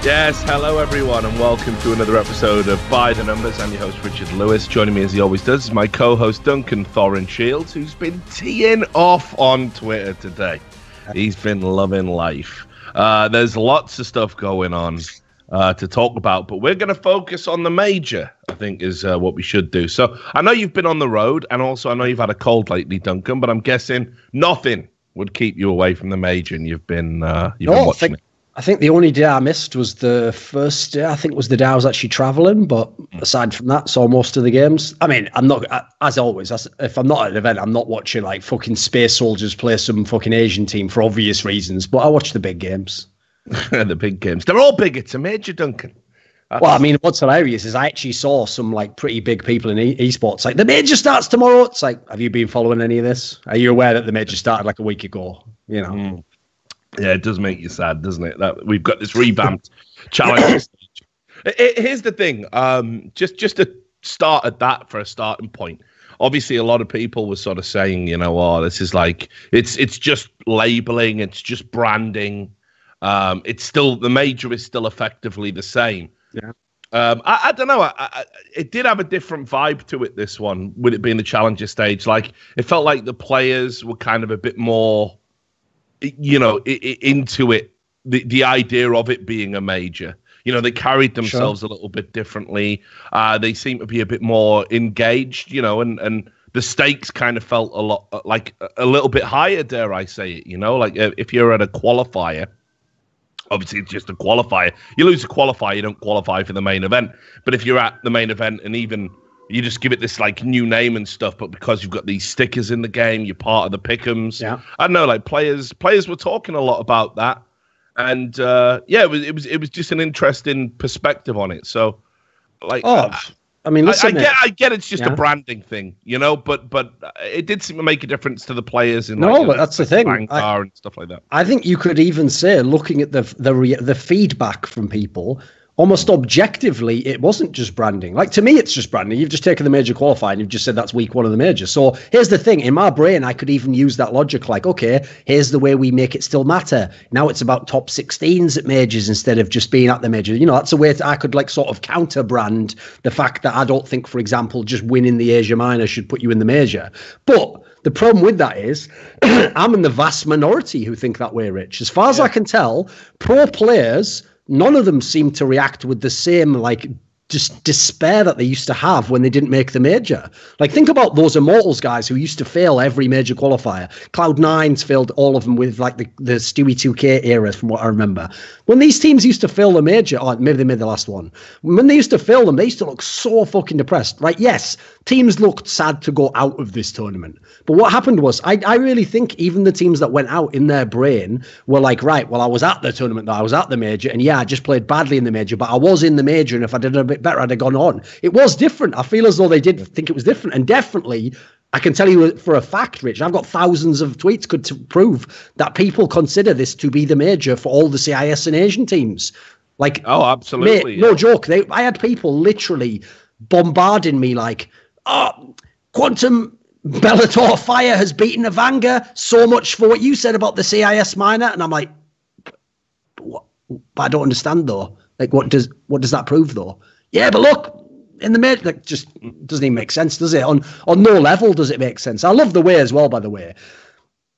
Yes, hello everyone, and welcome to another episode of By the Numbers. I'm your host, Richard Lewis. Joining me, as he always does, is my co-host, Duncan Thorin Shields, who's been teeing off on Twitter today. He's been loving life. There's lots of stuff going on to talk about, but we're going to focus on the major, I think, is what we should do. So I know you've been on the road, and also I know you've had a cold lately, Duncan, but I'm guessing nothing would keep you away from the major, and you've been watching it. I think the only day I missed was the first day. I think was the day I was actually travelling. But aside from that, saw most of the games. I mean, I'm not, as always, if I'm not at an event, I'm not watching like fucking Space Soldiers play some fucking Asian team for obvious reasons. But I watch the big games. The big games. They're all big. It's a major, Duncan. Well, I mean, what's hilarious is I actually saw some like pretty big people in esports. Like, the major starts tomorrow. It's like, have you been following any of this? Are you aware that the major started like a week ago? You know. Yeah, it does make you sad, doesn't it? That we've got this revamped challenge stage. Here's the thing. Just to start at that for a starting point. Obviously, a lot of people were sort of saying, you know, oh, this is like it's just labeling, it's just branding. It's still the major is still effectively the same. Yeah. I don't know. It did have a different vibe to it. This one, with it being the challenger stage, like it felt like the players were kind of a bit more, you know, into it, the idea of it being a major. You know, they carried themselves a little bit differently. They seem to be a bit more engaged, you know, and the stakes kind of felt a lot like a little bit higher, dare I say it, you know, like if you're at a qualifier, obviously it's just a qualifier. You lose a qualifier, you don't qualify for the main event. But if you're at the main event and even you just give it this like new name and stuff, but because you've got these stickers in the game, you're part of the pick'ems. Yeah. I don't know, like players were talking a lot about that, and it was just an interesting perspective on it. So, like, I mean, listen, I get it's just a branding thing, you know, but it did seem to make a difference to the players in but that's the thing, and stuff like that. I think you could even say, looking at the feedback from people, almost objectively, it wasn't just branding. Like, to me, it's just branding. You've just taken the major qualifier and you've just said that's week one of the major. So here's the thing. In my brain, I could even use that logic. Like, okay, here's the way we make it still matter. Now it's about top 16s at majors instead of just being at the major. You know, that's a way I could like sort of counter brand the fact that I don't think, for example, just winning the Asia Minor should put you in the major. But the problem with that is I'm in the vast minority who think that way, Rich. As far as I can tell, pro players, none of them seem to react with the same, like, just despair that they used to have when they didn't make the major. Like, think about those Immortals guys who used to fail every major qualifier. Cloud9's failed all of them with, like, the Stewie 2K era, from what I remember. When these teams used to fail the major, or maybe they made the last one, when they used to fail them, they used to look so fucking depressed. Right? Yes, teams looked sad to go out of this tournament. But what happened was, I really think even the teams that went out in their brain were like, right, well, I was at the tournament, though. I was at the major, and yeah, I just played badly in the major, but I was in the major, and if I did a bit better, I'd have gone on. It was different. I feel as though they did think it was different. And definitely, I can tell you for a fact, Rich, I've got thousands of tweets to prove that people consider this to be the major for all the CIS and Asian teams. Like, oh, absolutely. Mate, no joke. I had people literally bombarding me like, oh, Quantum Bellator Fire has beaten Evanga. So much for what you said about the CIS minor. And I'm like, what? But I don't understand, though. Like, what does that prove, though? Yeah, but look, in the mid, like, just doesn't even make sense, does it? On no level does it make sense. I love the way as well, by the way.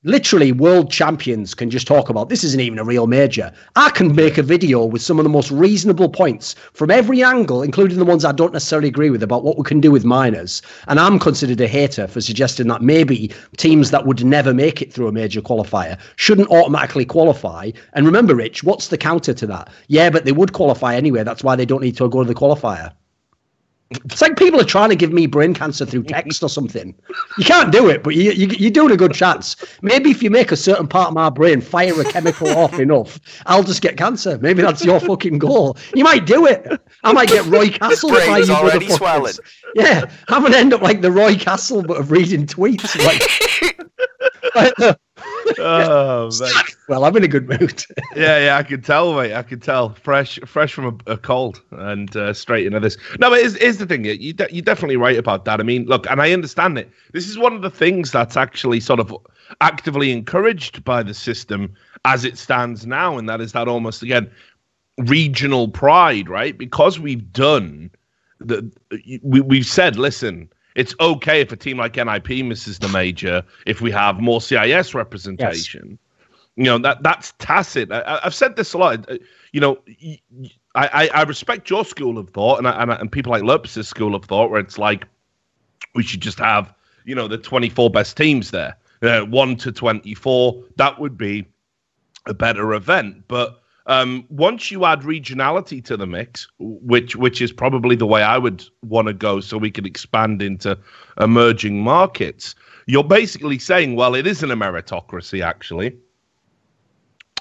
Literally, world champions can just talk about, this isn't even a real major. I can make a video with some of the most reasonable points from every angle, including the ones I don't necessarily agree with, about what we can do with minors. And I'm considered a hater for suggesting that maybe teams that would never make it through a major qualifier shouldn't automatically qualify. And remember, Rich, what's the counter to that? Yeah, but they would qualify anyway. That's why they don't need to go to the qualifier. It's like people are trying to give me brain cancer through text or something. You can't do it, but you're doing a good chance. Maybe if you make a certain part of my brain fire a chemical off enough, I'll just get cancer. Maybe that's your fucking goal. You might do it. I might get Roy Castle. The brain's already swelling. Yeah, I'm going to end up like the Roy Castle, but of reading tweets. Like, oh, man. Well, I'm in a good mood. Yeah, I could tell, mate. I could tell. Fresh from a cold and straight into this. No, but here's the thing. You're definitely right about that. I mean, look, and I understand it. This is one of the things that's actually sort of actively encouraged by the system as it stands now, and that is that almost, again, regional pride, right? Because we've done we've said, listen, it's okay if a team like NIP misses the major if we have more CIS representation. Yes. You know, that's tacit. I've said this a lot. You know, I respect your school of thought and people like Lopez's school of thought, where it's like we should just have, you know, the 24 best teams there, 1 to 24. That would be a better event. But once you add regionality to the mix, which is probably the way I would want to go, so we can expand into emerging markets, you're basically saying, well, it isn't a meritocracy, actually.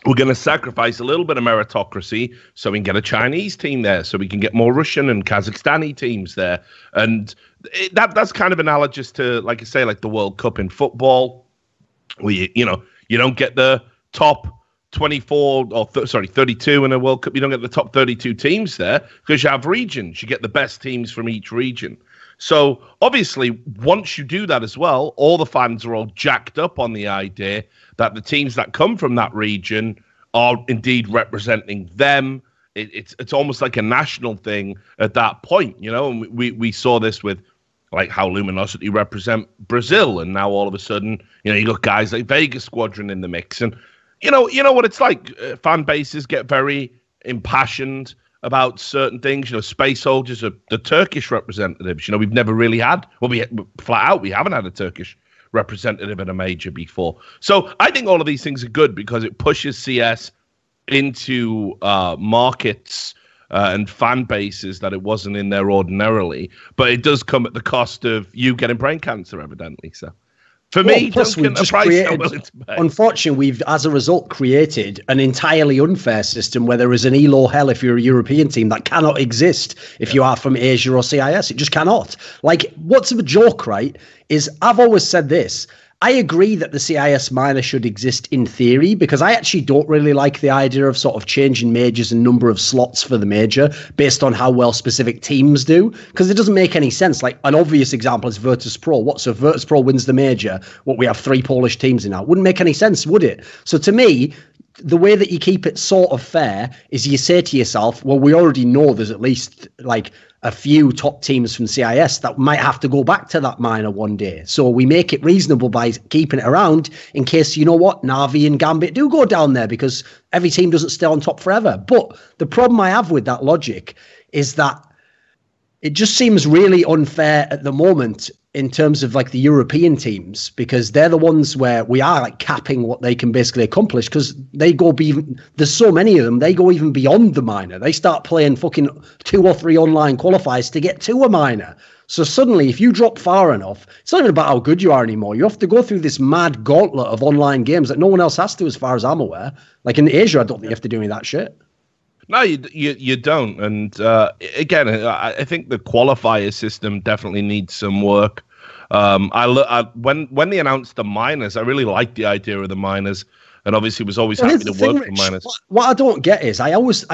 We're going to sacrifice a little bit of meritocracy so we can get a Chinese team there, so we can get more Russian and Kazakhstani teams there. And that's kind of analogous to, like I say, like the World Cup in football, where, you don't get the top 24 or 32 in a World Cup. You don't get the top 32 teams there because you have regions. You get the best teams from each region. So obviously, once you do that as well, all the fans are all jacked up on the idea that the teams that come from that region are indeed representing them. It's almost like a national thing at that point, you know. And we saw this with like how Luminosity represent Brazil, and now all of a sudden, you know, you got guys like Vegas Squadron in the mix, and you know what it's like. Fan bases get very impassioned about certain things. You know, Space Soldiers are the Turkish representatives. You know, we've never really had, we flat out, we haven't had a Turkish representative in a major before. So I think all of these things are good because it pushes CS into markets and fan bases that it wasn't in there ordinarily. But it does come at the cost of you getting brain cancer, evidently. So for me, plus we've just created, unfortunately, we've, as a result, created an entirely unfair system where there is an ELO hell if you're a European team that cannot exist if you are from Asia or CIS. It just cannot. Like, what's the joke, right, is I've always said this. I agree that the CIS minor should exist in theory, because I actually don't really like the idea of sort of changing majors and number of slots for the major based on how well specific teams do, because it doesn't make any sense. Like, an obvious example is Virtus Pro. What, so if Virtus Pro wins the major, what, we have 3 Polish teams in now? Wouldn't make any sense, would it? So to me, the way that you keep it sort of fair is you say to yourself, well, we already know there's at least like a few top teams from CIS that might have to go back to that minor one day. So we make it reasonable by keeping it around in case, you know what, Na'Vi and Gambit do go down there, because every team doesn't stay on top forever. But the problem I have with that logic is that it just seems really unfair at the moment in terms of like the European teams, because they're the ones where we are like capping what they can basically accomplish, because they go there's so many of them, they go even beyond the minor. They start playing fucking 2 or 3 online qualifiers to get to a minor. So suddenly, if you drop far enough, it's not even about how good you are anymore. You have to go through this mad gauntlet of online games that no one else has to, as far as I'm aware. Like in Asia, I don't think you have to do any of that shit. No, you don't. And again, I think the qualifier system definitely needs some work. When they announced the minors, I really liked the idea of the minors, and obviously was always happy to work for minors. What I don't get is, I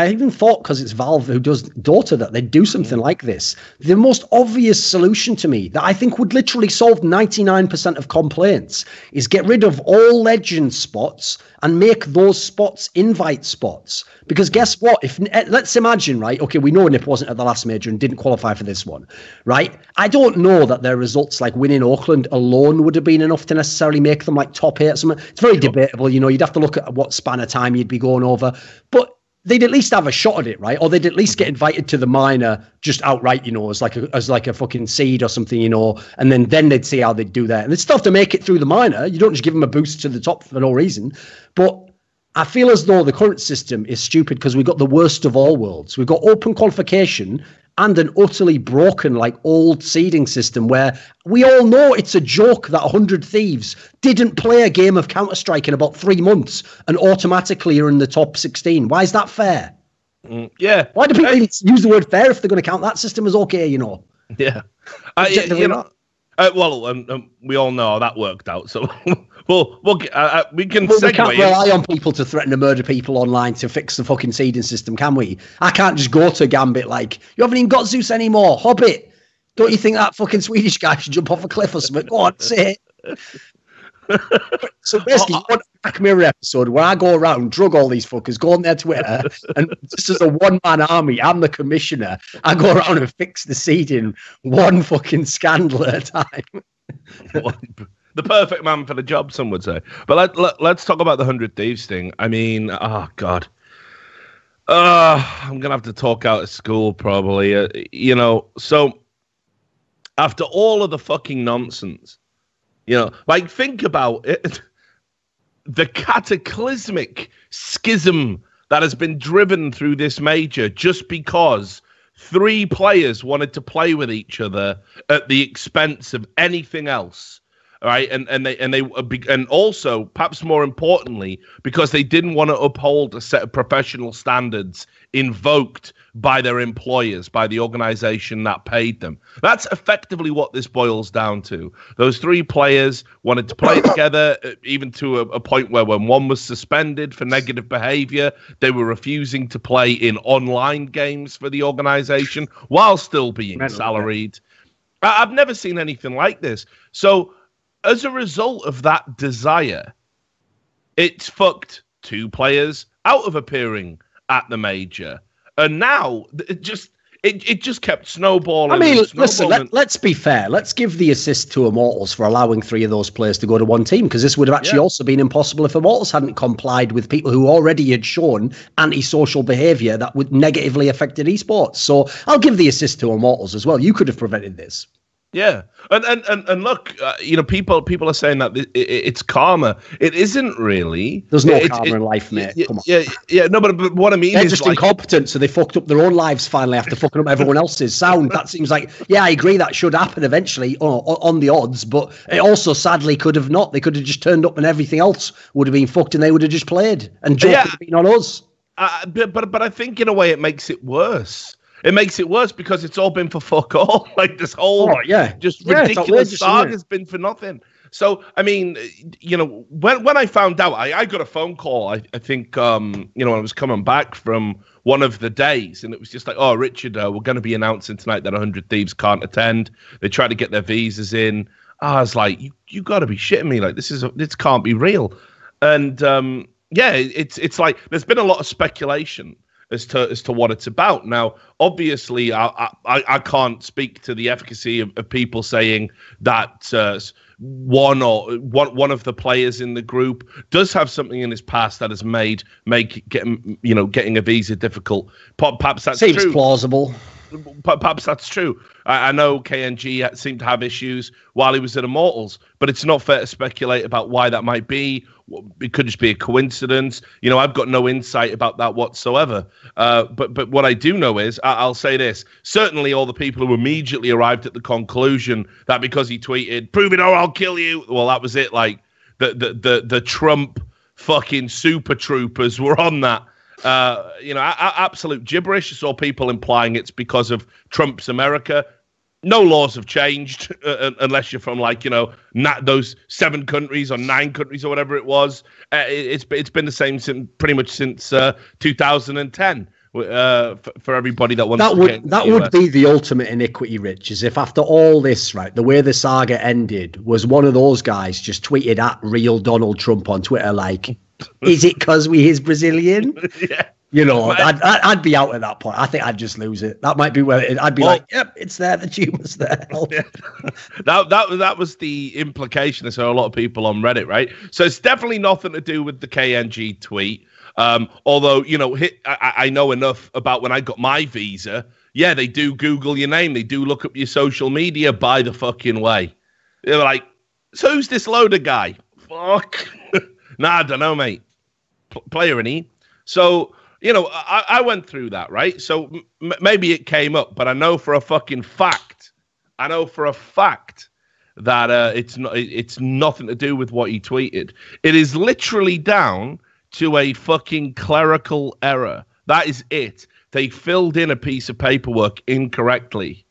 even thought, because it's Valve who does Dota, that they'd do something like this. The most obvious solution to me that I think would literally solve 99% of complaints is get rid of all legend spots and make those spots invite spots. Because guess what? If let's imagine, right? Okay, we know NIP wasn't at the last major and didn't qualify for this one, right? I don't know that their results, like winning Auckland alone, would have been enough to necessarily make them like top 8 or something. It's very debatable, you know. You'd have to look at what span of time you'd be going over, but they'd at least have a shot at it, right? Or they'd at least get invited to the minor just outright, you know, as like a fucking seed or something, you know, and then they'd see how they'd do that. And they'd still have to make it through the minor. You don't just give them a boost to the top for no reason. But I feel as though the current system is stupid because we've got the worst of all worlds. We've got open qualification and an utterly broken, like, old seeding system where we all know it's a joke that 100 Thieves didn't play a game of Counter-Strike in about 3 months and automatically are in the top 16. Why is that fair? Yeah. Why do people use the word fair if they're going to count that system as okay, you know? Yeah. We all know how that worked out, so we can segue. We can't rely on people to threaten to murder people online to fix the fucking seeding system, can we? I can't just go to Gambit like, you haven't even got Zeus anymore, Hobbit. Don't you think that fucking Swedish guy should jump off a cliff or something? Go on, say it. So basically, you want a Black Mirror episode where I go around, drug all these fuckers, go on their Twitter, and just as a one-man army, I'm the commissioner. I go around and fix the seeding one fucking scandal at a time. The perfect man for the job, some would say. But let's talk about the 100 Thieves thing. I mean, oh, God. I'm going to have to talk out of school, probably. So after all of the fucking nonsense, like, think about it. The cataclysmic schism that has been driven through this major just because 3 players wanted to play with each other at the expense of anything else. All right, and also, perhaps more importantly, because they didn't want to uphold a set of professional standards invoked by their employers, by the organization that paid them. That's effectively what this boils down to. Those 3 players wanted to play together, even to a point where when one was suspended for negative behavior, they were refusing to play in online games for the organization while still being salaried. I've never seen anything like this. So, as a result of that desire, it's fucked 2 players out of appearing at the major. And now it just kept snowballing. I mean, listen, let's be fair. Let's give the assist to Immortals for allowing 3 of those players to go to one team, because this would have actually also been impossible if Immortals hadn't complied with people who already had shown antisocial behavior that would negatively affected esports. So I'll give the assist to Immortals as well. You could have prevented this. Yeah, and look, people are saying that it's karma. It isn't really. There's no karma in life, mate. Come on. Yeah. No, but what I mean they're is just incompetent, so they fucked up their own lives finally after fucking up everyone else's. Sound that seems like, yeah, I agree that should happen eventually on the odds, but it also sadly could have not. They could have just turned up and everything else would have been fucked, and they would have just played, and joke would have been on us. But I think in a way it makes it worse. It makes it worse because it's all been for fuck all. Like this whole just ridiculous saga has been for nothing. So, I mean, when I found out, I got a phone call, I think, when I was coming back from one of the days, and it was just like, oh, Richard, we're going to be announcing tonight that 100 Thieves can't attend. They tried to get their visas in. I was like, you got to be shitting me. Like, this can't be real. And, it's like there's been a lot of speculation as to what it's about. Now, obviously, I can't speak to the efficacy of people saying that one of the players in the group does have something in his past that has made getting a visa difficult. Perhaps that's seems true. Plausible. Perhaps that's true. I know KNG seemed to have issues while he was at Immortals, but it's not fair to speculate about why that might be. It could just be a coincidence. I've got no insight about that whatsoever. But what I do know is, I'll say this. Certainly all the people who immediately arrived at the conclusion that because he tweeted, "Prove it or I'll kill you," well, that was it. Like, the Trump fucking super troopers were on that. Absolute gibberish. I saw people implying it's because of Trump's America. No laws have changed unless you're from those 7 countries or 9 countries or whatever it was. It's been the same pretty much since 2010. For everybody that wants that would be the ultimate iniquity, Rich, is if after all this, right, the way the saga ended was one of those guys just tweeted at real Donald Trump on Twitter like, is it because we is Brazilian? Yeah. I'd be out at that point. I think I'd just lose it. That might be where I'd be like, yep, it's there. The tumor's there. Yeah. That was the implication. I saw a lot of people on Reddit, right? So it's definitely nothing to do with the KNG tweet. Although, I know enough about when I got my visa. Yeah, they do Google your name. They do look up your social media, by the fucking way. They're like, so who's this loader guy? Fuck. Nah, I don't know, mate. Player, innit? So, I went through that, right? So maybe it came up, but I know for a fucking fact. That it's nothing to do with what he tweeted. It is literally down to a fucking clerical error. That is it. They filled in a piece of paperwork incorrectly,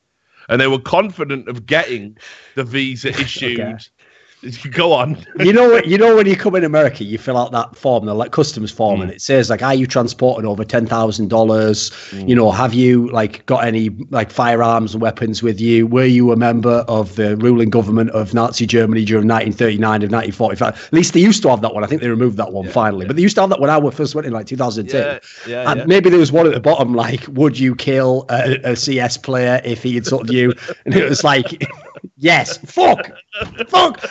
and they were confident of getting the visa issued. Go on. You know what? You know when you come in America, you fill out that form, the like customs form, and it says like, "Are you transporting over $10,000? You know, have you like got any like firearms and weapons with you? Were you a member of the ruling government of Nazi Germany during 1939 and 1945?" At least they used to have that one. I think they removed that one finally, but they used to have that when I first went in like 2010. And maybe there was one at the bottom like, "Would you kill a CS player if he insulted you?" And it was like. Yes, fuck.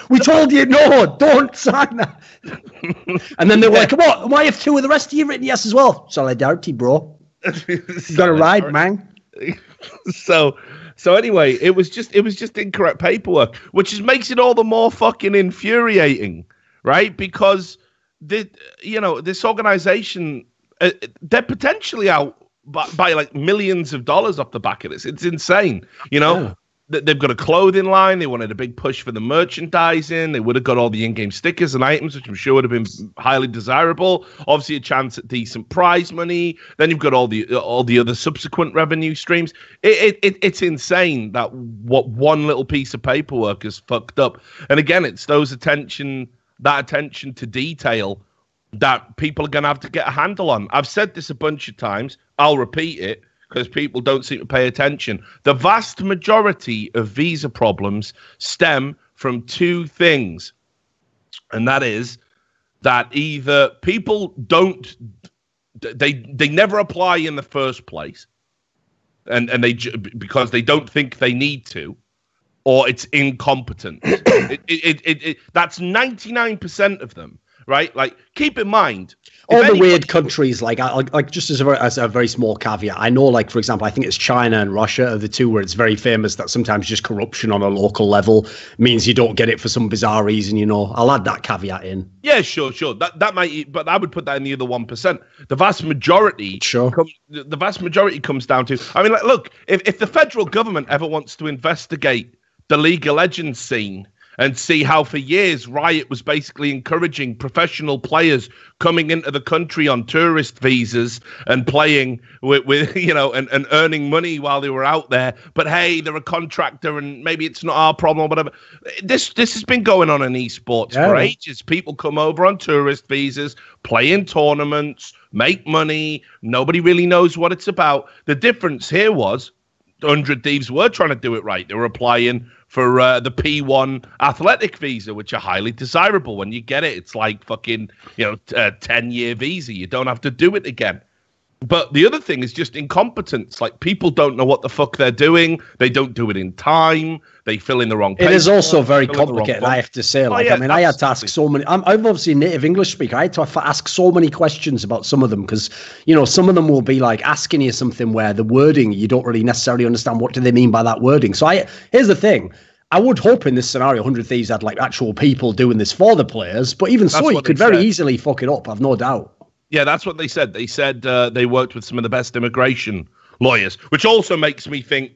We told you no, don't sign that. And then they were like, "What? Why have two of the rest of you written yes as well?" Solidarity, bro. You got to ride, man. So anyway, it was just incorrect paperwork, which just makes it all the more fucking infuriating, right? Because this organization, they're potentially out by like millions of dollars off the back of this. It's insane, Yeah. They've got a clothing line. They wanted a big push for the merchandising. They would have got all the in-game stickers and items, which I'm sure would have been highly desirable. Obviously, a chance at decent prize money. Then you've got all the other subsequent revenue streams. It's insane that what one little piece of paperwork has fucked up. And again, it's that attention to detail that people are going to have to get a handle on. I've said this a bunch of times. I'll repeat it, because people don't seem to pay attention. The vast majority of visa problems stem from two things. And that is that either people they never apply in the first place, and because they don't think they need to, or it's incompetence. That's 99% of them, right? Like, keep in mind, all the weird countries, like just as a very small caveat, I know, like, for example, I think it's China and Russia are the two where it's very famous that sometimes just corruption on a local level means you don't get it for some bizarre reason, I'll add that caveat in. Yeah, sure. That might, but I would put that in the other 1%. The vast majority, comes down to, I mean, like, look, if the federal government ever wants to investigate the League of Legends scene and see how for years Riot was basically encouraging professional players coming into the country on tourist visas and playing with and earning money while they were out there. But hey, they're a contractor and maybe it's not our problem or whatever. This has been going on in esports for ages. People come over on tourist visas, play in tournaments, make money. Nobody really knows what it's about. The difference here was 100 Thieves were trying to do it right. They were applying for the P1 athletic visa, which are highly desirable. When you get it, it's like fucking, 10-year visa. You don't have to do it again. But the other thing is just incompetence. Like, people don't know what the fuck they're doing. They don't do it in time. They fill in the wrong paper. It is also very complicated, I have to say. Like, I had to ask so many. I'm obviously a native English speaker. I had to ask so many questions about some of them because, some of them will be like asking you something where the wording, you don't really necessarily understand what do they mean by that wording. So here's the thing. I would hope in this scenario, 100 Thieves had like actual people doing this for the players. But even so, you could very easily fuck it up. I've no doubt. Yeah, that's what they said. They said they worked with some of the best immigration lawyers, which also makes me think,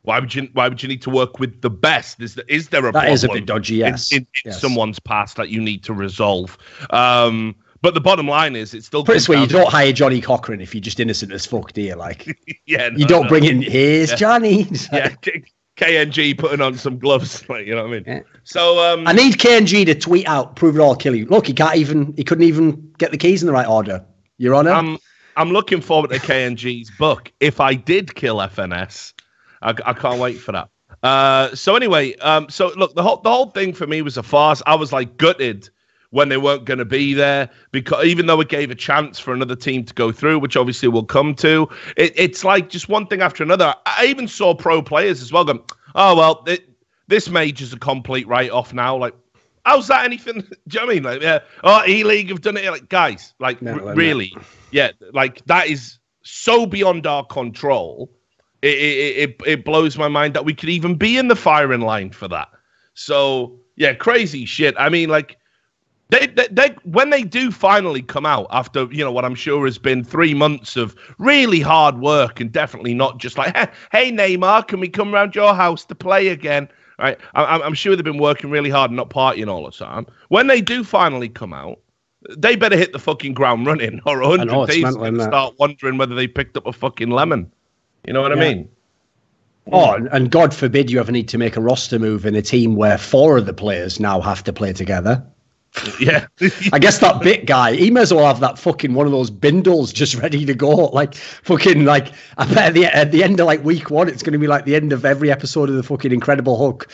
why would you need to work with the best? Is there a problem? That is a bit dodgy, yes. In someone's past that you need to resolve. But the bottom line is, it's still pretty sweet. You don't hire Johnny Cochran if you're just innocent as fuck, do you? Like, you don't bring in, here's Johnny. Yeah, KNG putting on some gloves, like, you know what I mean? Yeah. So I need KNG to tweet out, prove it all, kill you. Look, he couldn't even get the keys in the right order. Your Honor. I'm looking forward to KNG's book. If I did kill FNS, I can't wait for that. So anyway, so look, the whole thing for me was a farce. I was like gutted when they weren't going to be there, because even though it gave a chance for another team to go through, which obviously we'll come to, it's like just one thing after another. I even saw pro players as well going, oh, well, this major's a complete write-off now. Like, how's that anything? Do you know what I mean? Like, yeah, E-League have done it. Like, guys, like, really? Yeah, like, that is so beyond our control. It blows my mind that we could even be in the firing line for that. So, yeah, crazy shit. I mean, like, They when they do finally come out after, what I'm sure has been 3 months of really hard work, and definitely not just like, hey, Neymar, can we come round your house to play again? Right? I'm sure they've been working really hard and not partying all the time. When they do finally come out, they better hit the fucking ground running, or 100 Thieves start wondering whether they picked up a fucking lemon. You know what I mean? Oh, and God forbid you ever need to make a roster move in a team where 4 of the players now have to play together. Yeah. I guess that bit guy, he may as well have that fucking one of those bindles just ready to go. Like, fucking, like, I bet at the end of, like, week 1, it's going to be like the end of every episode of the fucking Incredible Hulk.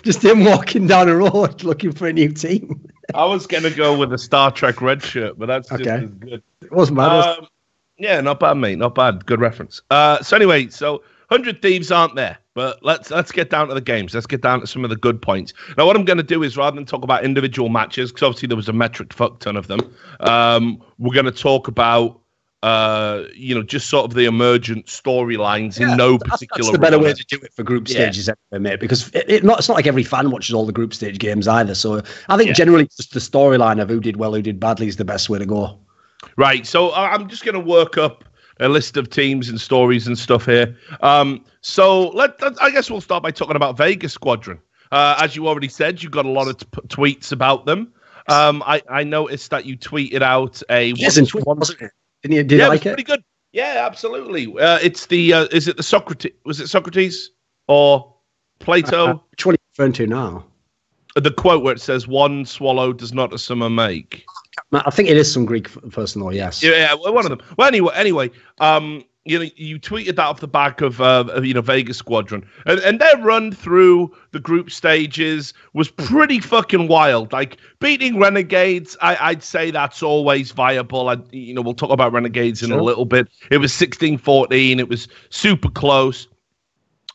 Just him walking down a road looking for a new team. I was going to go with a Star Trek red shirt, but that's just Okay. as good. It wasn't bad. Yeah, not bad, mate. Not bad. Good reference. So anyway, 100 Thieves aren't there, but let's get down to the games. Let's get down to some of the good points. Now, what I'm going to do is, rather than talk about individual matches, because obviously there was a metric fuck ton of them, we're going to talk about, just sort of the emergent storylines in no particular That's the better order. way to do it for group stages, anyway, mate, because it's not like every fan watches all the group stage games either. So I think generally just the storyline of who did well, who did badly is the best way to go. Right, so I'm just going to work up a list of teams and stories and stuff here. So I guess we'll start by talking about Vegas Squadron. As you already said, you got a lot of tweets about them. I noticed that you tweeted out a... Wasn't it? Did you like it? Pretty good. Yeah, absolutely. It's the... is it the Socrates? Was it Socrates or Plato? Which one are you referring to now? The quote where it says, "One swallow does not a summer make." I think it is some Greek person, though, yes. Yeah, one of them. Well, anyway, you tweeted that off the back of Vegas Squadron, and their run through the group stages was pretty fucking wild. Like beating Renegades, I'd say that's always viable. We'll talk about Renegades in a little bit. It was 16-14. It was super close.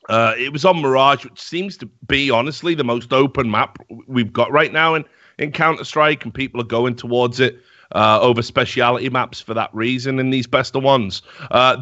It was on Mirage, which seems to be honestly the most open map we've got right now in Counter-Strike, and people are going towards it over speciality maps for that reason in these best of ones.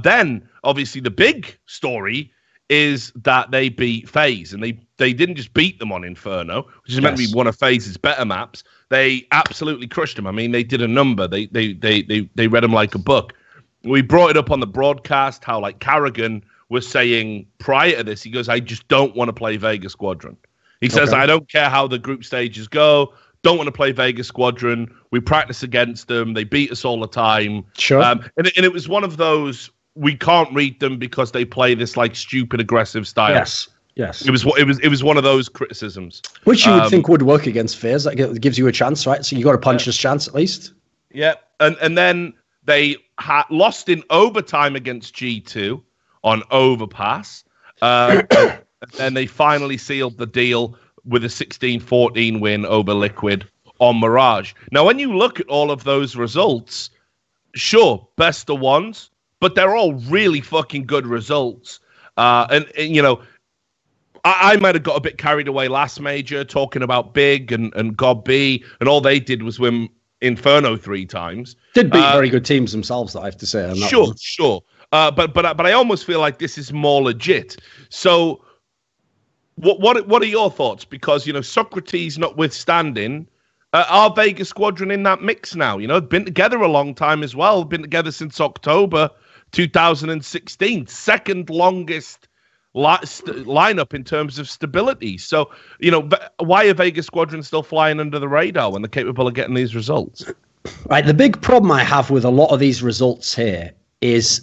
Then, obviously, the big story is that they beat FaZe, and they didn't just beat them on Inferno, which is meant to be one of FaZe's better maps. They absolutely crushed them. I mean, they did a number. They read them like a book. We brought it up on the broadcast how, like, Carrigan was saying prior to this, he goes, "I just don't want to play Vegas Squadron." He says, "I don't care how the group stages go. Don't want to play Vegas Squadron. We practice against them. They beat us all the time." Sure. And it was one of those, we can't read them because they play this like stupid aggressive style. Yes. It was one of those criticisms. Which you would think would work against FaZe. That gives you a chance, right? So you got a puncher's chance at least. Yeah. And then they lost in overtime against G2 on Overpass. And then they finally sealed the deal with a 16-14 win over Liquid on Mirage. Now, when you look at all of those results, sure, best of ones, but they're all really fucking good results. And I might have got a bit carried away last major talking about Big and God B, and all they did was win Inferno 3 times. Did beat very good teams themselves, I have to say. Sure. But I almost feel like this is more legit. So what are your thoughts? Because, Socrates notwithstanding, are Vegas Squadron in that mix now? Been together a long time as well. Been together since October 2016. Second longest lineup in terms of stability. So, why are Vegas Squadron still flying under the radar when they're capable of getting these results? Right. The big problem I have with a lot of these results here is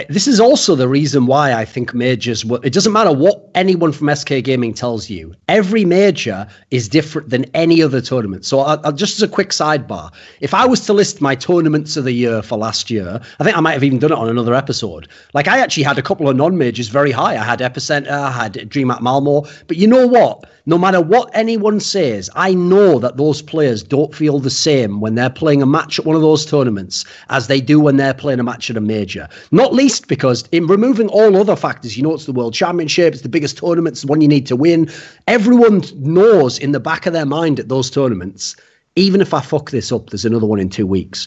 this is also the reason why I think majors, it doesn't matter what anyone from SK Gaming tells you, every major is different than any other tournament. So I'll just as a quick sidebar, if I was to list my tournaments of the year for last year, I think I might have even done it on another episode. Like I actually had a couple of non-majors very high. I had Epicenter, I had DreamHack Malmo, but you know what? No matter what anyone says, I know that those players don't feel the same when they're playing a match at one of those tournaments as they do when they're playing a match at a major. Not least because in removing all other factors, it's the World Championship, it's the biggest tournament, it's the one you need to win. Everyone knows in the back of their mind at those tournaments, even if I fuck this up, there's another one in 2 weeks.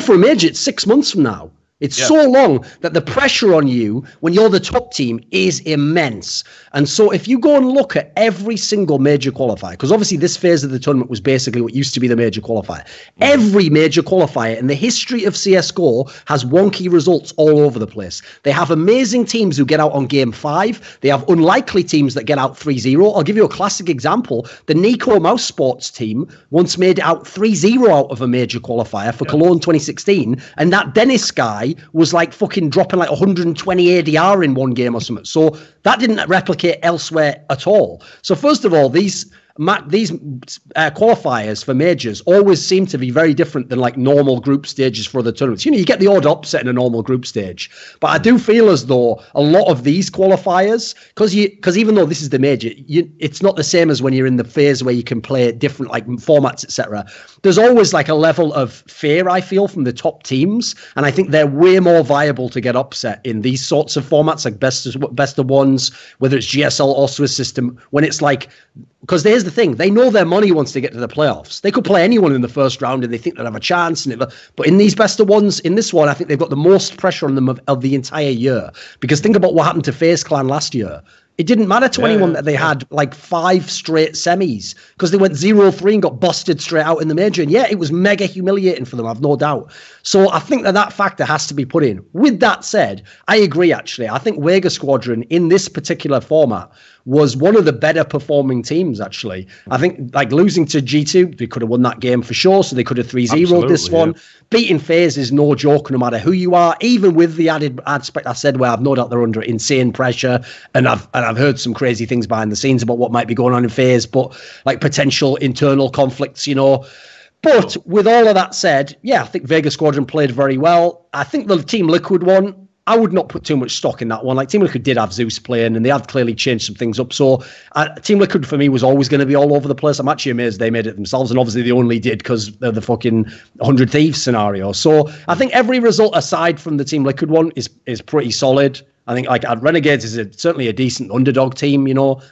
For a major, it's 6 months from now. It's so long that the pressure on you when you're the top team is immense. And so if you go and look at every single major qualifier, because obviously this phase of the tournament was basically what used to be the major qualifier. Every major qualifier in the history of CSGO has wonky results all over the place. They have amazing teams who get out on game 5. They have unlikely teams that get out 3-0. I'll give you a classic example. The Nico Mouse Sports team once made it out 3-0 out of a major qualifier for Cologne 2016. And that Dennis guy guy was like fucking dropping like 120 ADR in one game or something. So that didn't replicate elsewhere at all. So first of all, these qualifiers for majors always seem to be very different than like normal group stages for other tournaments. You get the odd upset in a normal group stage, but I do feel as though a lot of these qualifiers, because even though this is the major, it's not the same as when you're in the phase where you can play different like formats, etc. There's always like a level of fear, I feel, from the top teams, and I think they're way more viable to get upset in these sorts of formats, like best of ones, whether it's GSL or Swiss system, when it's like, because there's the thing, they know their money once they get to the playoffs. They could play anyone in the first round and they think they'll have a chance. But in these best of ones, in this one, I think they've got the most pressure on them of the entire year. Because think about what happened to FaZe Clan last year. It didn't matter to anyone that they had like 5 straight semis because they went 0-3 and got busted straight out in the major. And yeah, it was mega humiliating for them, I've no doubt. So I think that factor has to be put in. With that said, I agree, actually. I think Vega Squadron in this particular format was one of the better performing teams, actually. I think like losing to G2, they could have won that game for sure. So they could have 3-0'd this one. Yeah. Beating FaZe is no joke, no matter who you are, even with the added aspect I said, where I've no doubt they're under insane pressure. And I've heard some crazy things behind the scenes about what might be going on in FaZe, but like potential internal conflicts, But with all of that said, yeah, I think Vega Squadron played very well. I think the Team Liquid one, I would not put too much stock in that one. Like Team Liquid did have Zeus playing, and they had clearly changed some things up. So Team Liquid for me was always going to be all over the place. I'm actually amazed they made it themselves, and obviously they only did because they're the fucking 100 Thieves scenario. So I think every result aside from the Team Liquid one is pretty solid. I think like Renegades is certainly a decent underdog team.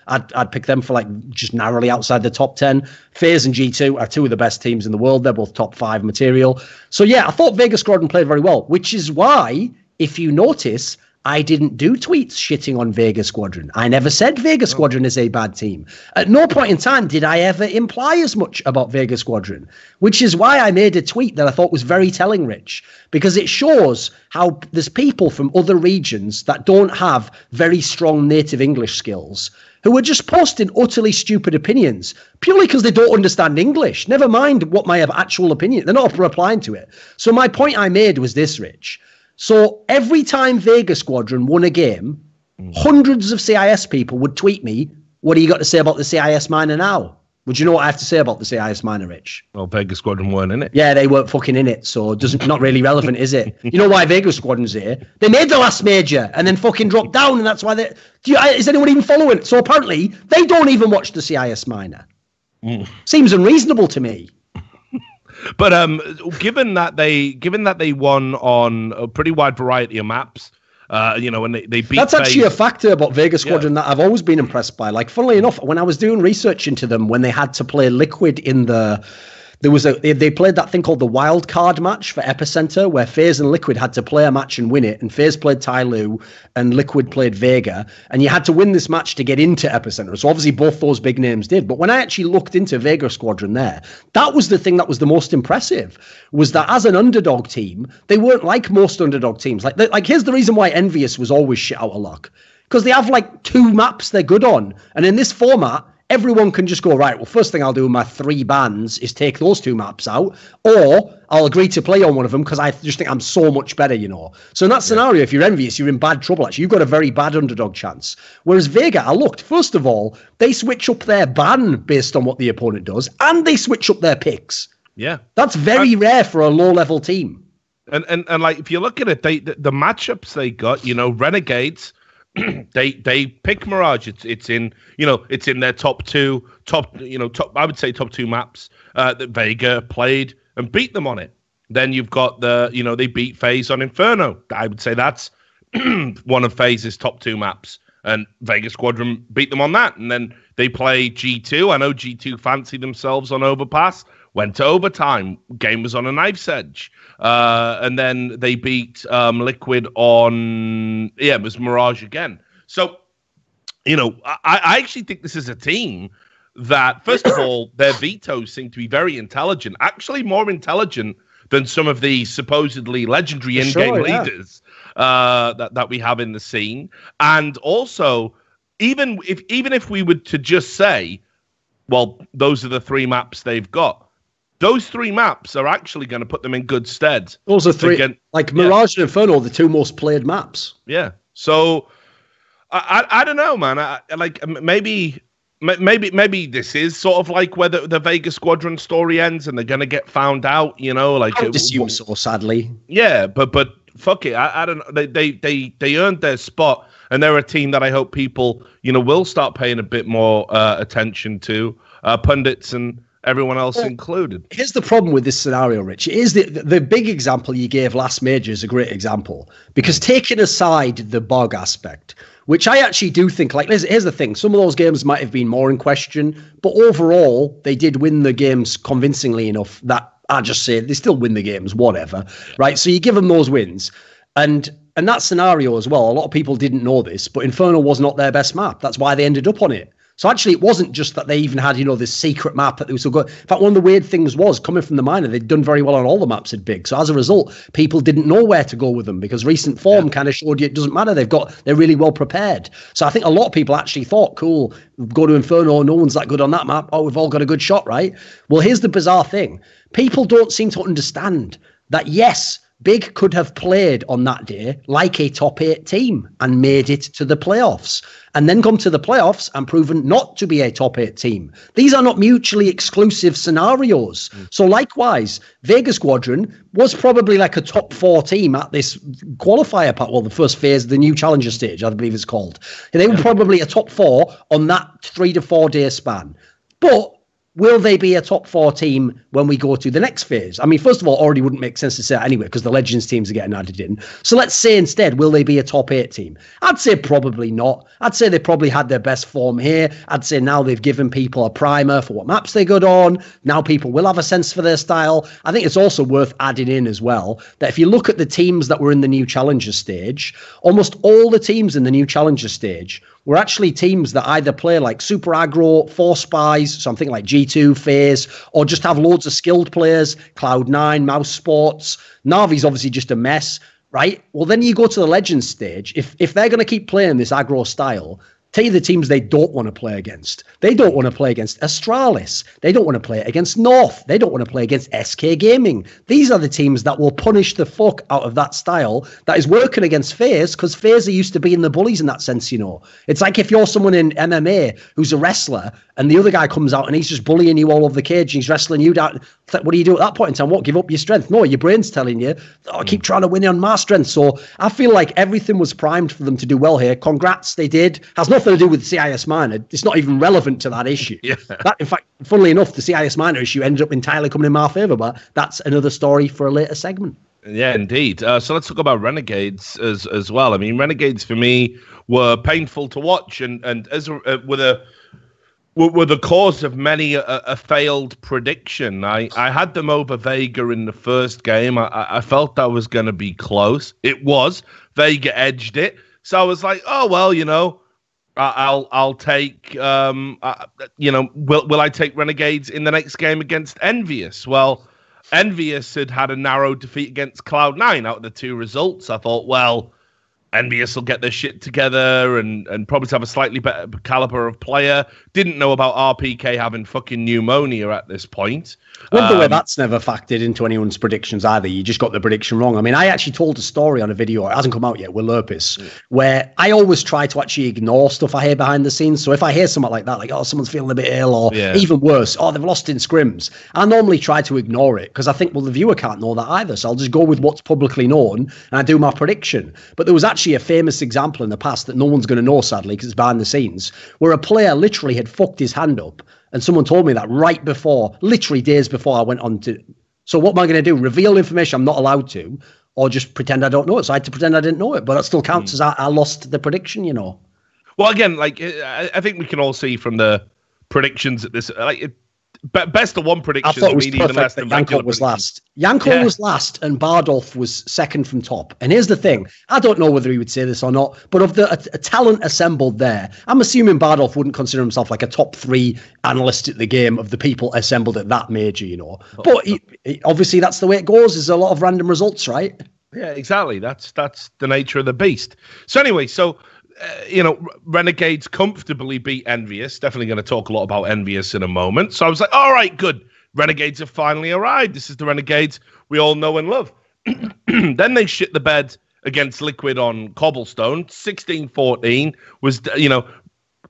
I'd pick them for like just narrowly outside the top 10. FaZe and G2 are two of the best teams in the world. They're both top 5 material. So yeah, I thought Vega Squadron played very well, which is why, if you notice, I didn't do tweets shitting on Vega Squadron. I never said Vega Squadron is a bad team. At no point in time did I ever imply as much about Vega Squadron, which is why I made a tweet that I thought was very telling, Rich, because it shows how there's people from other regions that don't have very strong native English skills who are just posting utterly stupid opinions purely because they don't understand English. Never mind what my actual opinion. They're not replying to it. So my point I made was this, Rich. So every time Vega Squadron won a game, hundreds of CIS people would tweet me, what do you got to say about the CIS minor now? Would you know what I have to say about the CIS minor, Rich? Well, Vega Squadron weren't in it. Yeah, they weren't fucking in it, so not really relevant, is it? You know why Vega Squadron's here? They made the last major and then fucking dropped down, and that's why is anyone even following it? So apparently, they don't even watch the CIS minor. Seems unreasonable to me. But given that they won on a pretty wide variety of maps, and they beat. That's actually a factor about Vega Squadron that I've always been impressed by. Like, funnily enough, when I was doing research into them, when they had to play Liquid in they played that thing called the wild card match for Epicenter, where FaZe and Liquid had to play a match and win it, and FaZe played Tyloo and Liquid played Vega, and you had to win this match to get into Epicenter. So obviously both those big names did. But when I actually looked into Vega Squadron there, that was the thing that was the most impressive, was that as an underdog team, they weren't like most underdog teams. Like here's the reason why Envious was always shit out of luck. Because they have like 2 maps they're good on. And in this format, everyone can just go, right, well, first thing I'll do with my 3 bans is take those 2 maps out, or I'll agree to play on one of them because I just think I'm so much better, So in that scenario, if you're Envious, you're in bad trouble, actually. You've got a very bad underdog chance. Whereas Vega, I looked, first of all, they switch up their ban based on what the opponent does, and they switch up their picks. Yeah. That's very rare for a low-level team. And like, if you look at it, the matchups they got, Renegades, they pick Mirage. It's in their top 2 I would say top 2 maps that Vega played and beat them on it. Then you've got they beat FaZe on Inferno. I would say that's one of FaZe's top 2 maps, and Vega Squadron beat them on that. And then they play G2. I know G2 fancied themselves on Overpass, went to overtime. Game was on a knife's edge. And then they beat Liquid on, it was Mirage again. So, I actually think this is a team that, first of all, their vetoes seem to be very intelligent, actually more intelligent than some of the supposedly legendary in-game leaders that we have in the scene. And also, even if we were to just say, well, those are the 3 maps they've got, those 3 maps are actually going to put them in good stead. Those are 3, like Mirage and Inferno, the 2 most played maps. Yeah. So I don't know, man. Maybe this is sort of like where the Vega Squadron story ends, and they're going to get found out. Like I would assume so. Sadly. Yeah, but fuck it. I don't know. They earned their spot, and they're a team that I hope people will start paying a bit more attention to, pundits and everyone else included. Here's the problem with this scenario, Rich. It is the big example you gave last major is a great example, because taking aside the bug aspect, which I actually do think, like, here's the thing. Some of those games might have been more in question, but overall, they did win the games convincingly enough that I just say they still win the games, whatever, right? So you give them those wins. And that scenario as well, a lot of people didn't know this, but Inferno was not their best map. That's why they ended up on it. So actually, it wasn't just that they even had, this secret map that they were so good. In fact, one of the weird things was, coming from the minor, they'd done very well on all the maps at Big. So as a result, people didn't know where to go with them, because recent form kind of showed you it doesn't matter. They're really well prepared. So I think a lot of people actually thought, cool, go to Inferno, no one's that good on that map. Oh, we've all got a good shot, right? Well, here's the bizarre thing. People don't seem to understand that, yes, Big could have played on that day like a top 8 team and made it to the playoffs, and then come to the playoffs and proven not to be a top 8 team. These are not mutually exclusive scenarios. So likewise, Vega Squadron was probably like a top 4 team at this qualifier part, well, the first phase, the new challenger stage, I believe it's called. They were probably a top 4 on that 3 to 4 day span. But will they be a top 4 team when we go to the next phase? I mean, first of all, already wouldn't make sense to say that anyway, because the Legends teams are getting added in. So let's say instead, will they be a top 8 team? I'd say probably not. I'd say they probably had their best form here. I'd say now they've given people a primer for what maps they're good on. Now people will have a sense for their style. I think it's also worth adding in as well that if you look at the teams that were in the new challenger stage, almost all the teams in the new challenger stage were actually teams that either play like Super Aggro, 4 Spies, something like G2, FaZe, or just have loads of skilled players, Cloud9, Mouse Sports. Navi's obviously just a mess, right? Well, then you go to the Legends stage. If they're going to keep playing this aggro style, tell you the teams they don't want to play against. They don't want to play against Astralis. They don't want to play against North. They don't want to play against SK Gaming. These are the teams that will punish the fuck out of that style that is working against FaZe, because FaZe are used to being the bullies in that sense, It's like if you're someone in MMA who's a wrestler and the other guy comes out and he's just bullying you all over the cage and he's wrestling you down. What do you do at that point in time? What, give up your strength? No, your brain's telling you, keep trying to win on my strength. So I feel like everything was primed for them to do well here. Congrats, they did. Has nothing to do with CIS Minor. It's not even relevant to that issue. That, in fact, funnily enough, the CIS Minor issue ended up entirely coming in my favour, but that's another story for a later segment. Yeah, indeed. So let's talk about Renegades as well. I mean, Renegades for me were painful to watch, and as were the cause of many a failed prediction. I had them over Vega in the first game. I felt that was going to be close. It was. Vega edged it. So I was like, oh well, I'll take will I take Renegades in the next game against Envious? Well, Envious had a narrow defeat against Cloud9 out of the 2 results. I thought, well, Envious will get their shit together and probably have a slightly better caliber of player. Didn't know about RPK having fucking pneumonia at this point. Well, the way that's never factored into anyone's predictions either. You just got the prediction wrong. I mean, I actually told a story on a video, it hasn't come out yet, with Lurpis, where I always try to actually ignore stuff I hear behind the scenes. So if I hear something like that, like, oh, someone's feeling a bit ill, or even worse, oh, they've lost in scrims, I normally try to ignore it because I think, well, the viewer can't know that either. So I'll just go with what's publicly known and I do my prediction. But there was actually a famous example in the past that no one's going to know, sadly, because it's behind the scenes, where a player literally had fucked his hand up. And someone told me that right before, literally days before I went on to. So what am I going to do? Reveal information I'm not allowed to, or just pretend I don't know it? So I had to pretend I didn't know it, but that still counts as I lost the prediction, Well, again, like I think we can all see from the predictions at this, best of one prediction. I thought it was perfect that Yanko was last. Yanko was last and Bardolph was second from top. And here's the thing. I don't know whether he would say this or not, but of the talent assembled there, I'm assuming Bardolph wouldn't consider himself like a top 3 analyst at the game of the people assembled at that major, But obviously that's the way it goes. There's a lot of random results, right? Yeah, exactly. That's the nature of the beast. So anyway, Renegades comfortably beat Envious. Definitely going to talk a lot about Envious in a moment. So I was like, all right, good. Renegades have finally arrived. This is the Renegades we all know and love. Then they shit the bed against Liquid on Cobblestone. 16-14 was,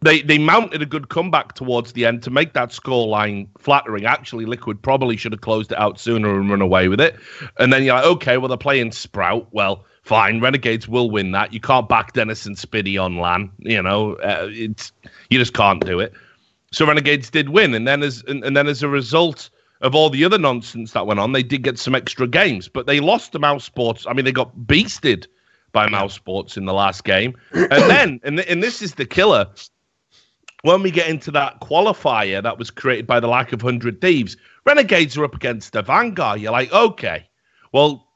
they mounted a good comeback towards the end to make that scoreline flattering. Actually, Liquid probably should have closed it out sooner and run away with it. And then you're like, okay, well, they're playing Sprout. Well, fine, Renegades will win that. You can't back Dennis and Spiddy on LAN. You just can't do it. So Renegades did win, and then as a result of all the other nonsense that went on, they did get some extra games, but they lost to Mouse Sports. I mean, they got beasted by Mouse Sports in the last game, and then and this is the killer. When we get into that qualifier that was created by the lack of 100 Thieves, Renegades are up against the Vanguard. You're like, okay, well,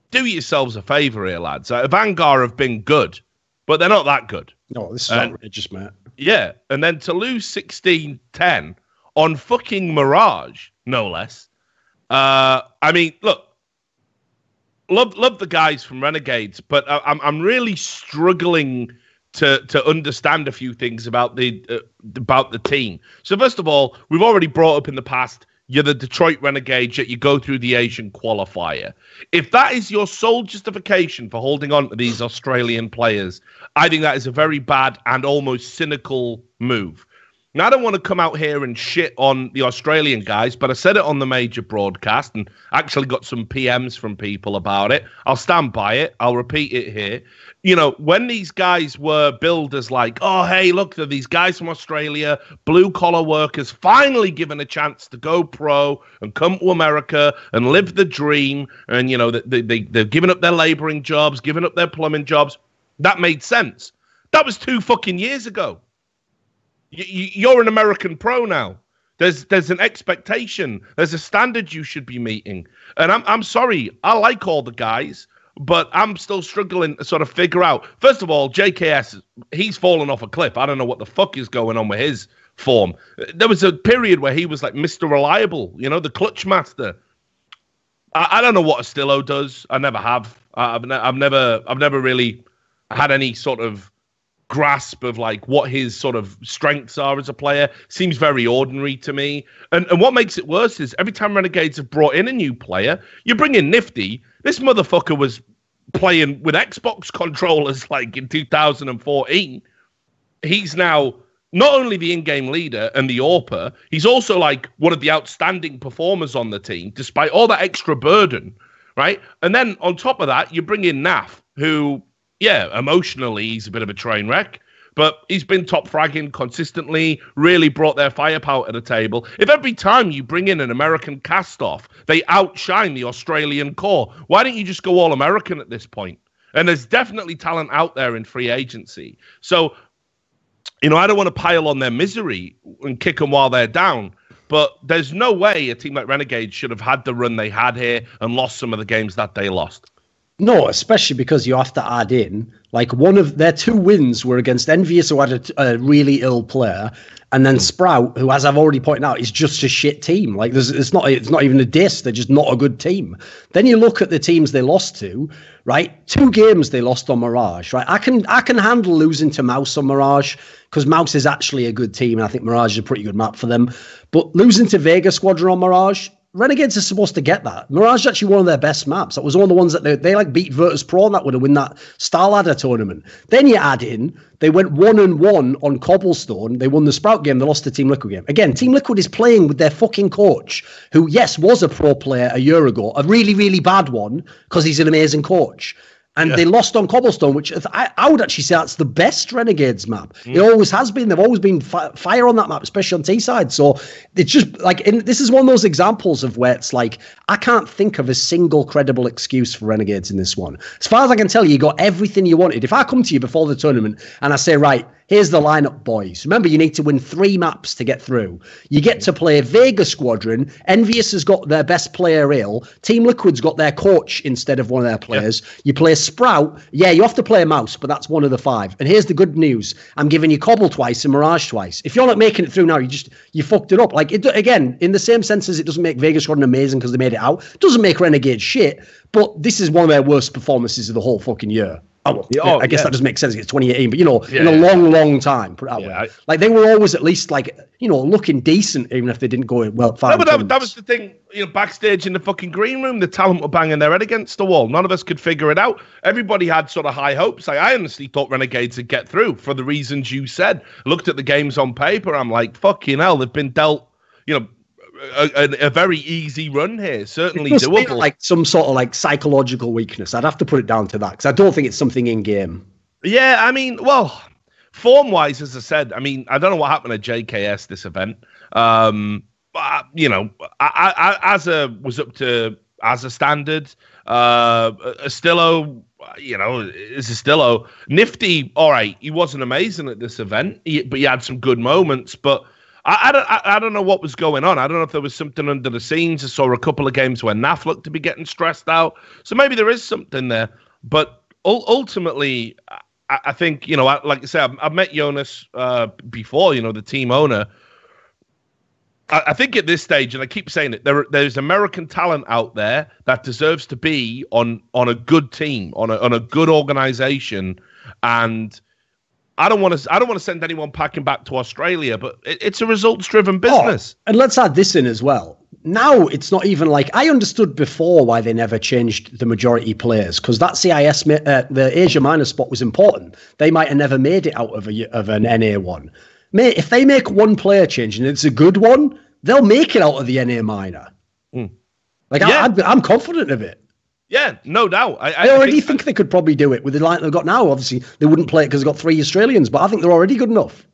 do yourselves a favor here, lads. Vanguard have been good, but they're not that good. No, this is outrageous, mate. Yeah, and then to lose 16-10 on fucking Mirage, no less. I mean, look, love the guys from Renegades, but I'm really struggling to understand a few things about the team. So first of all, we've already brought up in the past, you're the Detroit Renegades, yet you go through the Asian qualifier. If that is your sole justification for holding on to these Australian players, I think that is a very bad and almost cynical move. Now, I don't want to come out here and shit on the Australian guys, but I said it on the major broadcast and actually got some PMs from people about it. I'll stand by it. I'll repeat it here. When these guys were billed as like, oh, hey, look, these guys from Australia, blue-collar workers, finally given a chance to go pro and come to America and live the dream. And, they've given up their laboring jobs, given up their plumbing jobs. That made sense. That was 2 fucking years ago. You're an American pro now. There's an expectation. There's a standard you should be meeting. And I'm sorry. I like all the guys, but I'm still struggling to sort of figure out. First of all, JKS, he's fallen off a cliff. I don't know what the fuck is going on with his form. There was a period where he was like Mr. Reliable, the clutch master. I don't know what Astillo does. I never have. I've never really had any sort of grasp of like what his sort of strengths are as a player. Seems very ordinary to me. And what makes it worse is every time Renegades have brought in a new player, you bring in Nifty. This motherfucker was playing with Xbox controllers like in 2014. He's now not only the in-game leader and the AWPer, he's also like one of the outstanding performers on the team, despite all that extra burden, right? And then on top of that, you bring in Naf, who, yeah, emotionally, he's a bit of a train wreck, but he's been top fragging consistently, really brought their firepower to the table. If every time you bring in an American cast-off, they outshine the Australian core, why don't you just go all-American at this point? And there's definitely talent out there in free agency. So, I don't want to pile on their misery and kick them while they're down, but there's no way a team like Renegades should have had the run they had here and lost some of the games that they lost. No, especially because you have to add in, like, one of their 2 wins were against Envious, who had a really ill player, and then Sprout, who, as I've already pointed out, is just a shit team. Like, it's not even a diss. They're just not a good team. Then you look at the teams they lost to, right? 2 games they lost on Mirage, right? I can handle losing to Mouse on Mirage because Mouse is actually a good team, and I think Mirage is a pretty good map for them. But losing to Vega Squadron on Mirage, Renegades are supposed to get that. Mirage is actually one of their best maps. That was one of the ones that they like beat Virtus Pro, and that would have won that Star Ladder tournament. Then you add in, they went 1-1 on Cobblestone. They won the Sprout game. They lost the Team Liquid game. Again, Team Liquid is playing with their fucking coach, who, yes, was a pro player a year ago, a really, really bad one, because he's an amazing coach. And they lost on Cobblestone, which I would actually say that's the best Renegades map. It always has been. They've always been fire on that map, especially on T-side. So it's just like, this is one of those examples of where it's like, I can't think of a single credible excuse for Renegades in this one. As far as I can tell you got everything you wanted. If I come to you before the tournament and I say, right, here's the lineup, boys. Remember, you need to win 3 maps to get through. You get to play Vega Squadron. Envious has got their best player ill. Team Liquid's got their coach instead of one of their players. You play Sprout. Yeah, you have to play a Mouse, but that's one of the 5. And here's the good news. I'm giving you Cobble twice and Mirage twice. If you're not making it through now, you fucked it up. Like, again, in the same sense as it doesn't make Vega Squadron amazing because they made it out, it doesn't make Renegade shit, but this is one of their worst performances of the whole fucking year. Oh, well, I guess that doesn't make sense. It's 2018, but in a long time, put it that way. Like they were always at least like looking decent, even if they didn't go well. No, but that was the thing. Backstage in the fucking green room, the talent were banging their head against the wall. None of us could figure it out. Everybody had sort of high hopes. Like, I honestly thought Renegades would get through for the reasons you said. Looked at the games on paper. I'm like, fucking hell, they've been dealt, a very easy run here. Certainly doable. Like some sort of like psychological weakness. I'd have to put it down to that because I don't think it's something in game. Yeah, I mean, well, form wise, as I said, I mean, I don't know what happened at JKS this event. Azza was up to Azza standard. Astillo, is Astillo. Nifty, all right, he wasn't amazing at this event, but he had some good moments. But I don't know what was going on. I don't know if there was something under the scenes. I saw a couple of games where Naf looked to be getting stressed out. So maybe there is something there. But ultimately, I think, like I said, I've met Jonas before, the team owner. I think at this stage, and I keep saying it, there's American talent out there that deserves to be on a good team, on a good organization. And I don't want to send anyone packing back to Australia, but it's a results-driven business. And let's add this in as well. Now it's not even like I understood before why they never changed the majority players because that CIS, the Asia minor spot was important. They might have never made it out of an NA one. Mate, if they make one player change and it's a good one, they'll make it out of the NA minor. I'm confident of it. Yeah, no doubt. I already think they could probably do it with the line they've got now. Obviously, they wouldn't play it because they've got 3 Australians, but I think they're already good enough.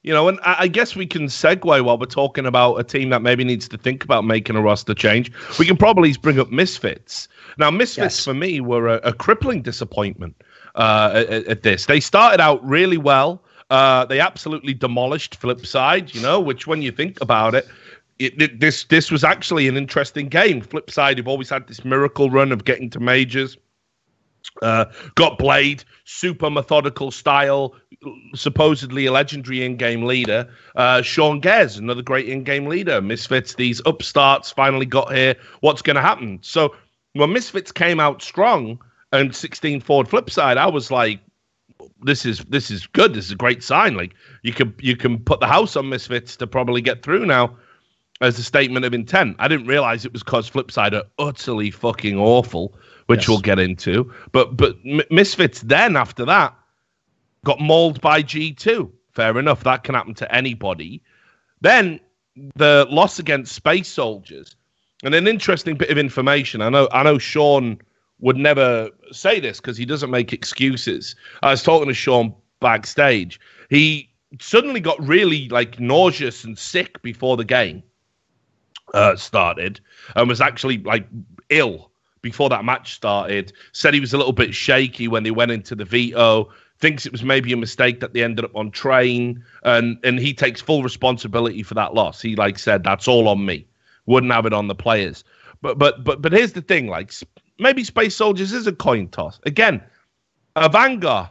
And I guess we can segue while we're talking about a team that maybe needs to think about making a roster change. We can probably bring up Misfits. Now, Misfits for me were a crippling disappointment at this. They started out really well. They absolutely demolished Flipside, which when you think about it, this was actually an interesting game. Flipside have always had this miracle run of getting to majors. Got Blade, super methodical style, supposedly a legendary in-game leader. Sean Gez, another great in-game leader. Misfits, these upstarts finally got here. What's going to happen? So when Misfits came out strong and 16 forward Flipside, I was like, this is good. This is a great sign. Like you can put the house on Misfits to probably get through now as a statement of intent. I didn't realize it was because Flipside are utterly fucking awful, which we'll get into. But Misfits then after that got mauled by G2. Fair enough. That can happen to anybody. Then the loss against Space Soldiers. And an interesting bit of information. I know Sean would never say this because he doesn't make excuses. I was talking to Sean backstage. He suddenly got really nauseous and sick before the game started and was actually ill before that match started. Said he was a little bit shaky when they went into the veto. Thinks it was maybe a mistake that they ended up on train, and he takes full responsibility for that loss. He said that's all on me. Wouldn't have it on the players. But here's the thing, maybe Space Soldiers is a coin toss. Again, a Vanguard,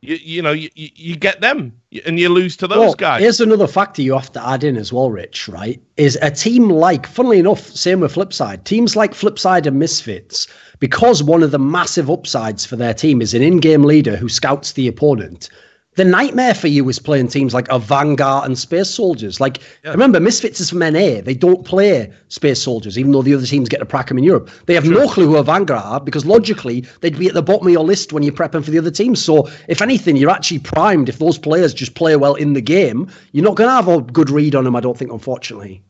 you get them and you lose to those guys. Here's another factor you have to add in as well, Rich, right? Is a team funnily enough, same with Flipside, teams like Flipside and Misfits, because one of the massive upsides for their team is an in-game leader who scouts the opponent. The nightmare for you is playing teams like a Vanguard and Space Soldiers. Remember, Misfits is from NA. They don't play Space Soldiers, even though the other teams get to prack them in Europe. They have no clue who a Vanguard are because logically they'd be at the bottom of your list when you're prepping for the other teams. So if anything, you're actually primed. If those players just play well in the game, you're not going to have a good read on them, I don't think, unfortunately.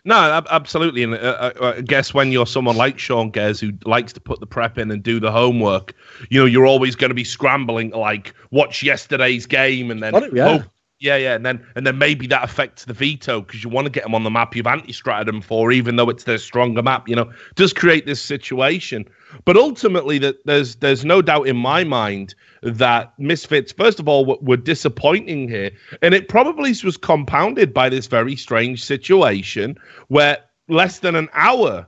No, absolutely. And I guess when you're someone like Sean Gez who likes to put the prep in and do the homework, you're always going to be scrambling to watch yesterday's game and then and then maybe that affects the veto because you want to get them on the map you've anti-stratted them for, even though it's their stronger map. Does create this situation. But ultimately, there's no doubt in my mind that Misfits, first of all, were disappointing here. And it probably was compounded by this very strange situation where less than an hour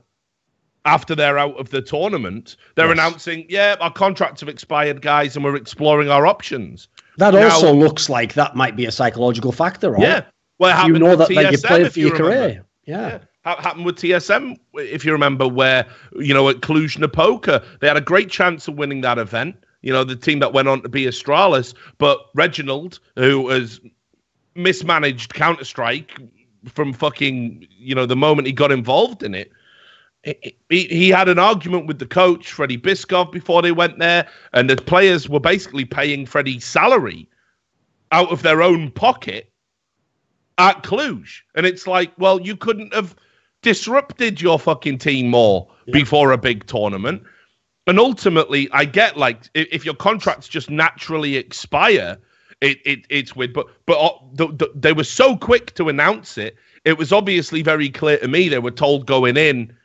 after they're out of the tournament, they're announcing, our contracts have expired, guys, and we're exploring our options. That also looks like that might be a psychological factor, right? Yeah. Well, it happened that TSM, you play for your career. Yeah. Happened with TSM, if you remember, where, at Cluj-Napoca, they had a great chance of winning that event. the team that went on to be Astralis. But Reginald, who has mismanaged Counter-Strike from fucking, the moment he got involved in it, he had an argument with the coach, Freddie Biskov, before they went there, and the players were basically paying Freddie's salary out of their own pocket at Cluj. And it's like, well, you couldn't have disrupted your fucking team more before a big tournament. And ultimately, I get, like, if your contracts just naturally expire, it's weird. But they were so quick to announce it. It was obviously very clear to me they were told going in,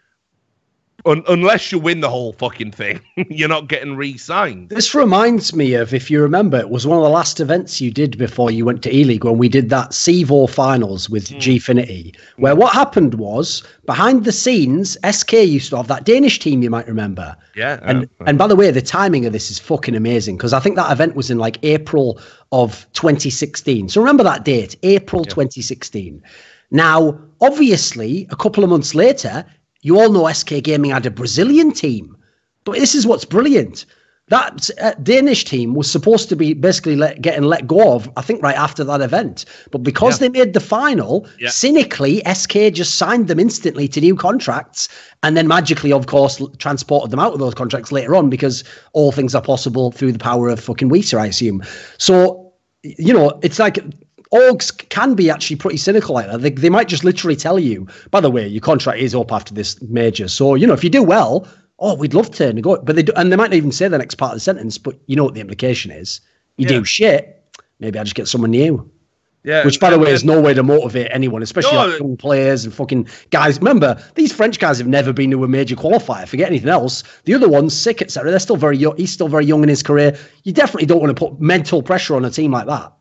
unless you win the whole fucking thing, you're not getting re-signed. This reminds me of, if you remember, it was one of the last events you did before you went to E-League, when we did that CVOR finals with Gfinity, where what happened was, behind the scenes, SK used to have that Danish team, you might remember. Yeah. And by the way, the timing of this is fucking amazing, because I think that event was in like April of 2016. So remember that date, April 2016. Now, obviously, a couple of months later, you all know SK Gaming had a Brazilian team. But this is what's brilliant. That Danish team was supposed to be basically getting let go of, I think, right after that event. But because they made the final, cynically, SK just signed them instantly to new contracts, and then magically, of course, transported them out of those contracts later on, because all things are possible through the power of fucking Weta, I assume. So, it's like... orgs can be actually pretty cynical like that. They might just literally tell you, by the way, your contract is up after this major. So, if you do well, we'd love to negotiate. But they might not even say the next part of the sentence, but you know what the implication is. You do shit, maybe I just get someone new. Yeah. Which, by the way, is no way to motivate anyone, especially like young players and fucking guys. Remember, these French guys have never been to a major qualifier. Forget anything else. The other one's sick, etc. They're still very young. He's still very young in his career. You definitely don't want to put mental pressure on a team like that.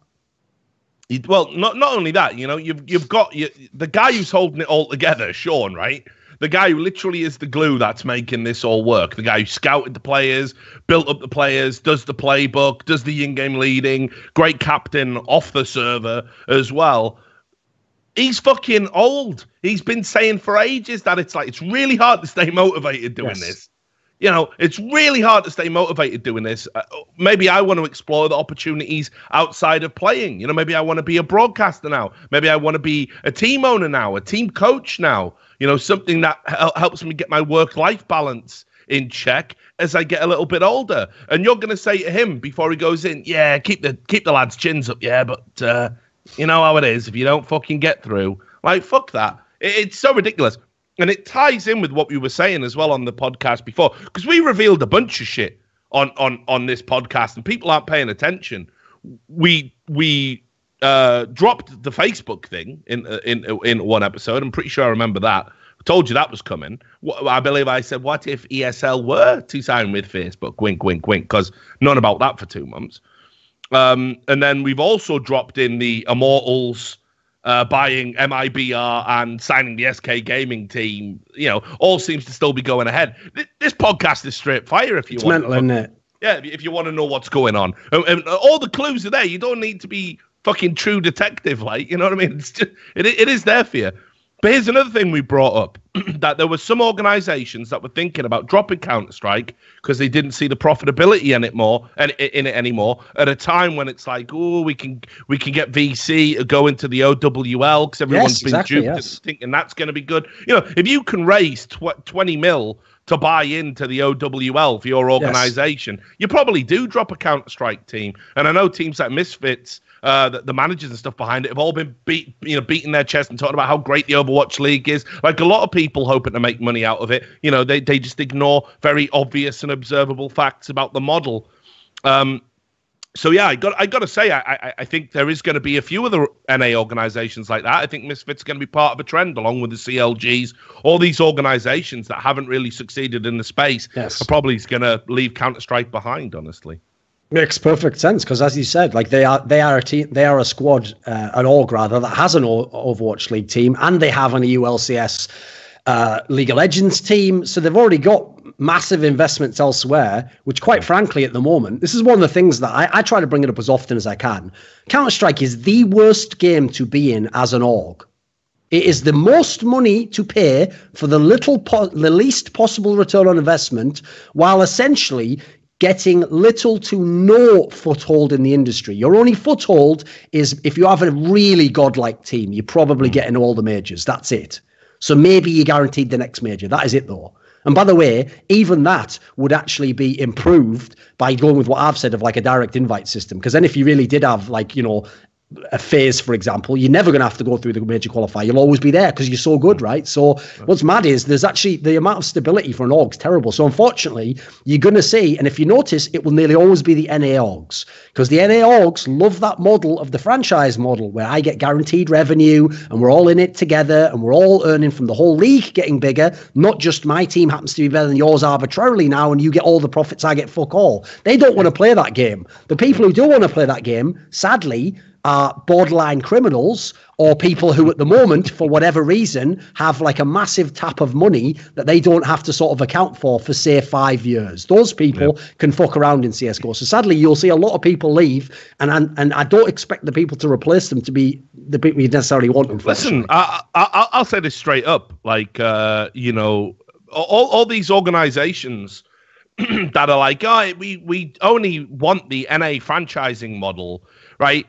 Well, not only that, you've got the guy who's holding it all together, Sean, right? The guy who literally is the glue that's making this all work. The guy who scouted the players, built up the players, does the playbook, does the in-game leading, great captain off the server as well. He's fucking old. He's been saying for ages that it's really hard to stay motivated doing this. It's really hard to stay motivated doing this. Maybe I want to explore the opportunities outside of playing. Maybe I want to be a broadcaster now. Maybe I want to be a team owner now, a team coach now. Something that helps me get my work-life balance in check as I get a little bit older. And you're going to say to him before he goes in, keep the lads' chins up, but you know how it is. If you don't fucking get through, fuck that. It's so ridiculous. And it ties in with what we were saying as well on the podcast before, because we revealed a bunch of shit on this podcast, and people aren't paying attention. We dropped the Facebook thing in one episode. I'm pretty sure I remember that. I told you that was coming. I believe I said, what if ESL were to sign with Facebook? Wink, wink, wink, because none about that for 2 months. And then we've also dropped in the Immortals buying MIBR and signing the SK Gaming team. All seems to still be going ahead. This podcast is straight fire if you want. It's mental, isn't it? Yeah, if you want to know what's going on. And all the clues are there. You don't need to be fucking True Detective, you know what I mean? It's just, it is there for you. But here's another thing we brought up, that there were some organizations that were thinking about dropping Counter-Strike because they didn't see the profitability in it anymore at a time when it's like, we can get VC to go into the OWL because everyone's been duped thinking that's going to be good. If you can raise 20 mil to buy into the OWL for your organization, you probably do drop a Counter-Strike team. And I know teams like Misfits, the managers and stuff behind it have all been beating their chest and talking about how great the Overwatch League is. Like a lot of people hoping to make money out of it. They just ignore very obvious and observable facts about the model. So yeah, I got to say, I think there is going to be a few other NA organizations like that. I think Misfit's going to be part of a trend, along with the CLGs. All these organizations that haven't really succeeded in the space are probably going to leave Counter-Strike behind, honestly. Makes perfect sense, because as you said, they are a team, they are a squad, an org rather, that has an Overwatch League team, and they have an ULCS League of Legends team. So they've already got massive investments elsewhere, which quite frankly at the moment, this is one of the things that I try to bring it up as often as I can. Counter-Strike is the worst game to be in as an org. It is the most money to pay for the least possible return on investment, while essentially getting little to no foothold in the industry. Your only foothold is if you have a really godlike team, you're probably getting all the majors. That's it. So maybe you're guaranteed the next major. That is it, though. And by the way, even that would actually be improved by going with what I've said of like a direct invite system. Because then if you really did have like, you know, a phase, for example, you're never going to have to go through the major qualifier. You'll always be there because you're so good, right? So what's mad is there's actually the amount of stability for an org's terrible. So unfortunately, you're going to see, and if you notice, it will nearly always be the NA orgs because the NA orgs love that model of the franchise model where I get guaranteed revenue and we're all in it together and we're all earning from the whole league getting bigger, not just my team happens to be better than yours arbitrarily now and you get all the profits, I get fuck all. They don't want to play that game. The people who do want to play that game, sadly, are borderline criminals or people who at the moment, for whatever reason, have like a massive tap of money that they don't have to sort of account for say 5 years. Those people can fuck around in CSGO. So sadly, you'll see a lot of people leave and I don't expect the people to replace them to be the people you necessarily want them. Listen, I'll say this straight up. Like, you know, all these organizations that are like, oh, we only want the NA franchising model, right?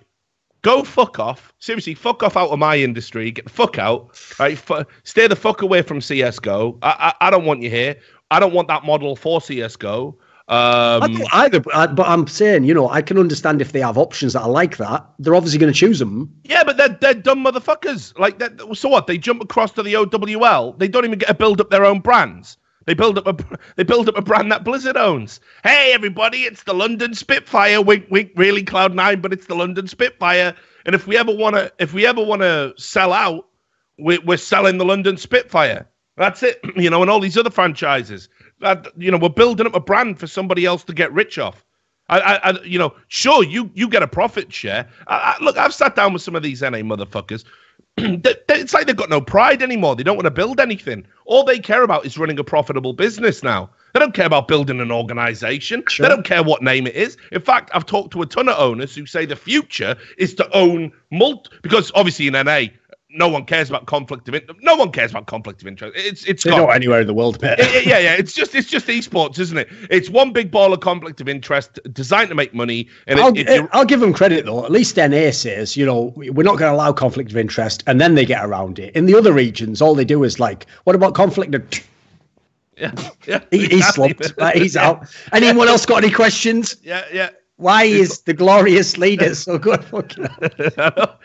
Go fuck off. Seriously, fuck off out of my industry. Get the fuck out. Right? Stay the fuck away from CSGO. I don't want you here. I don't want that model for CSGO. I don't either, but I'm saying, you know, I can understand if they have options that are like that. They're obviously going to choose them. Yeah, but they're dumb motherfuckers. Like, so what? They jump across to the OWL. They don't even get to build up their own brands. They build up a brand that Blizzard owns. Hey, everybody, it's the London Spitfire. Wink, wink, really, Cloud9, but it's the London Spitfire. And if we ever want to sell out, we're selling the London Spitfire. That's it. You know, and all these other franchises. You know, we're building up a brand for somebody else to get rich off. You know, sure, you get a profit share. Look, I've sat down with some of these NA motherfuckers. It's like they've got no pride anymore. They don't want to build anything. All they care about is running a profitable business now. They don't care about building an organization. Sure. They don't care what name it is. In fact, I've talked to a ton of owners who say the future is to own because obviously in NA, no one cares about conflict of interest. No one cares about conflict of interest. It's they don't anywhere in the world, man. Yeah. It's just esports, isn't it? It's one big ball of conflict of interest designed to make money. And I'll give them credit though. At least NA says, you know, we're not going to allow conflict of interest, and then they get around it. In the other regions, all they do is like, what about conflict of? Yeah. He's slumped. He's out. Anyone else got any questions? Yeah. Why is the glorious leader so good?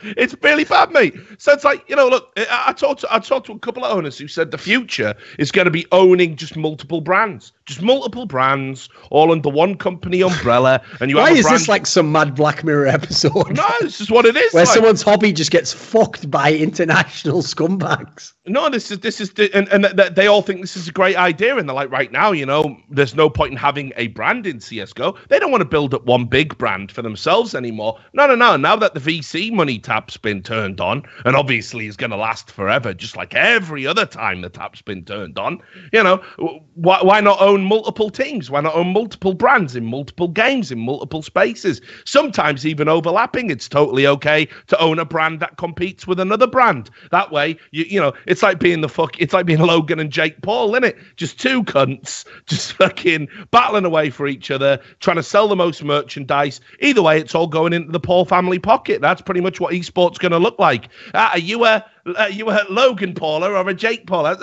It's really bad, mate. So it's like, you know, look, I talked to a couple of owners who said the future is going to be owning just multiple brands, all under one company umbrella. And why is this like some mad Black Mirror episode? No, this is what it is. Where someone's hobby just gets fucked by international scumbags. No, this is, and they all think this is a great idea, and they're like, right now, you know, there's no point in having a brand in CS:GO. They don't want to build up one big brand for themselves anymore. No. Now that the VC money tap's been turned on, and obviously is going to last forever, just like every other time the tap's been turned on, you know, why not own multiple teams? Why not own multiple brands in multiple games in multiple spaces? Sometimes even overlapping. It's totally okay to own a brand that competes with another brand. That way, you know, it's like being Logan and Jake Paul, isn't it? Just two cunts, just fucking battling away for each other, trying to sell the most merchandise. Either way, it's all going into the Paul family pocket. That's pretty much what esports going to look like. Are you a Logan Paul or a Jake Paul?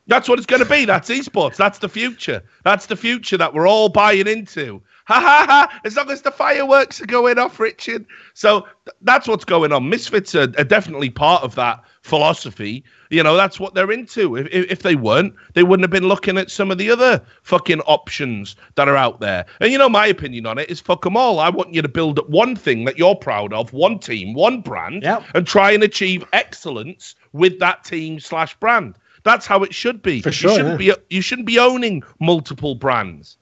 That's what it's going to be. That's esports. That's the future. That's the future that we're all buying into. As long as the fireworks are going off, Richard. So that's what's going on. Misfits are definitely part of that philosophy. You know, that's what they're into. If they weren't, they wouldn't have been looking at some of the other fucking options that are out there. And you know, my opinion on it is fuck them all. I want you to build up one thing that you're proud of, one team, one brand, and try and achieve excellence with that team/brand. That's how it should be. For sure, you shouldn't be owning multiple brands.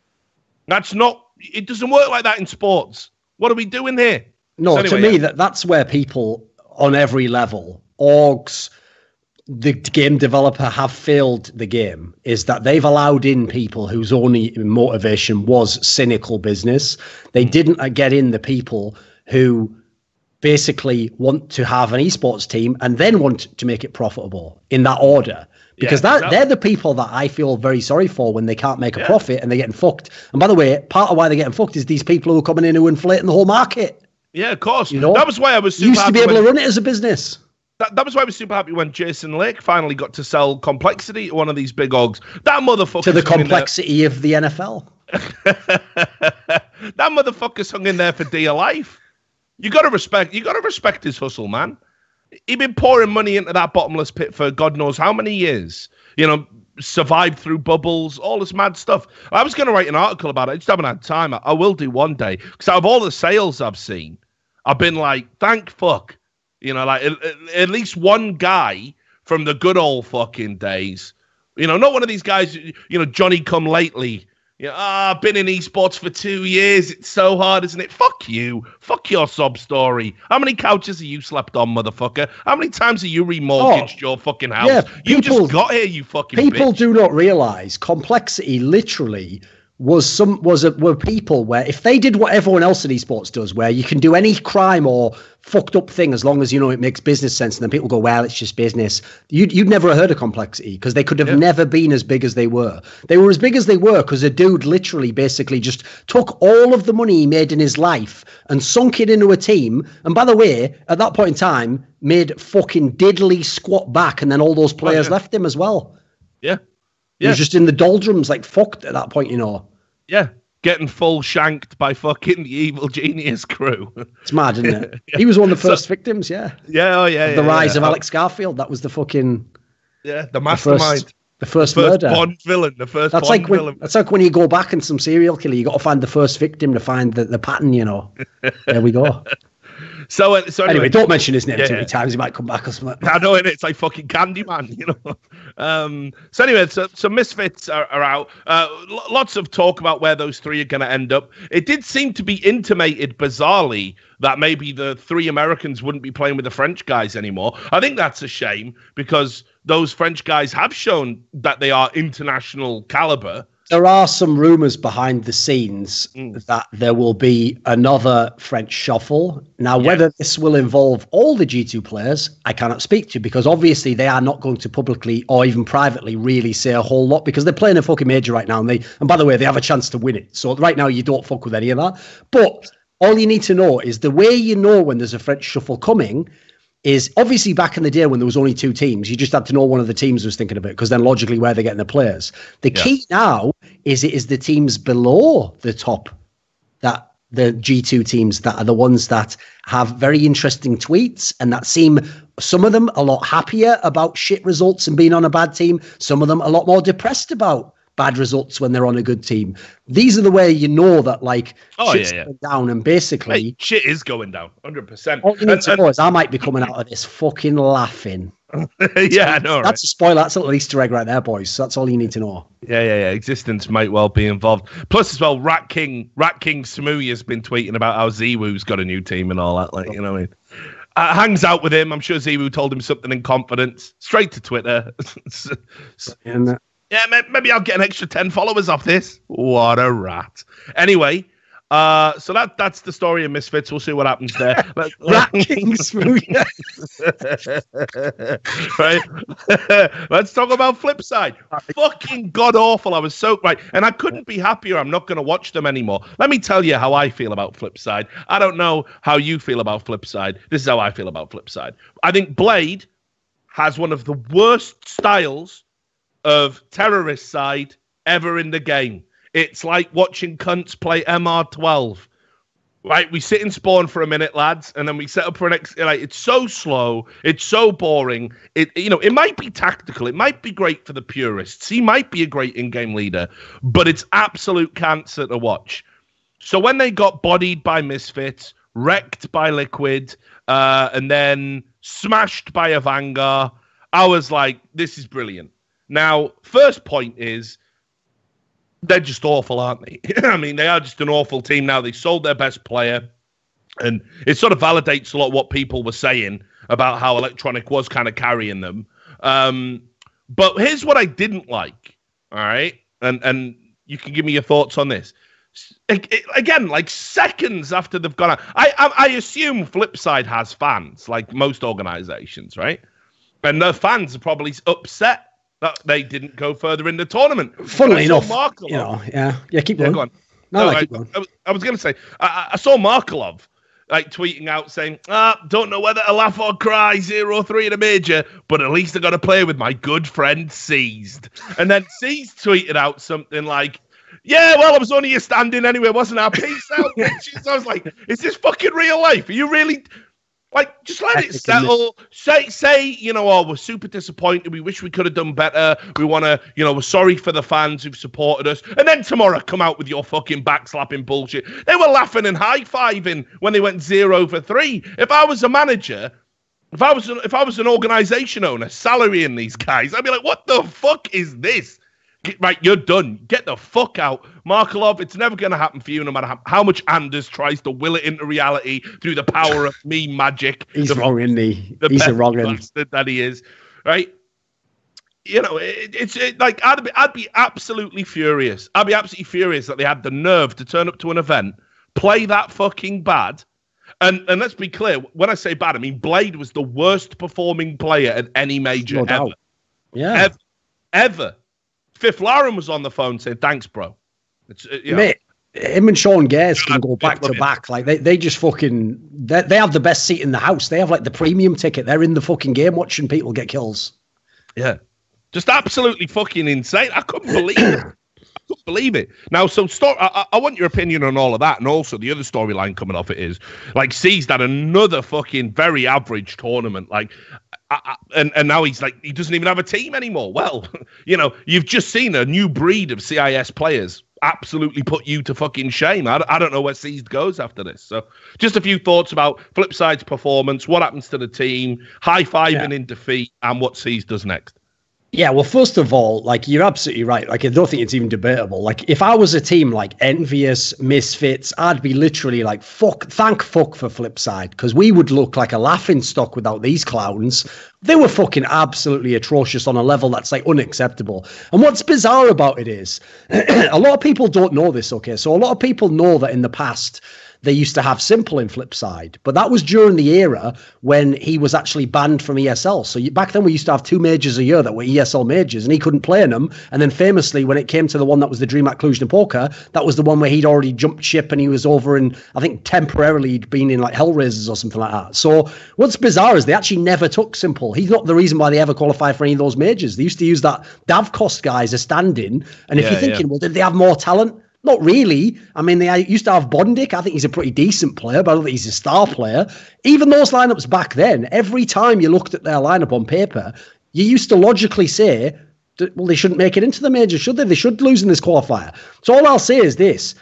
That's not. It doesn't work like that in sports. What are we doing here? No, so anyway, to me, that's where people on every level, orgs, the game developer, have failed the game, is that they've allowed in people whose only motivation was cynical business. They didn't get in the people who basically want to have an esports team and then want to make it profitable in that order. Because they're the people that I feel very sorry for when they can't make a profit and they're getting fucked. And by the way, part of why they're getting fucked is these people who are coming in who are inflating the whole market. Yeah, of course. You know, that was why I was super used to be able to run it as a business. That was why I was super happy when Jason Lake finally got to sell Complexity to one of these big hogs. That motherfucker to the complexity of the NFL. That motherfucker's hung in there for dear life. You gotta respect his hustle, man. He'd been pouring money into that bottomless pit for God knows how many years. You know, survived through bubbles, all this mad stuff. I was going to write an article about it. I just haven't had time. I will do one day. Because out of all the sales I've seen, I've been like, thank fuck. You know, like at least one guy from the good old fucking days. You know, not one of these guys, you know, Johnny come lately. Yeah, I've been in esports for 2 years. It's so hard, isn't it? Fuck you. Fuck your sob story. How many couches have you slept on, motherfucker? How many times have you remortgaged your fucking house? Yeah, you just got here, you fucking people bitch. Do not realize Complexity literally were people where if they did what everyone else in esports does, where you can do any crime or fucked up thing as long as you know it makes business sense, and then people go, well, it's just business. You'd never heard of Complexity because they could have never been as big as they were. They were as big as they were because a dude literally basically just took all of the money he made in his life and sunk it into a team. And by the way, at that point in time, made fucking diddly squat back, and then all those players left him as well. Yeah. He was just in the doldrums, like fucked at that point, you know. Yeah, getting full shanked by fucking the Evil Genius crew. It's mad, isn't it? He was one of the first victims, Yeah, the rise of Alex Garfield. That was the fucking... Yeah, the mastermind. The first murder. Bond villain. That's like when you go back in some serial killer, you got to find the first victim to find the pattern, you know. There we go. So anyway, don't mention his name too many times. He might come back or something. I know, it's like fucking Candyman, you know. So anyway, so Misfits are out. Lots of talk about where those three are going to end up. It did seem to be intimated, bizarrely, that maybe the three Americans wouldn't be playing with the French guys anymore. I think that's a shame because those French guys have shown that they are international caliber. There are some rumors behind the scenes that there will be another French shuffle. Now, whether this will involve all the G2 players, I cannot speak to, because obviously they are not going to publicly or even privately really say a whole lot, because they're playing a fucking major right now. And by the way, they have a chance to win it. So right now you don't fuck with any of that. But all you need to know is the way you know when there's a French shuffle coming is obviously back in the day when there was only two teams, you just had to know one of the teams was thinking about it, because then logically where they're getting the players. The key now is it is the teams below the top, that the G2 teams that are the ones that have very interesting tweets and that seem, some of them a lot happier about shit results and being on a bad team. Some of them a lot more depressed about bad results when they're on a good team. These are the way you know that shit's going down, and basically shit is going down 100%. All you need to know is I might be coming out of this fucking laughing. Yeah, I know. That's a spoiler. That's a little Easter egg right there, boys. That's all you need to know. Yeah. Existence might well be involved. Plus, as well, Rat King Smoothie has been tweeting about how Ziwoo's got a new team and all that. Like, you know what I mean? Hangs out with him. I'm sure Ziwoo told him something in confidence. Straight to Twitter. Yeah, maybe I'll get an extra 10 followers off this. What a rat. Anyway, so that's the story of Misfits. We'll see what happens there. Rat King Smooth. Right. Let's talk about Flipside. Fucking god awful. I was so right. And I couldn't be happier. I'm not going to watch them anymore. Let me tell you how I feel about Flipside. I don't know how you feel about Flipside. This is how I feel about Flipside. I think Blade has one of the worst styles of terrorist side ever in the game. It's like watching cunts play MR12. Right, we sit in spawn for a minute, lads, and then we set up for it's so slow, it's so boring. It might be tactical, it might be great for the purists. He might be a great in-game leader, but it's absolute cancer to watch. So when they got bodied by Misfits, wrecked by Liquid, and then smashed by a Vanguard, I was like, this is brilliant. Now, first point is, they're just awful, aren't they? I mean, they are just an awful team now. They sold their best player, and it sort of validates a lot of what people were saying about how Electronic was kind of carrying them. But here's what I didn't like, all right? And you can give me your thoughts on this. again, like seconds after they've gone out. I assume Flipside has fans, like most organizations, right? And the fans are probably upset that they didn't go further in the tournament. Funnily enough, keep going. Go on. Keep going. I was going to say, I saw Markelov like tweeting out saying, don't know whether to laugh or cry, 0-3 in a major, but at least I got to play with my good friend Seized. And then Seized tweeted out something like, yeah, well, I was only a stand-in anyway, wasn't I? Peace out, bitches. I was like, is this fucking real life? Are you really... Like, just let it settle. Say, we're super disappointed. We wish we could have done better. We want to, we're sorry for the fans who've supported us. And then tomorrow, come out with your fucking backslapping bullshit. They were laughing and high-fiving when they went 0-3. If I was a manager, if I was an organization owner, salarying these guys, I'd be like, what the fuck is this? Right, you're done. Get the fuck out. Markelov, it's never going to happen for you, no matter how much Anders tries to will it into reality through the power of meme magic. He's wrong, isn't he? He's a wrong bastard that he is. Right? It's like, I'd be absolutely furious. I'd be absolutely furious that they had the nerve to turn up to an event, play that fucking bad. And let's be clear, when I say bad, I mean Blade was the worst performing player at any major no ever. Doubt. Yeah. Ever. Fifth Lauren was on the phone saying, thanks, bro. Mate, him and Sean Gers can go back to back. Like, they just fucking... They have the best seat in the house. They have, like, the premium ticket. They're in the fucking game watching people get kills. Yeah. Just absolutely fucking insane. I couldn't believe it. Believe it. Now, so I want your opinion on all of that, and also the other storyline coming off it is, like, Seized had another fucking very average tournament. Like... And now he's like, he doesn't even have a team anymore. Well, you've just seen a new breed of CIS players absolutely put you to fucking shame. I don't know where Seized goes after this. So just a few thoughts about Flipside's performance, what happens to the team, high-fiving in defeat, and what Seized does next. Yeah, well, first of all, like, you're absolutely right. Like, I don't think it's even debatable. Like, if I was a team like Envious, Misfits, I'd be literally like, thank fuck for Flipside, because we would look like a laughing stock without these clowns. They were fucking absolutely atrocious on a level that's, like, unacceptable. And what's bizarre about it is, a lot of people don't know this, okay? So a lot of people know that in the past, they used to have Simple in Flipside, but that was during the era when he was actually banned from ESL. So back then we used to have 2 majors a year that were ESL majors, and he couldn't play in them. And then famously, when it came to the one that was the DreamHack Cluj-Napoca, that was the one where he'd already jumped ship and he was over in, I think temporarily he'd been in like Hellraisers or something like that. So what's bizarre is they actually never took Simple. He's not the reason why they ever qualified for any of those majors. They used to use that Davcost guy as a stand-in. And if you're thinking, well, did they have more talent? Not really. I mean, they used to have Bondic. I think he's a pretty decent player, but I don't think he's a star player. Even those lineups back then, every time you looked at their lineup on paper, you used to logically say, well, they shouldn't make it into the major, should they? They should lose in this qualifier. So all I'll say is this.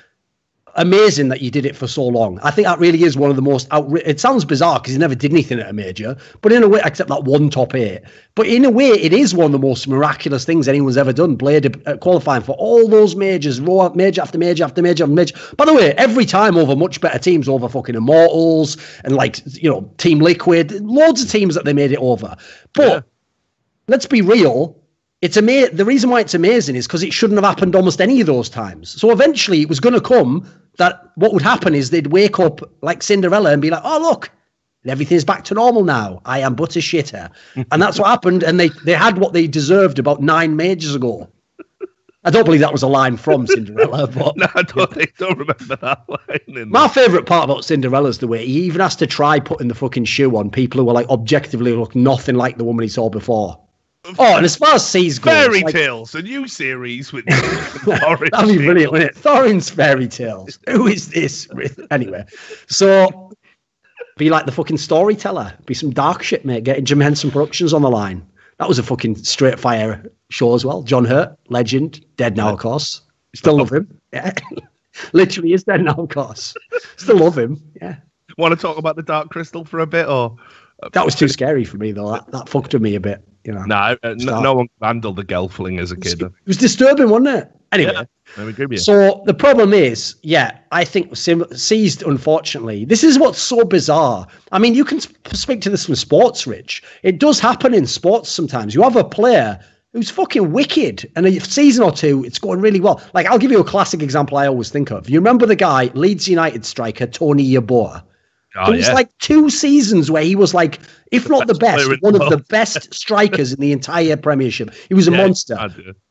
Amazing that you did it for so long. I think that really is one of the most it sounds bizarre because he never did anything at a major, but in a way, except that one top 8. But in a way, it is one of the most miraculous things anyone's ever done. Blade qualifying for all those majors, major after major after major after major. By the way, every time over much better teams, over fucking Immortals and like, Team Liquid, loads of teams that they made it over. But let's be real. The reason why it's amazing is because it shouldn't have happened almost any of those times. So eventually it was going to come that what would happen is they'd wake up like Cinderella and be like, oh, look, everything's back to normal now. I am but a shitter. And that's what happened. And they had what they deserved about 9 majors ago. I don't believe that was a line from Cinderella, but... No, I don't remember that line. My favourite part about Cinderella is the way he even has to try putting the fucking shoe on people who are like objectively look nothing like the woman he saw before. Oh, and as far as Seas goes... Fairy Tales, a new series with... That'd be brilliant, wouldn't it? Thorin's Fairy Tales. Who is this? Anyway, so... Be like the fucking storyteller. Be some dark shit, mate. Getting Jim Henson Productions on the line. That was a fucking straight fire show as well. John Hurt, legend. Dead now, of course. Still love him. Yeah. Literally is dead now, of course. Still love him. Yeah. Want to talk about the Dark Crystal for a bit, or... That was too scary for me, though. That fucked with me a bit. No one handled the Gelfling as a kid. It was disturbing, wasn't it? Anyway, so the problem is, I think Seized, unfortunately, this is what's so bizarre. I mean, you can speak to this from sports, Rich. It does happen in sports sometimes. You have a player who's fucking wicked. And a season or two, it's going really well. Like, I'll give you a classic example I always think of. You remember the guy, Leeds United striker, Tony Yeboah? There was like 2 seasons where he was like, if not the best, one of the best strikers in the entire Premiership. He was a monster.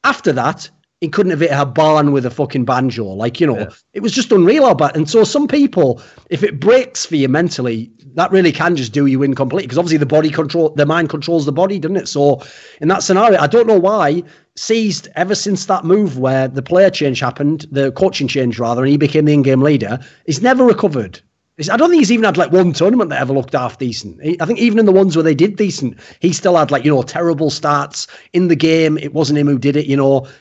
After that, he couldn't have hit a barn with a fucking banjo. Like, it was just unreal about. And so some people, if it breaks for you mentally, that really can just do you in completely. Because obviously the mind controls the body, doesn't it? So in that scenario, I don't know why Seized, ever since that move where the player change happened, the coaching change rather, and he became the in-game leader, he's never recovered. I don't think he's even had like one tournament that ever looked half decent. I think even in the ones where they did decent, he still had like, terrible starts in the game. It wasn't him who did it,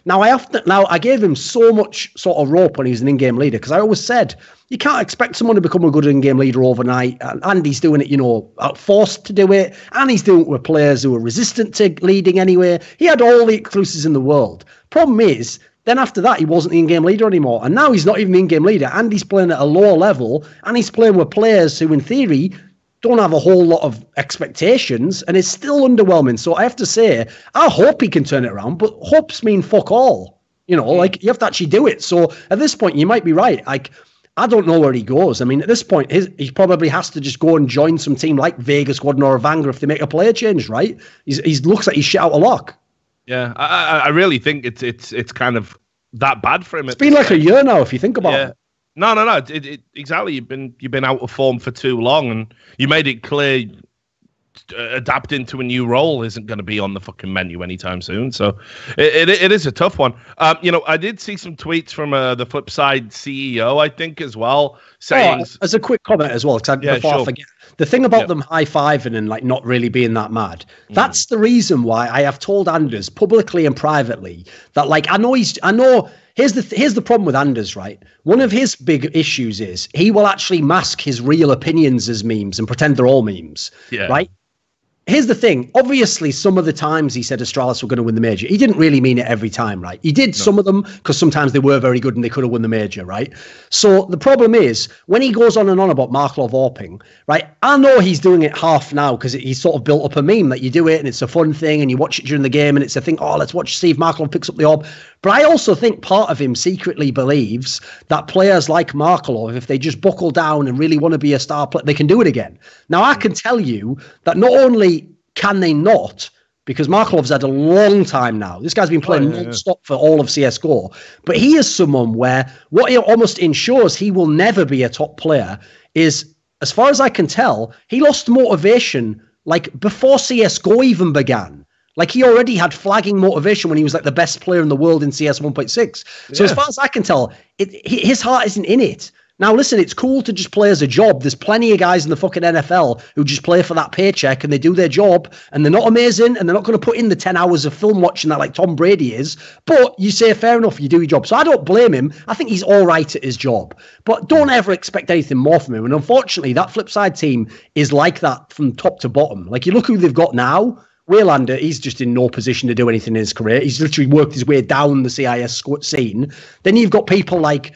Now I gave him so much sort of rope when he was an in-game leader, because I always said, you can't expect someone to become a good in-game leader overnight. And he's doing it, forced to do it. And he's doing it with players who are resistant to leading anyway. He had all the exclusives in the world. Problem is, then after that, he wasn't the in-game leader anymore. And now he's not even the in-game leader, and he's playing at a lower level, and he's playing with players who, in theory, don't have a whole lot of expectations, and it's still underwhelming. So I have to say, I hope he can turn it around, but hopes mean fuck all. Like, you have to actually do it. So at this point, you might be right. Like, I don't know where he goes. I mean, at this point, he probably has to just go and join some team like Vegas, Squadron, or Evanger if they make a player change, right? He looks like he's shit out of luck. Yeah, I really think it's kind of that bad for him. It's been like a year now, if you think about it. No. Exactly. You've been out of form for too long, and you made it clear adapting to a new role isn't going to be on the fucking menu anytime soon. So it is a tough one. I did see some tweets from the Flipside CEO, I think, as well, saying as a quick comment as well, because before I forget. The thing about them high-fiving and like not really being that mad, that's the reason why I have told Anders publicly and privately that, like, I know here's the problem with Anders, right? One of his big issues is he will actually mask his real opinions as memes and pretend they're all memes, right? Here's the thing. Obviously, some of the times he said Astralis were going to win the major, he didn't really mean it every time, right? He did some of them because sometimes they were very good and they could have won the major, right? So the problem is when he goes on and on about Markov Orping, right? I know he's doing it half now because he's sort of built up a meme that you do it and it's a fun thing and you watch it during the game and it's a thing, let's watch Steve Markov picks up the orb. But I also think part of him secretly believes that players like Markov, if they just buckle down and really want to be a star player, they can do it again. Now, I can tell you that not only can they not, because Markov's had a long time now. This guy's been playing non-stop for all of CSGO. But he is someone where what he almost ensures he will never be a top player is, as far as I can tell, he lost motivation like before CSGO even began. Like, he already had flagging motivation when he was like the best player in the world in CS 1.6. So as far as I can tell, his heart isn't in it. Now, listen, it's cool to just play as a job. There's plenty of guys in the fucking NFL who just play for that paycheck and they do their job and they're not amazing and they're not going to put in the 10 hours of film watching that like Tom Brady is. But you say, fair enough, you do your job. So I don't blame him. I think he's all right at his job. But don't ever expect anything more from him. And unfortunately, that Flipside team is like that from top to bottom. Like, you look who they've got now. Waylander, he's just in no position to do anything in his career. He's literally worked his way down the CIS scene. Then you've got people like,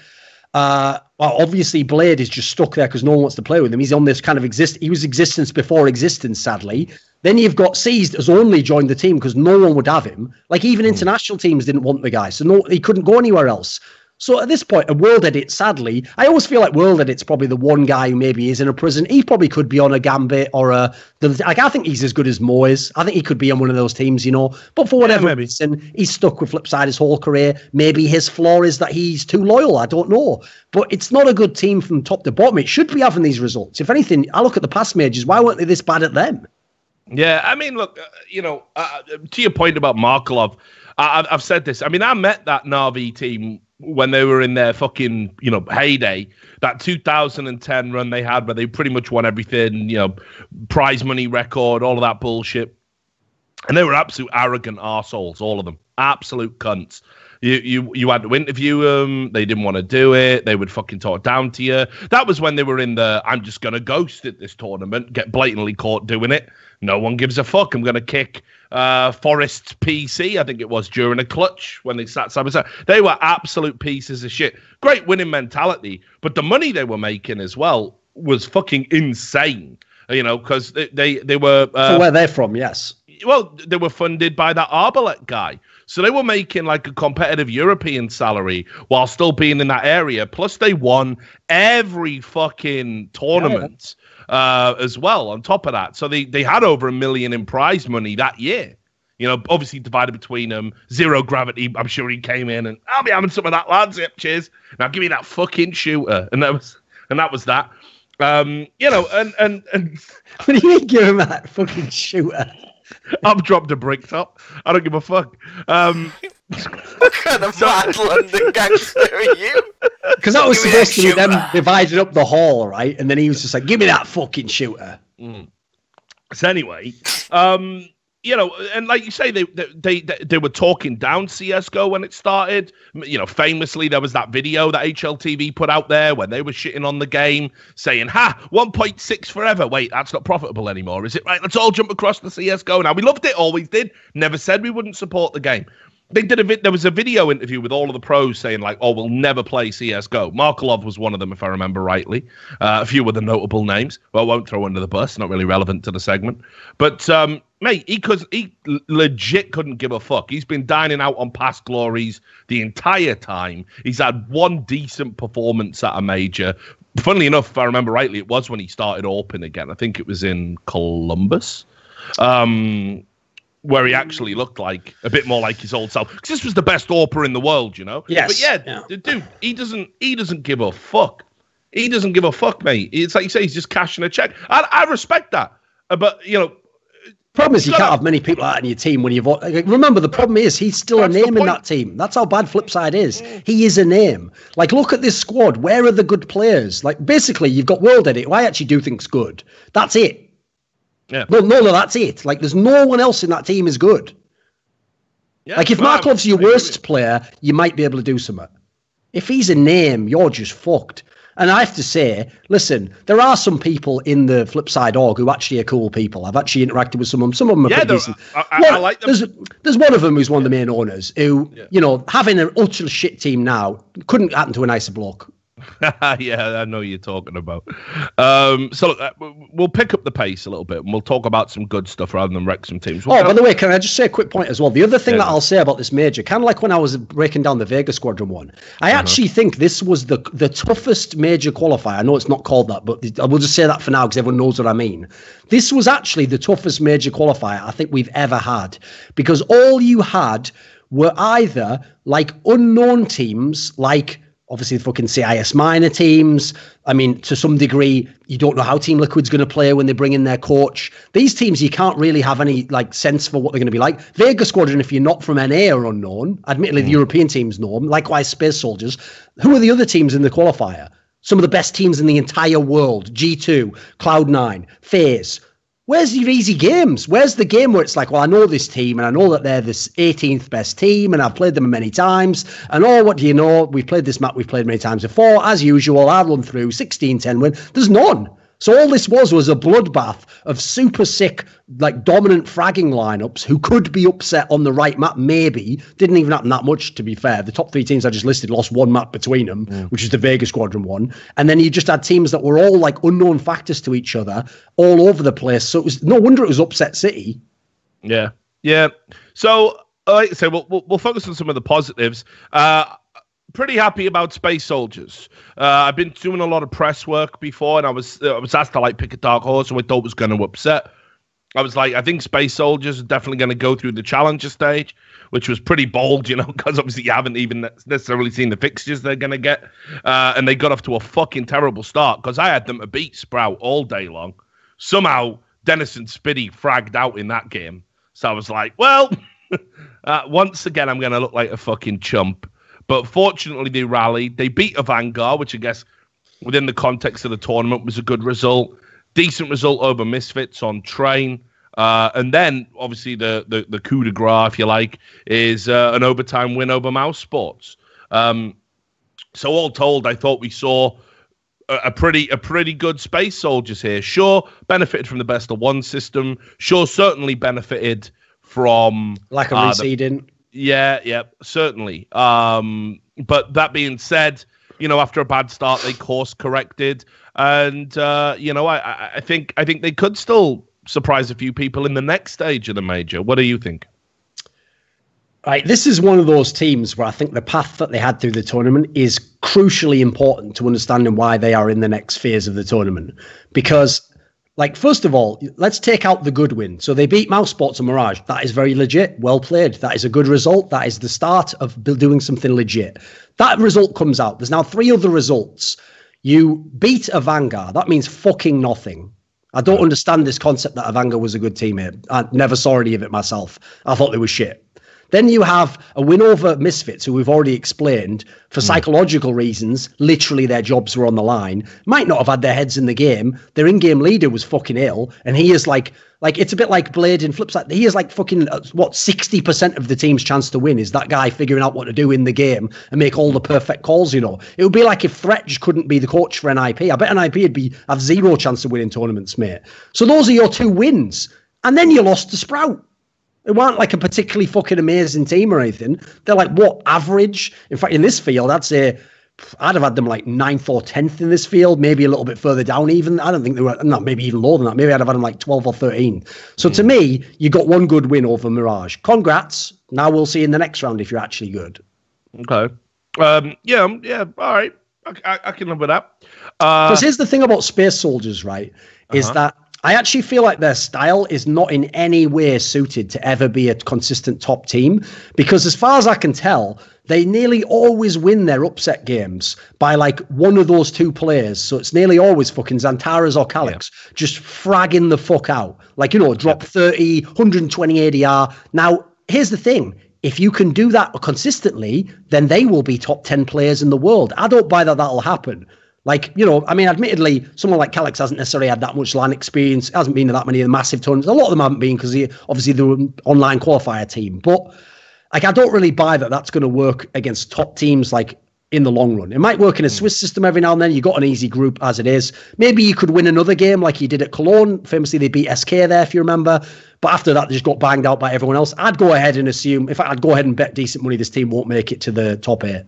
obviously Blade is just stuck there because no one wants to play with him. He's on this kind of he was existence before existence, sadly. Then you've got Seized has only joined the team because no one would have him. Like, even international teams didn't want the guy, so he couldn't go anywhere else. So at this point, a World Edit, sadly, I always feel like World Edit's probably the one guy who maybe is in a prison. He probably could be on a Gambit or I think he's as good as Mo is. I think he could be on one of those teams, But for whatever reason, he's stuck with Flipside his whole career. Maybe his flaw is that he's too loyal. I don't know. But it's not a good team from top to bottom. It should be having these results. If anything, I look at the past majors. Why weren't they this bad at them? Yeah, I mean, look, to your point about Markov, I've said this. I mean, I met that Na'Vi team when they were in their fucking, heyday, that 2010 run they had where they pretty much won everything, prize money record, all of that bullshit. And they were absolute arrogant arseholes, all of them. Absolute cunts. You had to interview them. They didn't want to do it. They would fucking talk down to you. That was when they were in the, I'm just going to ghost at this tournament, get blatantly caught doing it. No one gives a fuck. I'm going to kick Forest's PC, I think it was, during a clutch when they sat side by side. They were absolute pieces of shit. Great winning mentality. But the money they were making as well was fucking insane, because they were... For where they're from, yes. Well, they were funded by that Arbalest guy. So they were making like a competitive European salary while still being in that area. Plus, they won every fucking tournament as well on top of that. So they had over $1 million in prize money that year. You know, obviously divided between them. Zero gravity. I'm sure he came in and I'll be having some of that, lads. Yep, cheers. Now give me that fucking shooter. And that was that. You know, and what do you mean give him that fucking shooter? I've dropped a brick top. I don't give a fuck. What kind of mad London gangster are you? Because that was supposed to be them dividing up the hall, right? And then he was just like, give me that fucking shooter. So anyway, you know, and like you say, they were talking down CSGO when it started. You know, famously, there was that video that HLTV put out there when they were shitting on the game, saying, 1.6 forever. Wait, that's not profitable anymore, is it? Right, let's all jump across the CSGO. Now, we loved it, always did. Never said we wouldn't support the game. They did there was a video interview with all of the pros saying like, oh, we'll never play CSGO. Markelov was one of them, if I remember rightly. A few of the notable names. Well, I won't throw under the bus. Not really relevant to the segment. But, mate, he legit couldn't give a fuck. He's been dining out on past glories the entire time. He's had one decent performance at a major. Funnily enough, if I remember rightly, it was when he started AWPing again. I think it was in Columbus. Where he actually looked like a bit more like his old self. Because this was the best AWPer in the world, you know? Yes. But yeah, dude, he doesn't give a fuck. He doesn't give a fuck, mate. It's like you say, he's just cashing a check. I respect that. But, you know... Problem is you can't have many people out in your team when you've... Remember, the problem is he's still a name in that team. That's how bad Flipside is. He is a name. Like, look at this squad. Where are the good players? Like, basically, you've got World Edit, who I actually do think's good. That's it. Yeah. No, that's it. Like, there's no one else in that team is good. Yeah, like, if Markelov's your worst player, you might be able to do something. If he's a name, you're just fucked. And I have to say, listen, there are some people in the Flipside org who actually are cool people. I've actually interacted with some of them. Some of them are pretty decent. I like them. There's one of them who's one of the main owners who, you know, having an ultra shit team now couldn't happen to a nicer bloke. Yeah, I know what you're talking about. So look, we'll pick up the pace a little bit and we'll talk about some good stuff rather than wreck some teams. By the way, can I just say a quick point as well? The other thing that I'll say about this major, kind of like when I was breaking down the Vega Squadron one, I actually think this was the toughest major qualifier. I know it's not called that, but I will just say that for now because everyone knows what I mean. This was actually the toughest major qualifier I think we've ever had, because all you had were either like unknown teams, like obviously the fucking CIS minor teams. I mean, to some degree, you don't know how Team Liquid's going to play when they bring in their coach. These teams, you can't really have any like sense for what they're going to be like. Vega Squadron, if you're not from NA, are unknown. Admittedly, the European teams know them. Likewise, Space Soldiers. Who are the other teams in the qualifier? Some of the best teams in the entire world. G2, Cloud9, FaZe. Where's your easy games? Where's the game where it's like, well, I know this team and I know that they're this 18th best team and I've played them many times. And what do you know? We've played this map we've played many times before. As usual, I'll run through 16-10 win. There's none. So all this was a bloodbath of super sick, like dominant fragging lineups who could be upset on the right map, maybe. Didn't even happen that much, to be fair. The top three teams I just listed lost one map between them, which is the Vega Squadron one. And then you just had teams that were all like unknown factors to each other all over the place. So it was no wonder it was upset city. Yeah. Yeah. So, like I say, we'll focus on some of the positives. Pretty happy about Space Soldiers. I've been doing a lot of press work before, and I was asked to like pick a dark horse, and I thought was going to upset. I was like, I think Space Soldiers are definitely going to go through the challenger stage, which was pretty bold, you know, because obviously you haven't even necessarily seen the fixtures they're going to get, and they got off to a fucking terrible start because I had them to beat Sprout all day long. Somehow Denison Spiddy fragged out in that game, so I was like, well, once again I'm going to look like a fucking chump. But fortunately, they rallied. They beat a Vanguard, which I guess within the context of the tournament was a good result. Decent result over Misfits on Train. And then, obviously, the coup de grace, if you like, is an overtime win over Mouse Sports. So all told, I thought we saw a pretty good Space Soldiers here. Sure, benefited from the best of one system. Sure, certainly benefited from... Lack of reseeding. Yeah, certainly. But that being said, you know, after a bad start, they course corrected, and you know, I think they could still surprise a few people in the next stage of the major. What do you think? Right, this is one of those teams where I think the path that they had through the tournament is crucially important to understanding why they are in the next phase of the tournament. Because, like, first of all, let's take out the good win. So they beat Mousesports and Mirage. That is very legit. Well played. That is a good result. That is the start of doing something legit. That result comes out. There's now 3 other results. You beat a Vanguard. That means fucking nothing. I don't understand this concept that Avanga was a good teammate. I never saw any of it myself. I thought they were shit. Then you have a win over Misfits, who we've already explained, for psychological reasons, literally their jobs were on the line, might not have had their heads in the game. Their in-game leader was fucking ill, and he is like it's a bit like Blade in Flipside. He is like fucking, 60% of the team's chance to win is that guy figuring out what to do in the game and make all the perfect calls, you know. It would be like if Threat couldn't be the coach for NIP. I bet NIP would have 0 chance of winning tournaments, mate. So those are your 2 wins. And then you lost to Sprout. They weren't like a particularly fucking amazing team or anything. They're like, what, average? In fact, in this field, I'd say I'd have had them like 9th or 10th in this field, maybe a little bit further down even. I don't think they were, no, maybe even lower than that. Maybe I'd have had them like 12 or 13. So to me, you got 1 good win over Mirage. Congrats. Now we'll see in the next round if you're actually good. Okay. Yeah, all right. I can live with that. Because here's the thing about Space Soldiers, right, is that I actually feel like their style is not in any way suited to ever be a consistent top team, because as far as I can tell, they nearly always win their upset games by like one of those 2 players. So it's nearly always fucking Xantares or Calyx just fragging the fuck out. Like, you know, drop 30, 120 ADR. Now, here's the thing. If you can do that consistently, then they will be top 10 players in the world. I don't buy that that'll happen. Like, you know, I mean, admittedly, someone like Calyx hasn't necessarily had that much LAN experience, hasn't been to that many of the massive tournaments. A lot of them haven't been because obviously they were an online qualifier team. But, like, I don't really buy that that's going to work against top teams, like, in the long run. It might work in a Swiss system every now and then. You got an easy group as it is. Maybe you could win another game like you did at Cologne. Famously, they beat SK there, if you remember. But after that, they just got banged out by everyone else. I'd go ahead and assume, in fact, I'd go ahead and bet decent money this team won't make it to the top 8.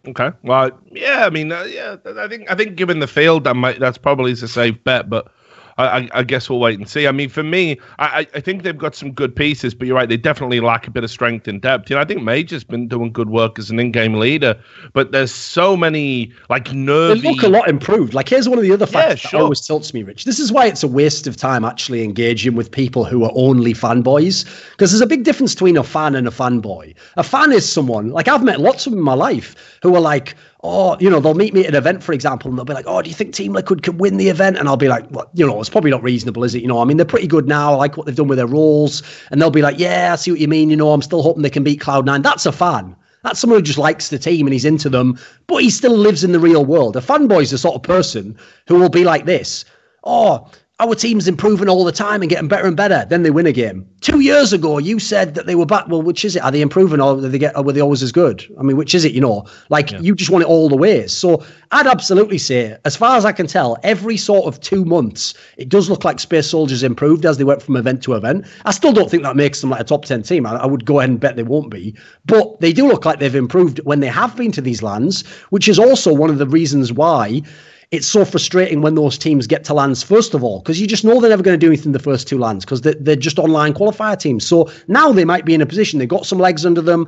Okay. Well, yeah. I mean, yeah. I think given the field, that's probably a safe bet. But I guess we'll wait and see. I mean, for me, I think they've got some good pieces, but you're right, they definitely lack a bit of strength and depth. You know, I think Major's been doing good work as an in-game leader, but there's so many like nervy. They look a lot improved. Like, here's one of the other facts that always tilts me, Rich. This is why it's a waste of time actually engaging with people who are only fanboys, because there's a big difference between a fan and a fanboy. A fan is someone, like I've met lots of them in my life who are like, oh, you know, they'll meet me at an event, for example, and they'll be like, oh, do you think Team Liquid could win the event? And I'll be like, well, you know, it's probably not reasonable, is it? You know, I mean, they're pretty good now. I like what they've done with their roles. And they'll be like, yeah, I see what you mean. You know, I'm still hoping they can beat Cloud9. That's a fan. That's someone who just likes the team and he's into them, but he still lives in the real world. A fanboy is the sort of person who will be like this. Oh, our team's improving all the time and getting better and better. Then they win a game. 2 years ago, you said that they were back. Well, which is it? Are they improving or were they always as good? I mean, which is it, you know? Like, you just want it all the ways. So I'd absolutely say, as far as I can tell, every sort of 2 months, it does look like Space Soldiers improved as they went from event to event. I still don't think that makes them like a top 10 team. I would go ahead and bet they won't be. But they do look like they've improved when they have been to these lands, which is also one of the reasons why it's so frustrating when those teams get to lands, first of all, because you just know they're never going to do anything in the first 2 lands because they're just online qualifier teams. So now they might be in a position, they've got some legs under them.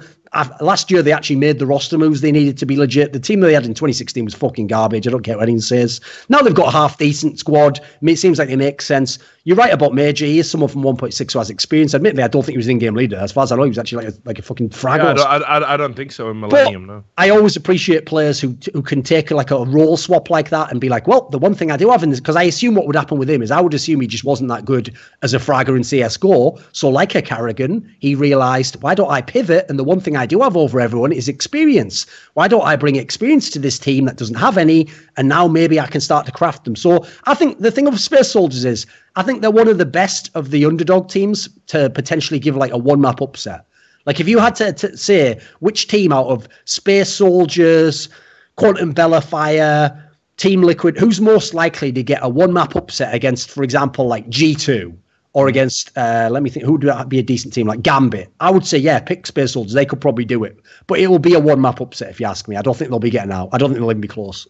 Last year, they actually made the roster moves they needed to be legit. The team that they had in 2016 was fucking garbage. I don't care what anyone says. Now they've got a half-decent squad. It seems like they make sense. You're right about Major. He is someone from 1.6 who has experience. Admittedly, I don't think he was an in-game leader. As far as I know, he was actually like a fucking fragger. Yeah, I don't think so in Millennium, no. I always appreciate players who can take like a role swap like that and be like, well, the one thing I do have in this, because I assume what would happen with him is I would assume he just wasn't that good as a fragger in CSGO. So like a Carrigan, he realized, why don't I pivot? And the one thing I do have over everyone is experience. Why don't I bring experience to this team that doesn't have any? And now maybe I can start to craft them. So I think the thing of Space Soldiers is, I think they're one of the best of the underdog teams to potentially give like a 1-map upset. Like if you had to say which team out of Space Soldiers, Quantum Bellafire, Team Liquid, who's most likely to get a 1-map upset against, for example, like G2 or against, let me think, who would be a decent team like Gambit? I would say, yeah, pick Space Soldiers. They could probably do it. But it will be a 1-map upset if you ask me. I don't think they'll be getting out. I don't think they'll even be close.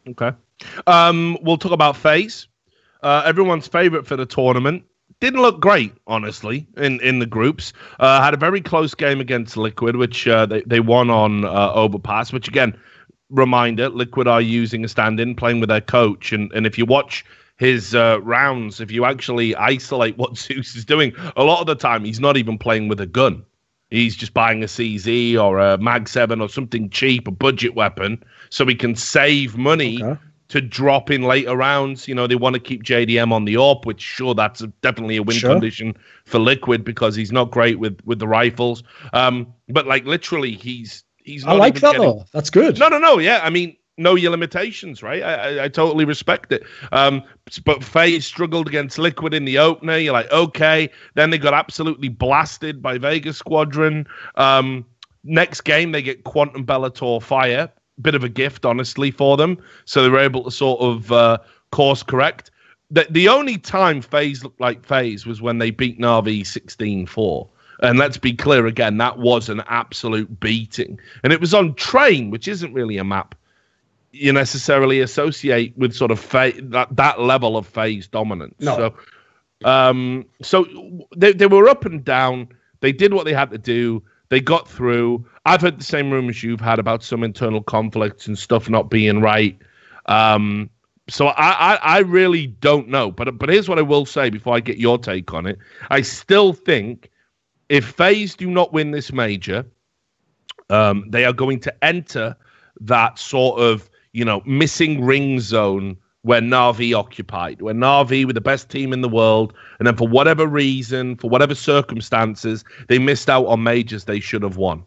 Okay. We'll talk about FaZe. Everyone's favorite for the tournament. didn't look great, honestly, in the groups. Had a very close game against Liquid, which they won on Overpass, which, again, reminder, Liquid are using a stand-in, playing with their coach. And if you watch his rounds, if you actually isolate what Zeus is doing, a lot of the time he's not even playing with a gun. He's just buying a CZ or a Mag 7 or something cheap, a budget weapon, so he can save money to drop in later rounds. You know, they want to keep JDM on the AWP, which, sure, that's definitely a win condition for Liquid because he's not great with the rifles. But, like, literally, he's not I like that, though. That's good. No, yeah. I mean, know your limitations, right? I totally respect it. But FaZe struggled against Liquid in the opener. You're like, okay. Then they got absolutely blasted by Vegas Squadron. Next game, they get Quantum Bellator Fire. Bit of a gift, honestly, for them. So they were able to sort of course correct. The only time FaZe looked like FaZe was when they beat Na'Vi 16-4. And let's be clear again, that was an absolute beating. And it was on Train, which isn't really a map you necessarily associate with sort of that level of FaZe dominance. No. So they were up and down. They did what they had to do. They got through. I've heard the same rumors you've had about some internal conflicts and stuff not being right. So I really don't know. But here's what I will say before I get your take on it. I still think if FaZe do not win this major, they are going to enter that sort of, missing ring zone where Na'Vi occupied, where Na'Vi were the best team in the world, and then for whatever reason, for whatever circumstances, they missed out on majors they should have won.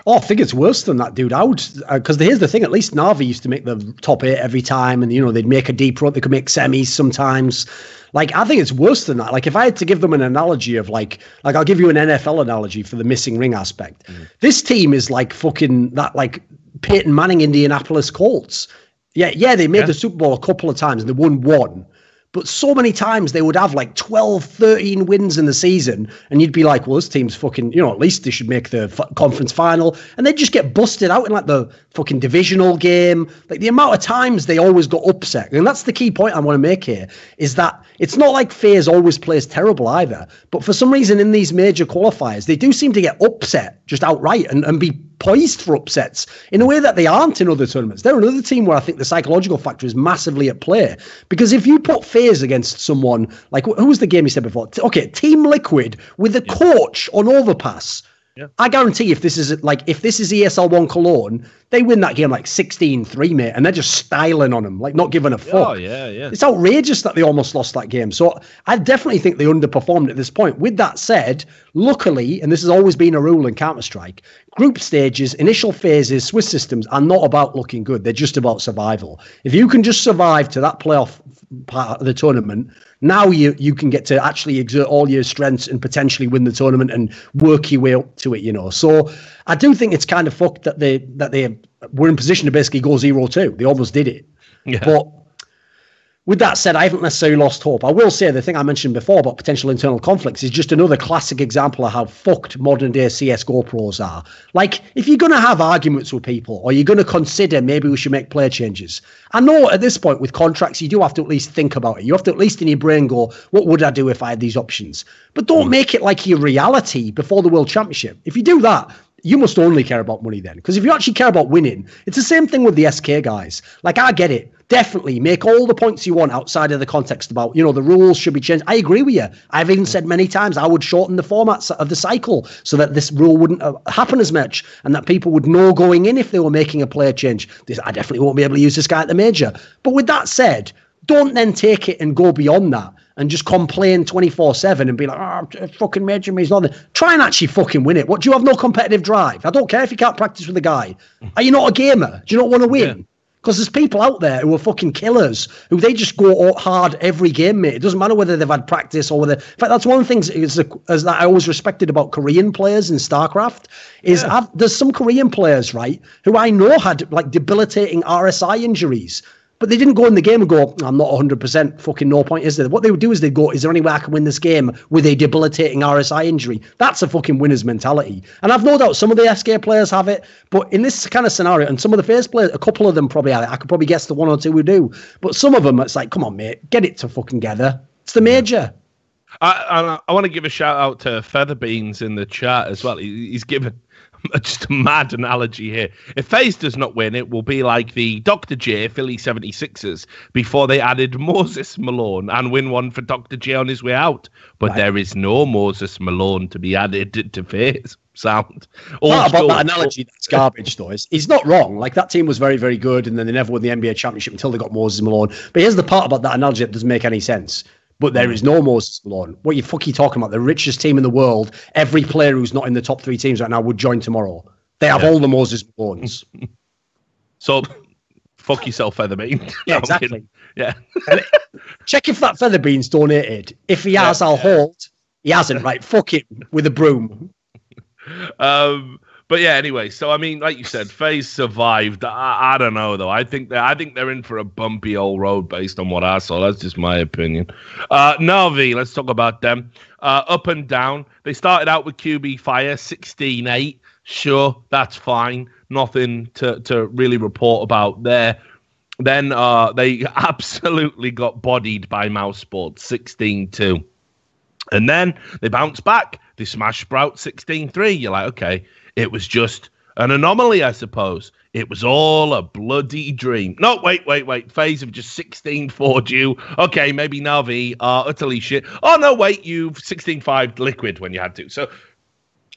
Oh, I think it's worse than that, dude. Because here's the thing, at least Na'Vi used to make the top 8 every time, and, they'd make a deep run, they could make semis sometimes. Like, I think it's worse than that. Like, if I had to give them an analogy of, like I'll give you an NFL analogy for the missing ring aspect. This team is like fucking that, like, Peyton Manning Indianapolis Colts. Yeah, they made the Super Bowl a couple of times and they won one. But so many times they would have like 12, 13 wins in the season. And you'd be like, well, this team's fucking, at least they should make the conference final. And they'd just get busted out in like the fucking divisional game. Like the amount of times they always got upset. And that's the key point I want to make here, is that it's not like FaZe always plays terrible either. But for some reason in these major qualifiers, they do seem to get upset just outright and be poised for upsets in a way that they aren't in other tournaments. They're another team where I think the psychological factor is massively at play. Because if you put FaZe against someone, like, who was the game you said before? Okay, Team Liquid with a coach on Overpass. Yeah. I guarantee if this is ESL1 Cologne, they win that game like 16-3, mate, and they're just styling on them, like not giving a fuck. Oh, yeah. It's outrageous that they almost lost that game. So I definitely think they underperformed at this point. With that said, luckily, and this has always been a rule in Counter-Strike, group stages, initial phases, Swiss systems are not about looking good. They're just about survival. If you can just survive to that playoff part of the tournament, now you can get to actually exert all your strengths and potentially win the tournament and work your way up to it, So I do think it's kind of fucked that they were in position to basically go 0-2. They almost did it. Yeah. But with that said, I haven't necessarily lost hope. I will say the thing I mentioned before about potential internal conflicts is just another classic example of how fucked modern day CSGO pros are. Like, if you're going to have arguments with people or you're going to consider maybe we should make player changes, I know at this point with contracts, you do have to at least think about it. You have to at least in your brain go, what would I do if I had these options? But don't make it like your reality before the World Championship. If you do that, you must only care about money then. Because if you actually care about winning, it's the same thing with the SK guys. Like, I get it. Definitely make all the points you want outside of the context about, the rules should be changed. I agree with you. I've even said many times I would shorten the format of the cycle so that this rule wouldn't happen as much and that people would know going in if they were making a player change. I definitely won't be able to use this guy at the major. But with that said, don't then take it and go beyond that and just complain 24/7 and be like, fucking major me's nothing. Try and actually fucking win it. What, do you have no competitive drive? I don't care if you can't practice with a guy. Are you not a gamer? Do you not want to win? Yeah. Because there's people out there who are fucking killers, who they just go hard every game, mate. It doesn't matter whether they've had practice or whether... In fact, that's one of the things that I always respected about Korean players in StarCraft, is there's some Korean players, right, who I know had like debilitating RSI injuries, but they didn't go in the game and go, I'm not 100%, fucking no point, is there? What they would do is they'd go, is there any way I can win this game with a debilitating RSI injury? That's a fucking winner's mentality. And I've no doubt some of the SK players have it, but in this kind of scenario, and some of the FaZe players, a couple of them probably have it. I could probably guess the one or two who do. But some of them, it's like, come on, mate, get it to fucking together. It's the major. I want to give a shout out to Featherbeans in the chat as well. He's given just a mad analogy here. If FaZe does not win, it will be like the Dr. J Philly 76ers before they added Moses Malone and win one for Dr. J on his way out. But there is no Moses Malone to be added to FaZe. Sound. Part about that analogy that's garbage, though, is he's not wrong. Like, that team was very, very good, and then they never won the NBA championship until they got Moses Malone. But here's the part about that analogy that doesn't make any sense. But there is no Moses Malone. What you talking about? The richest team in the world. Every player who's not in the top 3 teams right now would join tomorrow. They have all the Moses Malones. So, fuck yourself, Featherbean. Yeah, exactly. Yeah. Check if that Featherbean's donated. If he has, I'll hold. He hasn't, right? Fuck it with a broom. But yeah, anyway, so I mean, like you said, FaZe survived. I don't know though. I think they're in for a bumpy old road based on what I saw. That's just my opinion. Na'Vi, let's talk about them. Up and down. They started out with QB Fire 16-8. Sure, that's fine. Nothing to really report about there. Then they absolutely got bodied by Mouse Sports 16-2. And then they bounced back. They smashed Sprout 16-3. You're like, okay, it was just an anomaly, I suppose. It was all a bloody dream. No, wait. FaZe have just 16-4'd you. Okay, maybe Na'Vi are utterly shit. Oh, no, wait, you've 16-5'd Liquid when you had to. So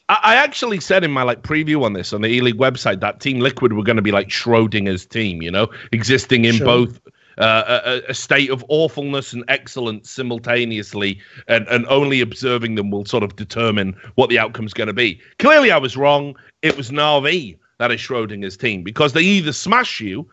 I actually said in my preview on this, on the E-League website, that Team Liquid were going to be like Schrodinger's team, existing in both a state of awfulness and excellence simultaneously, and only observing them will sort of determine what the outcome's going to be. Clearly, I was wrong. It was Na'Vi that is Schrodinger's team, because they either smash you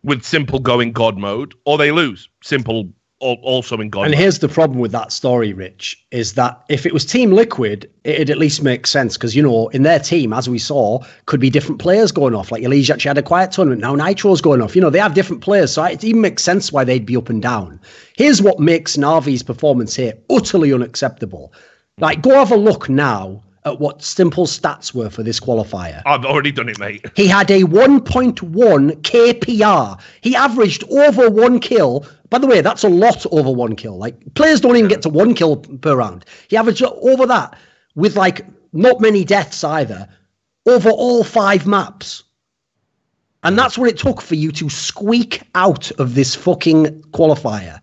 with simple going God mode, or they lose simple also in God mode. And here's the problem with that story, Rich, is that if it was Team Liquid, it'd at least make sense, because, in their team, as we saw, could be different players going off. Like, Elise actually had a quiet tournament. Now Nitro's going off. They have different players, so it even makes sense why they'd be up and down. Here's what makes Na'Vi's performance here utterly unacceptable. Like, go have a look now at what Simple stats were for this qualifier. I've already done it, mate. He had a 1.1 KPR. He averaged over 1 kill. By the way, that's a lot over 1 kill. Like, players don't even get to 1 kill per round. He averaged over that with not many deaths either, over all 5 maps. And that's what it took for you to squeak out of this fucking qualifier.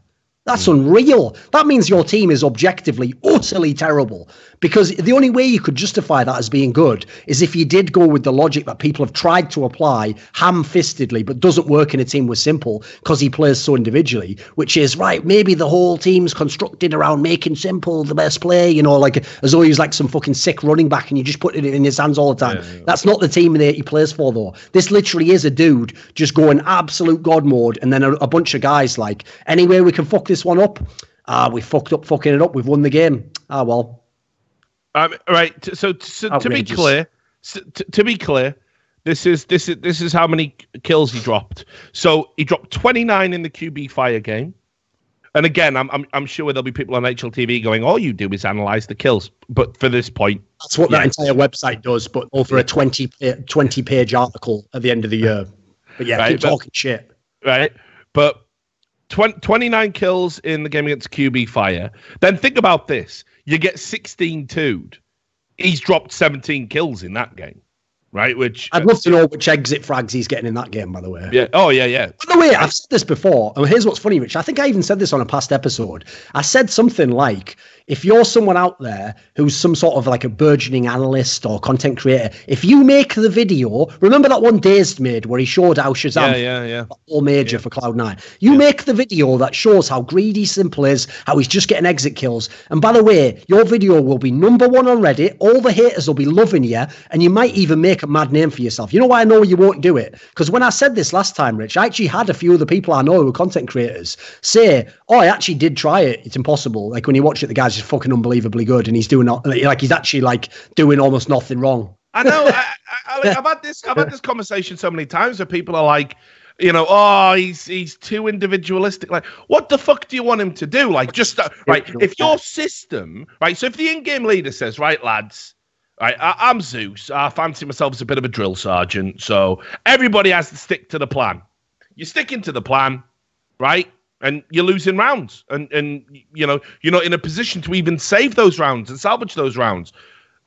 That's unreal. That means your team is objectively utterly terrible, because the only way you could justify that as being good is if you did go with the logic that people have tried to apply ham-fistedly but doesn't work in a team with Simple because he plays so individually, which is, right, maybe the whole team's constructed around making Simple the best player, as though he's like some fucking sick running back and you just put it in his hands all the time. Yeah. That's not the team that he plays for, though. This literally is a dude just going absolute God mode, and then a bunch of guys like, anyway, we can fuck this one up. We fucked up fucking it up. We've won the game. Well. Right. So to be clear, this is how many kills he dropped. So he dropped 29 in the QB Fire game. And again, I'm sure there'll be people on HLTV going, all you do is analyze the kills. But for this point, that's what that entire website does, but over a 20-page article at the end of the year. But yeah, keep talking shit. Right. But 29 kills in the game against QB Fire. Then think about this. You get 16-2'd. He's dropped 17 kills in that game, right? Which I'd love to know which exit frags he's getting in that game, by the way. Yeah. Oh, yeah. By the way, I've said this before, and here's what's funny, Rich. I think I even said this on a past episode. I said something like, if you're someone out there who's some sort of like a burgeoning analyst or content creator, if you make the video, remember that one Dazed made where he showed how Shazam all major for Cloud9. You make the video that shows how greedy Simple is, how he's just getting exit kills. And by the way, your video will be #1 on Reddit. All the haters will be loving you, and you might even make a mad name for yourself. You know why I know you won't do it? Because when I said this last time, Rich, I actually had a few of the people I know who are content creators say, oh, I actually did try it. It's impossible. Like, when you watch it, the guy's just fucking unbelievably good, and he's doing he's actually doing almost nothing wrong. I know. I've had this conversation so many times where people are like, oh, he's too individualistic. Like, what the fuck do you want him to do? Like, just right. If your system, right. So if the in-game leader says, right, lads, right, I'm Zeus. I fancy myself as a bit of a drill sergeant. So everybody has to stick to the plan. You're sticking to the plan, right? and you're losing rounds, and you know you're not in a position to even save those rounds and salvage those rounds.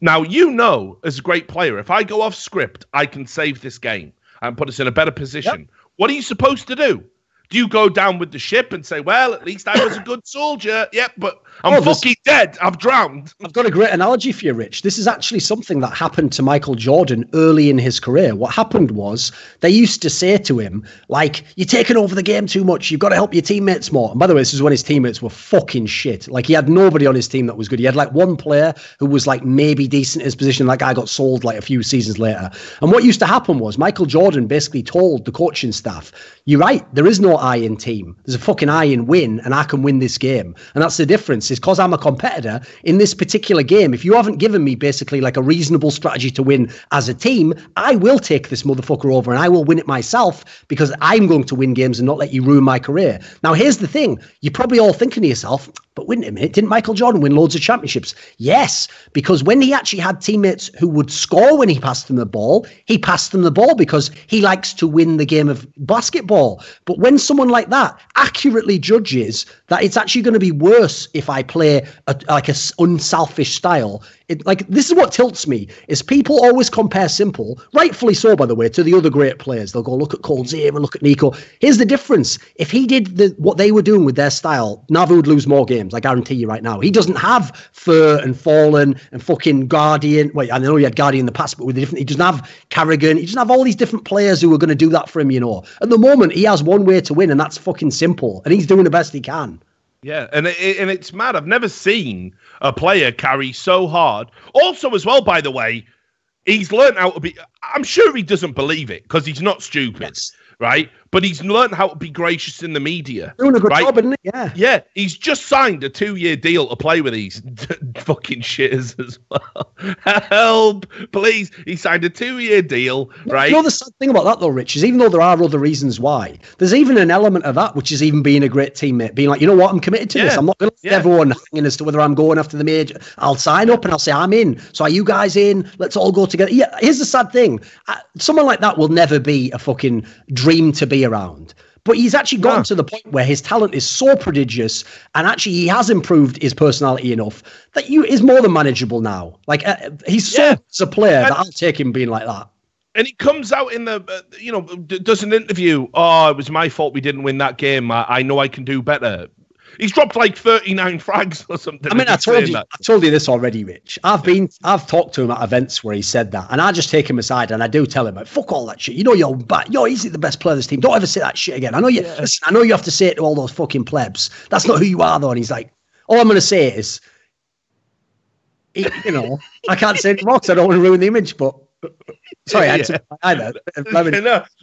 Now, you know, as a great player, if I go off script, I can save this game and put us in a better position. Yep. What are you supposed to do? Do you go down with the ship and say, well, at least I was a good soldier? Yep, but I'm fucking dead. I've drowned. I've got a great analogy for you, Rich. This is actually something that happened to Michael Jordan early in his career. What happened was they used to say to him, like, you're taking over the game too much. You've got to help your teammates more. And by the way, this is when his teammates were fucking shit. Like, he had nobody on his team that was good. He had like one player who was like maybe decent in his position. That guy got sold like a few seasons later. And what used to happen was Michael Jordan basically told the coaching staff, you're right, there is no I in team. There's a fucking I in win, and I can win this game. And that's the difference, is because I'm a competitor in this particular game. If you haven't given me basically like a reasonable strategy to win as a team, I will take this motherfucker over and I will win it myself, because I'm going to win games and not let you ruin my career. Now, here's the thing. You're probably all thinking to yourself, but wait a minute, didn't Michael Jordan win loads of championships? Yes, because when he actually had teammates who would score when he passed them the ball, he passed them the ball because he likes to win the game of basketball. But when someone like that accurately judges that it's actually going to be worse if I play like a unselfish style, like, this is what tilts me, is people always compare Simple, rightfully so, by the way, to the other great players. They'll go, look at Coldzera and look at Nico. Here's the difference. If he did what they were doing with their style, Navi would lose more games, I guarantee you right now. He doesn't have Fur and Fallen and fucking Guardian. Wait, I know he had Guardian in the past, but with the different, he doesn't have Carrigan. He doesn't have all these different players who are going to do that for him, you know. At the moment, he has one way to win, and that's fucking Simple. And he's doing the best he can. Yeah, and it's mad. I've never seen a player carry so hard. Also, as well, by the way, he's learned how to be... I'm sure he doesn't believe it, because he's not stupid, yes, right? But he's learned how to be gracious in the media. Doing a good job, isn't he? Yeah. Yeah, he's just signed a 2-year deal to play with these fucking shitters as well. Help, please. He signed a 2-year deal, right? You know the sad thing about that, though, Rich, is even though there are other reasons why, there's even an element of that, which is even being a great teammate, being like, you know what, I'm committed to this. I'm not going to let everyone hanging as to whether I'm going after the major. I'll sign up and I'll say, I'm in. So are you guys in? Let's all go together. Yeah, here's the sad thing. Someone like that will never be a fucking dream to be around. But he's actually gotten to the point where his talent is so prodigious, and actually he has improved his personality enough that is more than manageable now. Like, he's so as a player that I'll take him being like that. And he comes out in the, does an interview. Oh, it was my fault we didn't win that game. I know I can do better. He's dropped like 39 frags or something. I mean, I told you this already, Rich. I've talked to him at events where he said that, and I just take him aside and I do tell him, like, fuck all that shit. You know you're bad. He's the best player of this team. Don't ever say that shit again. I know you. Yeah. Listen, I know you have to say it to all those fucking plebs. That's not who you are, though. And he's like, all I'm going to say is, I can't say it more because I don't want to ruin the image, but. Sorry, I know.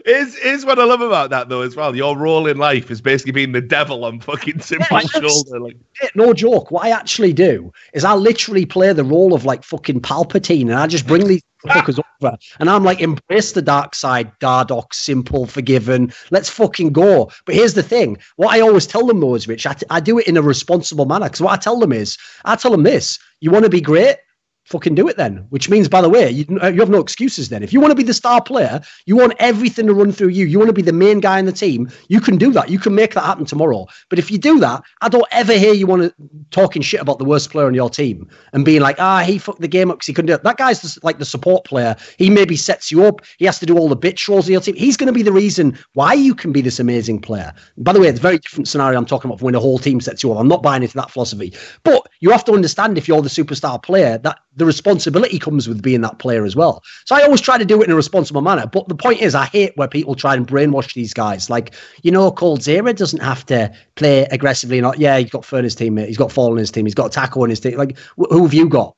Here's what I love about that, though, as well. Your role in life is basically being the devil on fucking Simple's shoulder. Like, no joke. What I actually do is I literally play the role of like fucking Palpatine, and I just bring these fuckers over, and I'm like, embrace the dark side, Dardoch, Simple, Forgiven. Let's fucking go. But here's the thing. What I always tell them, though, is, Rich, I do it in a responsible manner, because what I tell them this. You want to be great? Fucking do it then, which means, by the way, you have no excuses then. If you want to be the star player, you want everything to run through you. You want to be the main guy in the team. You can do that. You can make that happen tomorrow. But if you do that, I don't ever hear you talking shit about the worst player on your team and being like, he fucked the game up because he couldn't do it. That guy's like the support player. He maybe sets you up. He has to do all the bitch roles of your team. He's going to be the reason why you can be this amazing player. By the way, it's a very different scenario I'm talking about from when the whole team sets you up. I'm not buying into that philosophy. But you have to understand, if you're the superstar player, that the responsibility comes with being that player as well. So I always try to do it in a responsible manner. But the point is, I hate where people try and brainwash these guys. Like, Coldzera doesn't have to play aggressively. He's got Fern in his team. He's got Fall in his team. He's got Taco in his team. Like, who have you got,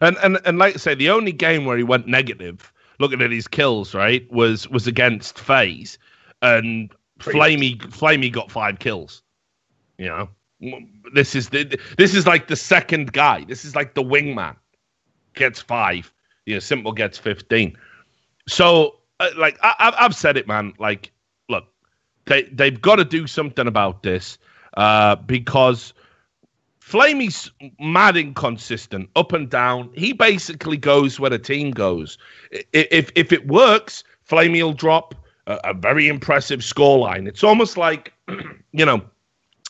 And like I say, the only game where he went negative, looking at his kills, right, was against FaZe. And Flamey got 5 kills, This is like the second guy. This is like the wingman gets 5. Simple gets 15. So, I've said it, man. Like, look, they've got to do something about this because Flamey's mad inconsistent, up and down. He basically goes where the team goes. If it works, Flamey will drop a very impressive scoreline. It's almost like you know,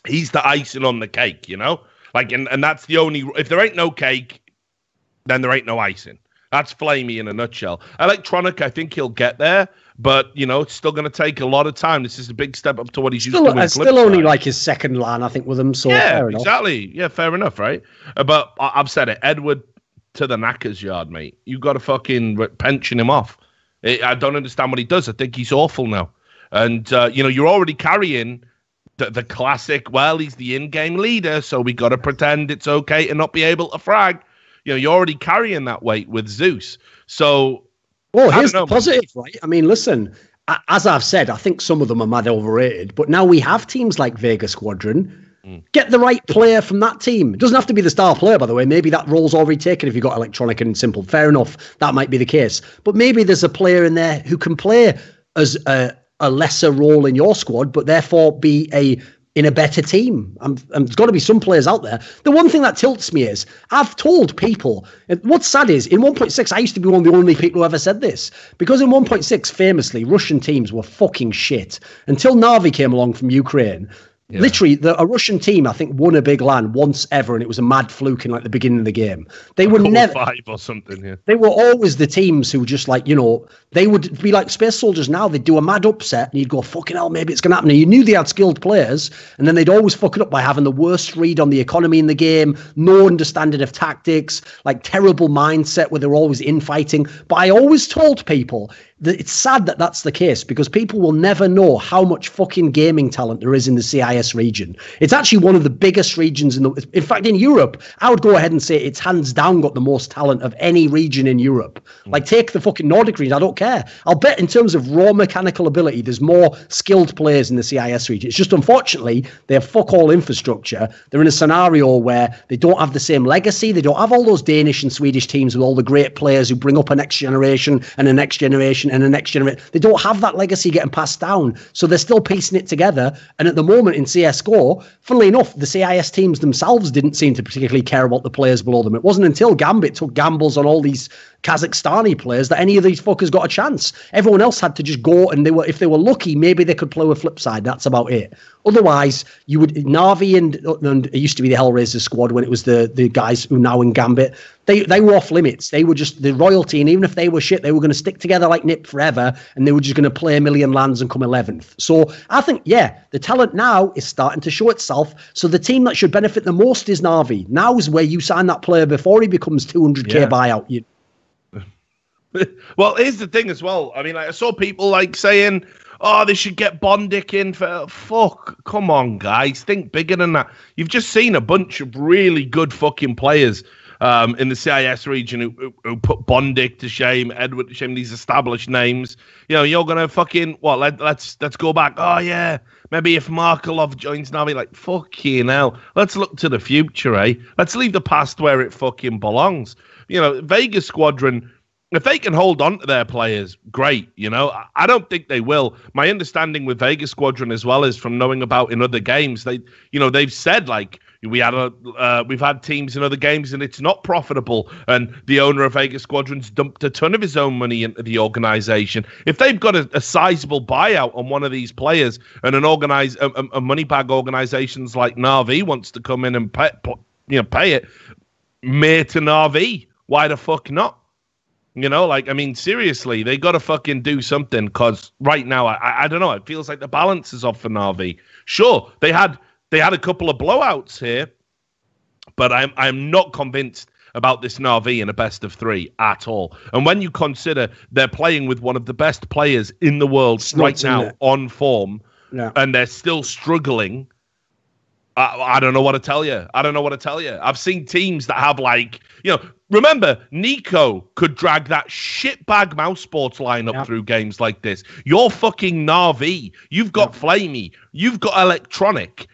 he's the icing on the cake, you know? Like, and that's the only, if there ain't no cake, then there ain't no icing. That's Flamey in a nutshell. Electronic, I think he'll get there, but, you know, it's still going to take a lot of time. This is a big step up to what he's used to. It's still only like his second LAN, I think, with him. So yeah, fair enough. Exactly. Yeah, fair enough, right? But I've said it. Edward to the knackers yard, mate. You got to fucking pension him off. I don't understand what he does. I think he's awful now. And, you know, you're already carrying the classic, well, he's the in-game leader, so we got to pretend it's okay to not be able to frag. You know, you're already carrying that weight with Zeus. So, well, here's the positive, right? I mean, listen, as I've said, I think some of them are mad overrated, but now we have teams like Vega Squadron. Get the right player from that team. It doesn't have to be the star player, by the way. Maybe that role's already taken if you've got Electronic and Simple. Fair enough. That might be the case. But maybe there's a player in there who can play as a lesser role in your squad, but therefore be in a better team. There's got to be some players out there. The one thing that tilts me is I've told people, what's sad is in 1.6, I used to be one of the only people who ever said this, because in 1.6, famously, Russian teams were fucking shit until Na'Vi came along from Ukraine. Yeah. Literally, a Russian team, I think, won a big LAN once ever, and it was a mad fluke in like the beginning of the game. They were never 5 or something. Yeah. They were always the teams who just like, you know, they would be like Space Soldiers now. They'd do a mad upset, and you'd go, fucking hell, maybe it's going to happen. And you knew they had skilled players, and then they'd always fuck it up by having the worst read on the economy in the game, no understanding of tactics, like terrible mindset where they're always infighting. But I always told people that it's sad that that's the case, because people will never know how much fucking gaming talent there is in the CIS region. It's actually one of the biggest regions in fact, in Europe, I would go ahead and say it's hands down got the most talent of any region in Europe. Like, take the fucking Nordic region, I don't care. I'll bet in terms of raw mechanical ability, there's more skilled players in the CIS region. It's just, unfortunately, they have fuck all infrastructure. They're in a scenario where they don't have the same legacy. They don't have all those Danish and Swedish teams with all the great players who bring up a next generation and a next generation and the next generation. They don't have that legacy getting passed down, so they're still piecing it together. And at the moment in CSGO, funnily enough, the CIS teams themselves didn't seem to particularly care about the players below them. It wasn't until Gambit took gambles on all these Kazakhstani players that any of these fuckers got a chance. Everyone else had to just go, and if they were lucky, maybe they could play a flip side. That's about it. Otherwise, you would Na'Vi and it used to be the Hellraiser squad when it was the guys who now in Gambit. They were off limits. They were just the royalty, and even if they were shit, they were going to stick together like Nip forever, and they were just going to play a million lands and come 11th. So I think, yeah, the talent now is starting to show itself. So the team that should benefit the most is Na'Vi. Now is where you sign that player before he becomes 200k buyout. Well, here's the thing as well. I mean, I saw people like saying, oh, they should get Bondic in for... Fuck, come on, guys. Think bigger than that. You've just seen a bunch of really good fucking players in the CIS region who put Bondic to shame, Edward to shame, these established names. You know, you're going to fucking... What, let's go back. Oh, yeah, maybe if Markelov joins Na'Vi, like, fucking hell. Let's look to the future, eh? Let's leave the past where it fucking belongs. You know, Vegas Squadron... If they can hold on to their players, great. You know, I don't think they will. My understanding with Vegas Squadron as well is from knowing about in other games. They've said like we've had teams in other games and it's not profitable. And the owner of Vegas Squadron's dumped a ton of his own money into the organization. If they've got a sizable buyout on one of these players and a money bag organizations like Na'Vi wants to come in and pay it, May to Na'Vi. Why the fuck not? You know, like, I mean, seriously, they got to fucking do something, because right now, I don't know, it feels like the balance is off for Na'Vi. Sure, they had a couple of blowouts here, but I'm not convinced about this Na'Vi in a best of 3 at all. And when you consider they're playing with one of the best players in the world right now on form, and they're still struggling, I don't know what to tell you. I've seen teams that have remember, Nico could drag that shitbag mouse sports lineup through games like this. You're fucking Na'Vi. You've got Flamey. You've got Electronic.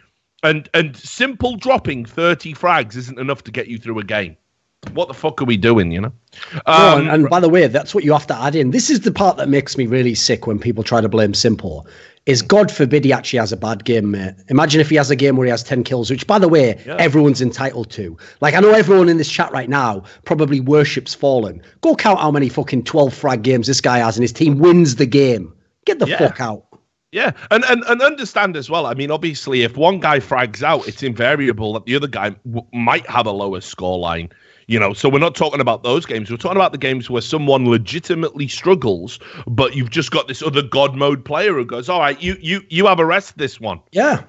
And simple dropping 30 frags isn't enough to get you through a game. What the fuck are we doing, you know? And by the way, that's what you have to add in. This is the part that makes me really sick when people try to blame Simple. Is God forbid he actually has a bad game, mate. Imagine if he has a game where he has 10 kills, which, by the way, everyone's entitled to. Like, I know everyone in this chat right now probably worships Fallen. Go count how many fucking 12 frag games this guy has and his team wins the game. Get the fuck out. Yeah, and understand as well. I mean, obviously, if one guy frags out, it's invariable that the other guy might have a lower scoreline. So we're not talking about those games. We're talking about the games where someone legitimately struggles, but you've just got this other God mode player who goes, "All right, you have a rest this one." Yeah,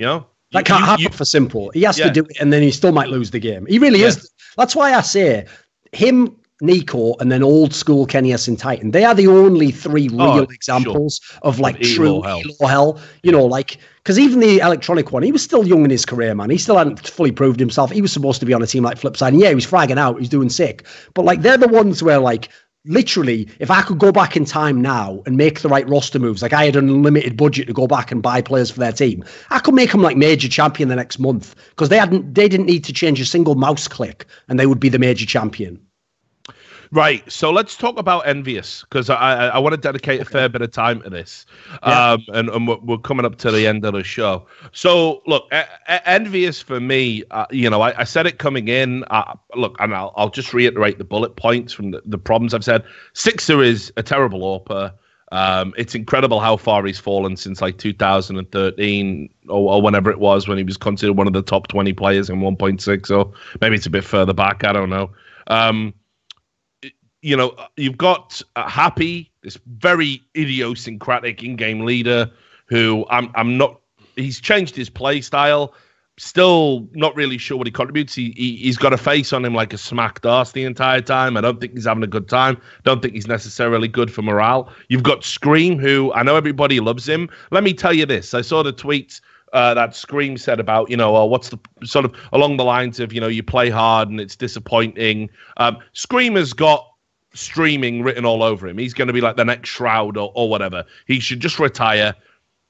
that can't happen for Simple. He has to do it, and then he still might lose the game. He really is. That's why I say him, Nico, and then old school Kenny S and Titan. They are the only three real examples of like true Elo hell. Because even the electronic one, he was still young in his career, man. He still hadn't fully proved himself. He was supposed to be on a team like Flipside, and he was fragging out. He was doing sick. But like, they're the ones where like, literally, if I could go back in time now and make the right roster moves, like I had an unlimited budget to go back and buy players for their team, I could make them like major champion the next month, because they didn't need to change a single mouse click, and they would be the major champion. Right, so let's talk about Envious, because I want to dedicate a fair bit of time to this, and we're coming up to the end of the show. So, look, Envious for me, I said it coming in. Look, and I'll just reiterate the bullet points from the problems I've said. Sixer is a terrible AWPer. It's incredible how far he's fallen since like 2013 or whenever it was, when he was considered one of the top 20 players in 1.6, or maybe it's a bit further back. I don't know. You've got Happy, this very idiosyncratic in-game leader who he's changed his play style. Still not really sure what he contributes. He's got a face on him like a smacked arse the entire time. I don't think he's having a good time. Don't think he's necessarily good for morale. You've got Scream, who I know everybody loves him. Let me tell you this. I saw the tweets that Scream said about, what's the sort of along the lines of, you play hard and it's disappointing. Scream has got streaming written all over him. He's going to be like the next Shroud or whatever. He should just retire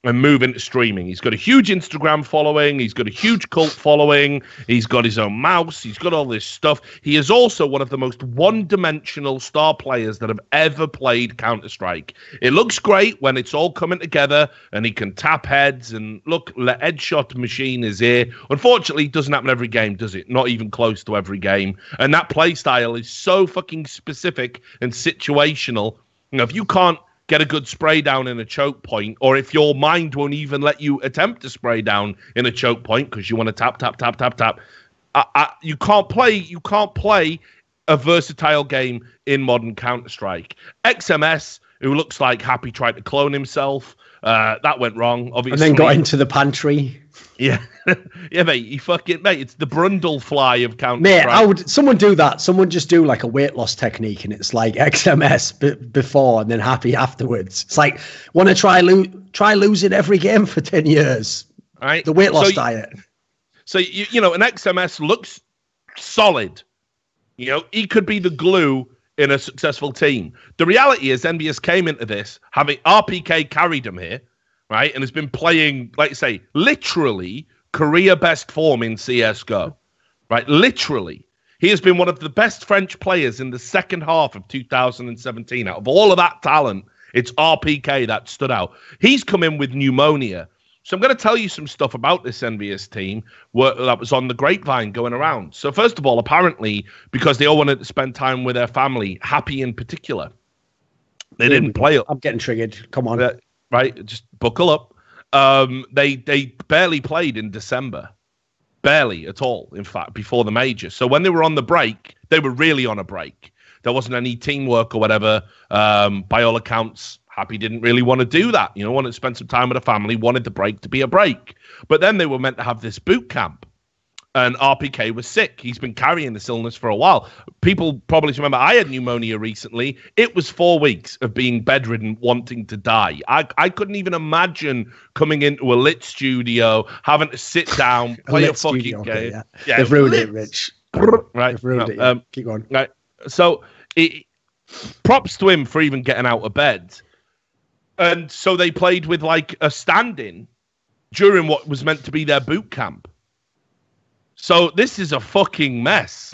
and move into streaming. He's got a huge Instagram following. He's got a huge cult following. He's got his own mouse. He's got all this stuff. He is also one of the most one-dimensional star players that have ever played Counter-Strike. It looks great when it's all coming together and he can tap heads, and look, the headshot machine is here. Unfortunately, it doesn't happen every game, does it? Not even close to every game. And that play style is so fucking specific and situational. If you can't get a good spray down in a choke point, or if your mind won't even let you attempt to spray down in a choke point because you want to tap, you can't play a versatile game in modern Counter-Strike. XMS, who looks like Happy tried to clone himself, that went wrong, obviously. And then got into the pantry. Yeah. Yeah, mate, it's the Brundle fly of Counter-Strike. Mate, someone do that. Someone just do like a weight loss technique, and it's like XMS before and then Happy afterwards. It's like, want to try losing every game for 10 years. Right. The weight loss diet. So, an XMS looks solid. He could be the glue in a successful team. The reality is Envious came into this having RPK carried him here, right? And has been playing, like you say, literally career best form in CSGO, right? Literally. He has been one of the best French players in the second half of 2017. Out of all of that talent, it's RPK that stood out. He's come in with pneumonia. So I'm going to tell you some stuff about this Envious team that was on the grapevine going around. So first of all, apparently, because they all wanted to spend time with their family, Happy in particular, they didn't play up. I'm getting triggered. Come on. Right, just buckle up. They barely played in December. Barely at all, in fact, before the major. So when they were on the break, they were really on a break. There wasn't any teamwork or whatever. By all accounts, Happy didn't really want to do that. Wanted to spend some time with a family, wanted the break to be a break. But then they were meant to have this boot camp. And RPK was sick. He's been carrying this illness for a while. People probably remember I had pneumonia recently. It was 4 weeks of being bedridden, wanting to die. I couldn't even imagine coming into a lit studio, having to sit down, play a fucking game. Okay, yeah. They've ruined it, Rich. Right. They've ruined it. Yeah. Keep going. Right. So props to him for even getting out of bed. And so they played with like a stand-in during what was meant to be their boot camp. So this is a fucking mess,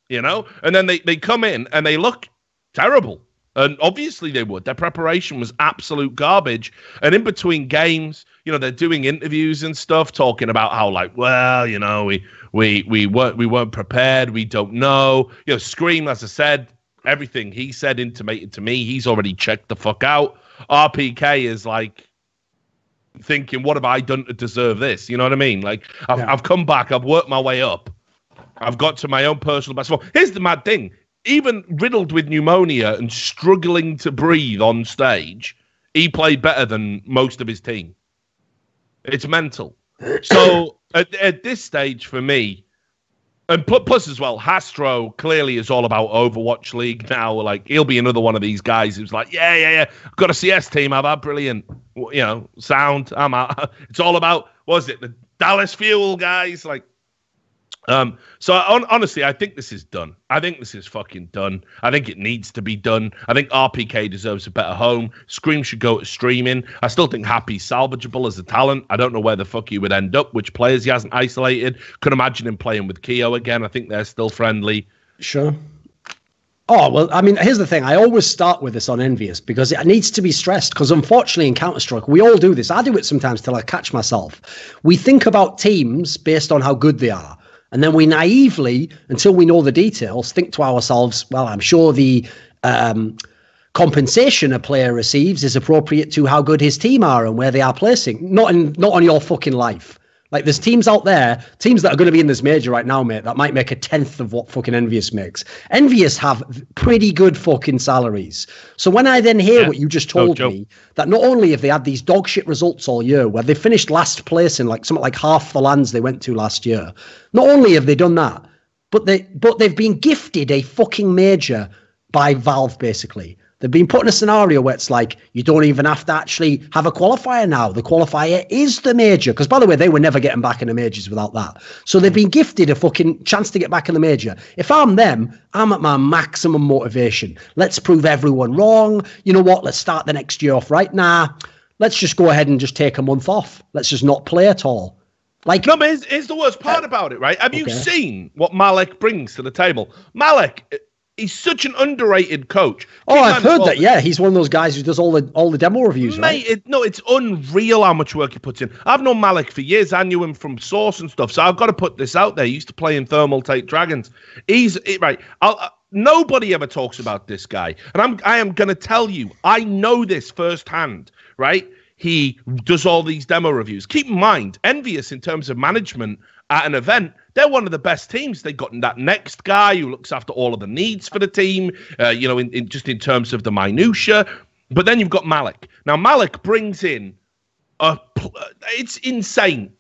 and then they come in and they look terrible. And obviously they would. Their preparation was absolute garbage. And in between games, they're doing interviews and stuff, talking about how we weren't prepared. We don't know. Scream, as I said, everything he said intimated to me, he's already checked the fuck out. RPK is like, thinking, what have I done to deserve this? You know what I mean? Like, I've come back, I've worked my way up, I've got to my own personal best. Well, here's the mad thing. Even riddled with pneumonia and struggling to breathe on stage, he played better than most of his team. It's mental. So at this stage for me, and plus as well, Hastro clearly is all about Overwatch League now. Like, he'll be another one of these guys who's like, yeah. I've got a CS team. I've had brilliant, sound. I'm out. It's all about, the Dallas Fuel guys? Like, so honestly, I think this is done. I think this is fucking done. I think it needs to be done. I think RPK deserves a better home. Scream should go to streaming. I still think Happy's salvageable as a talent. I don't know where the fuck he would end up, which players he hasn't isolated. Could imagine him playing with Keo again. I think they're still friendly. Sure. Oh, well, I mean, here's the thing. I always start with this on Envious because it needs to be stressed because unfortunately in Counter-Strike, we all do this. I do it sometimes till I catch myself. We think about teams based on how good they are. And then we naively, until we know the details, think to ourselves, well, I'm sure the compensation a player receives is appropriate to how good his team are and where they are placing. Not on your fucking life. Like, there's teams out there, teams that are going to be in this major right now, mate, that might make a tenth of what fucking Envious makes. Envious have pretty good fucking salaries. So when I then hear what you just told me, that not only have they had these dog shit results all year, where they finished last place in something like half the lands they went to last year, not only have they done that, but they've been gifted a fucking major by Valve, basically. They've been put in a scenario where it's like, you don't even have to actually have a qualifier now. The qualifier is the major. Because, by the way, they were never getting back in the majors without that. So they've been gifted a fucking chance to get back in the major. If I'm them, I'm at my maximum motivation. Let's prove everyone wrong. You know what? Let's start the next year off right now. Let's just go ahead and just take a month off. Let's just not play at all. Like, no, but here's the worst part about it, right? Have you seen what Malik brings to the table? Malik... He's such an underrated coach. I've heard that. Yeah, he's one of those guys who does all the demo reviews, right? It's unreal how much work he puts in. I've known Malik for years. I knew him from Source and stuff. So I've got to put this out there. He used to play in Thermal Take Dragons. Right. Nobody ever talks about this guy, and I am going to tell you. I know this firsthand. Right. He does all these demo reviews. Keep in mind, Envious in terms of management at an event, they're one of the best teams. They've gotten that next guy who looks after all of the needs for the team, in terms of the minutia. But then you've got Malik. Now, Malik brings in it's insane.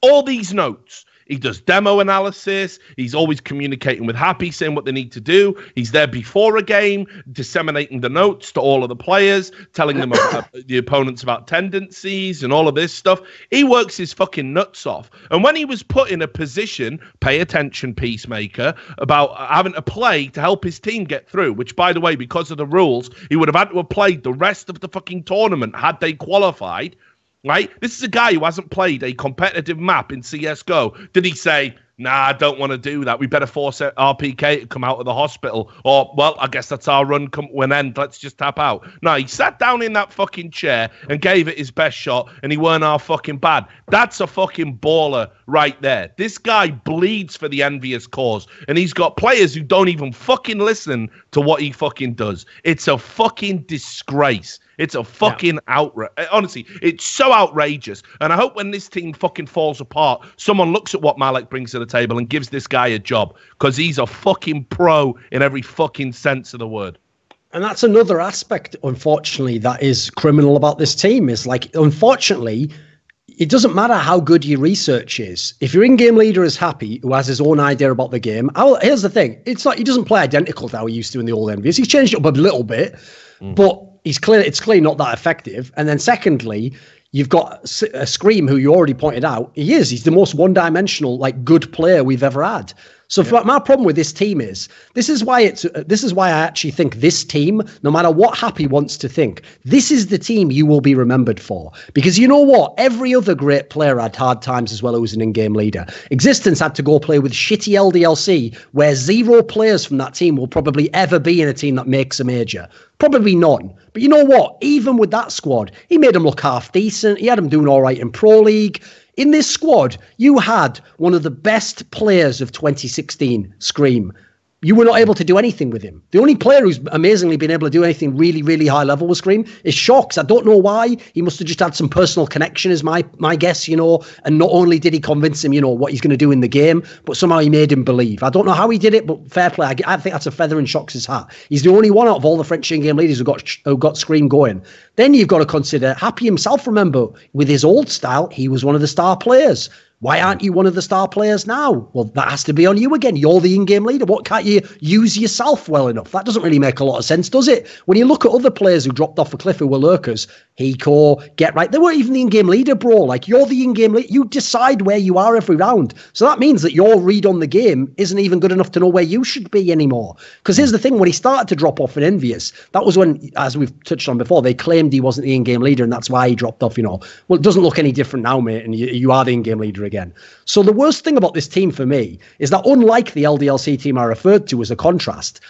All these notes. He does demo analysis. He's always communicating with Happy, saying what they need to do. He's there before a game, disseminating the notes to all of the players, telling them about the opponents about tendencies and all of this stuff. He works his fucking nuts off. And when he was put in a position, pay attention, Peacemaker, about having to play to help his team get through, which, by the way, because of the rules, he would have had to have played the rest of the fucking tournament had they qualified. Right? This is a guy who hasn't played a competitive map in CSGO. Did he say, nah, I don't want to do that. We better force RPK to come out of the hospital. Or, well, I guess that's our run come to an end. Let's just tap out. No, he sat down in that fucking chair and gave it his best shot, and he weren't our fucking bad. That's a fucking baller right there. This guy bleeds for the Envious cause, and he's got players who don't even fucking listen to what he fucking does. It's a fucking disgrace. It's a fucking outrage. Honestly, it's so outrageous. And I hope when this team fucking falls apart, someone looks at what Malik brings to the table and gives this guy a job, because he's a fucking pro in every fucking sense of the word. And that's another aspect, unfortunately, that is criminal about this team. Is like, unfortunately, it doesn't matter how good your research is. If your in-game leader is Happy, who has his own idea about the game, here's the thing. It's like he doesn't play identical to how he used to in the old Envious. He's changed it up a little bit, but it's clearly not that effective. And then secondly, you've got a Scream, who you already pointed out. He's the most one-dimensional, good player we've ever had. So my problem with this team is, this is why I actually think this team, no matter what Happy wants to think, this is the team you will be remembered for. Because you know what? Every other great player had hard times as well who was an in-game leader. Existence had to go play with shitty LDLC, where 0 players from that team will probably ever be in a team that makes a major. Probably none. But you know what? Even with that squad, he made them look half decent. He had them doing all right in Pro League. In this squad, you had one of the best players of 2016, Scream. You were not able to do anything with him. The only player who's amazingly been able to do anything really, really high level with Scream is Shocks. I don't know why. He must have just had some personal connection, is my guess, you know. And not only did he convince him, you know, what he's going to do in the game, but somehow he made him believe. I don't know how he did it, but fair play. I think that's a feather in Shocks' hat. He's the only one out of all the French in-game leaders who got Scream going. Then you've got to consider Happy himself. Remember, with his old style, he was one of the star players. Why aren't you one of the star players now? Well, that has to be on you again. You're the in-game leader. What can't you use yourself well enough? That doesn't really make a lot of sense, does it? When you look at other players who dropped off a cliff who were lurkers, Hiko, Get Right, they weren't even the in-game leader, bro. Like, you're the in-game leader. You decide where you are every round. So that means that your read on the game isn't even good enough to know where you should be anymore. Because here's the thing, when he started to drop off in Envious, that was when, as we've touched on before, they claimed he wasn't the in-game leader, and that's why he dropped off, you know. Well, it doesn't look any different now, mate, and you are the in-game leader again. So the worst thing about this team for me is that, unlike the LDLC team I referred to as a contrast,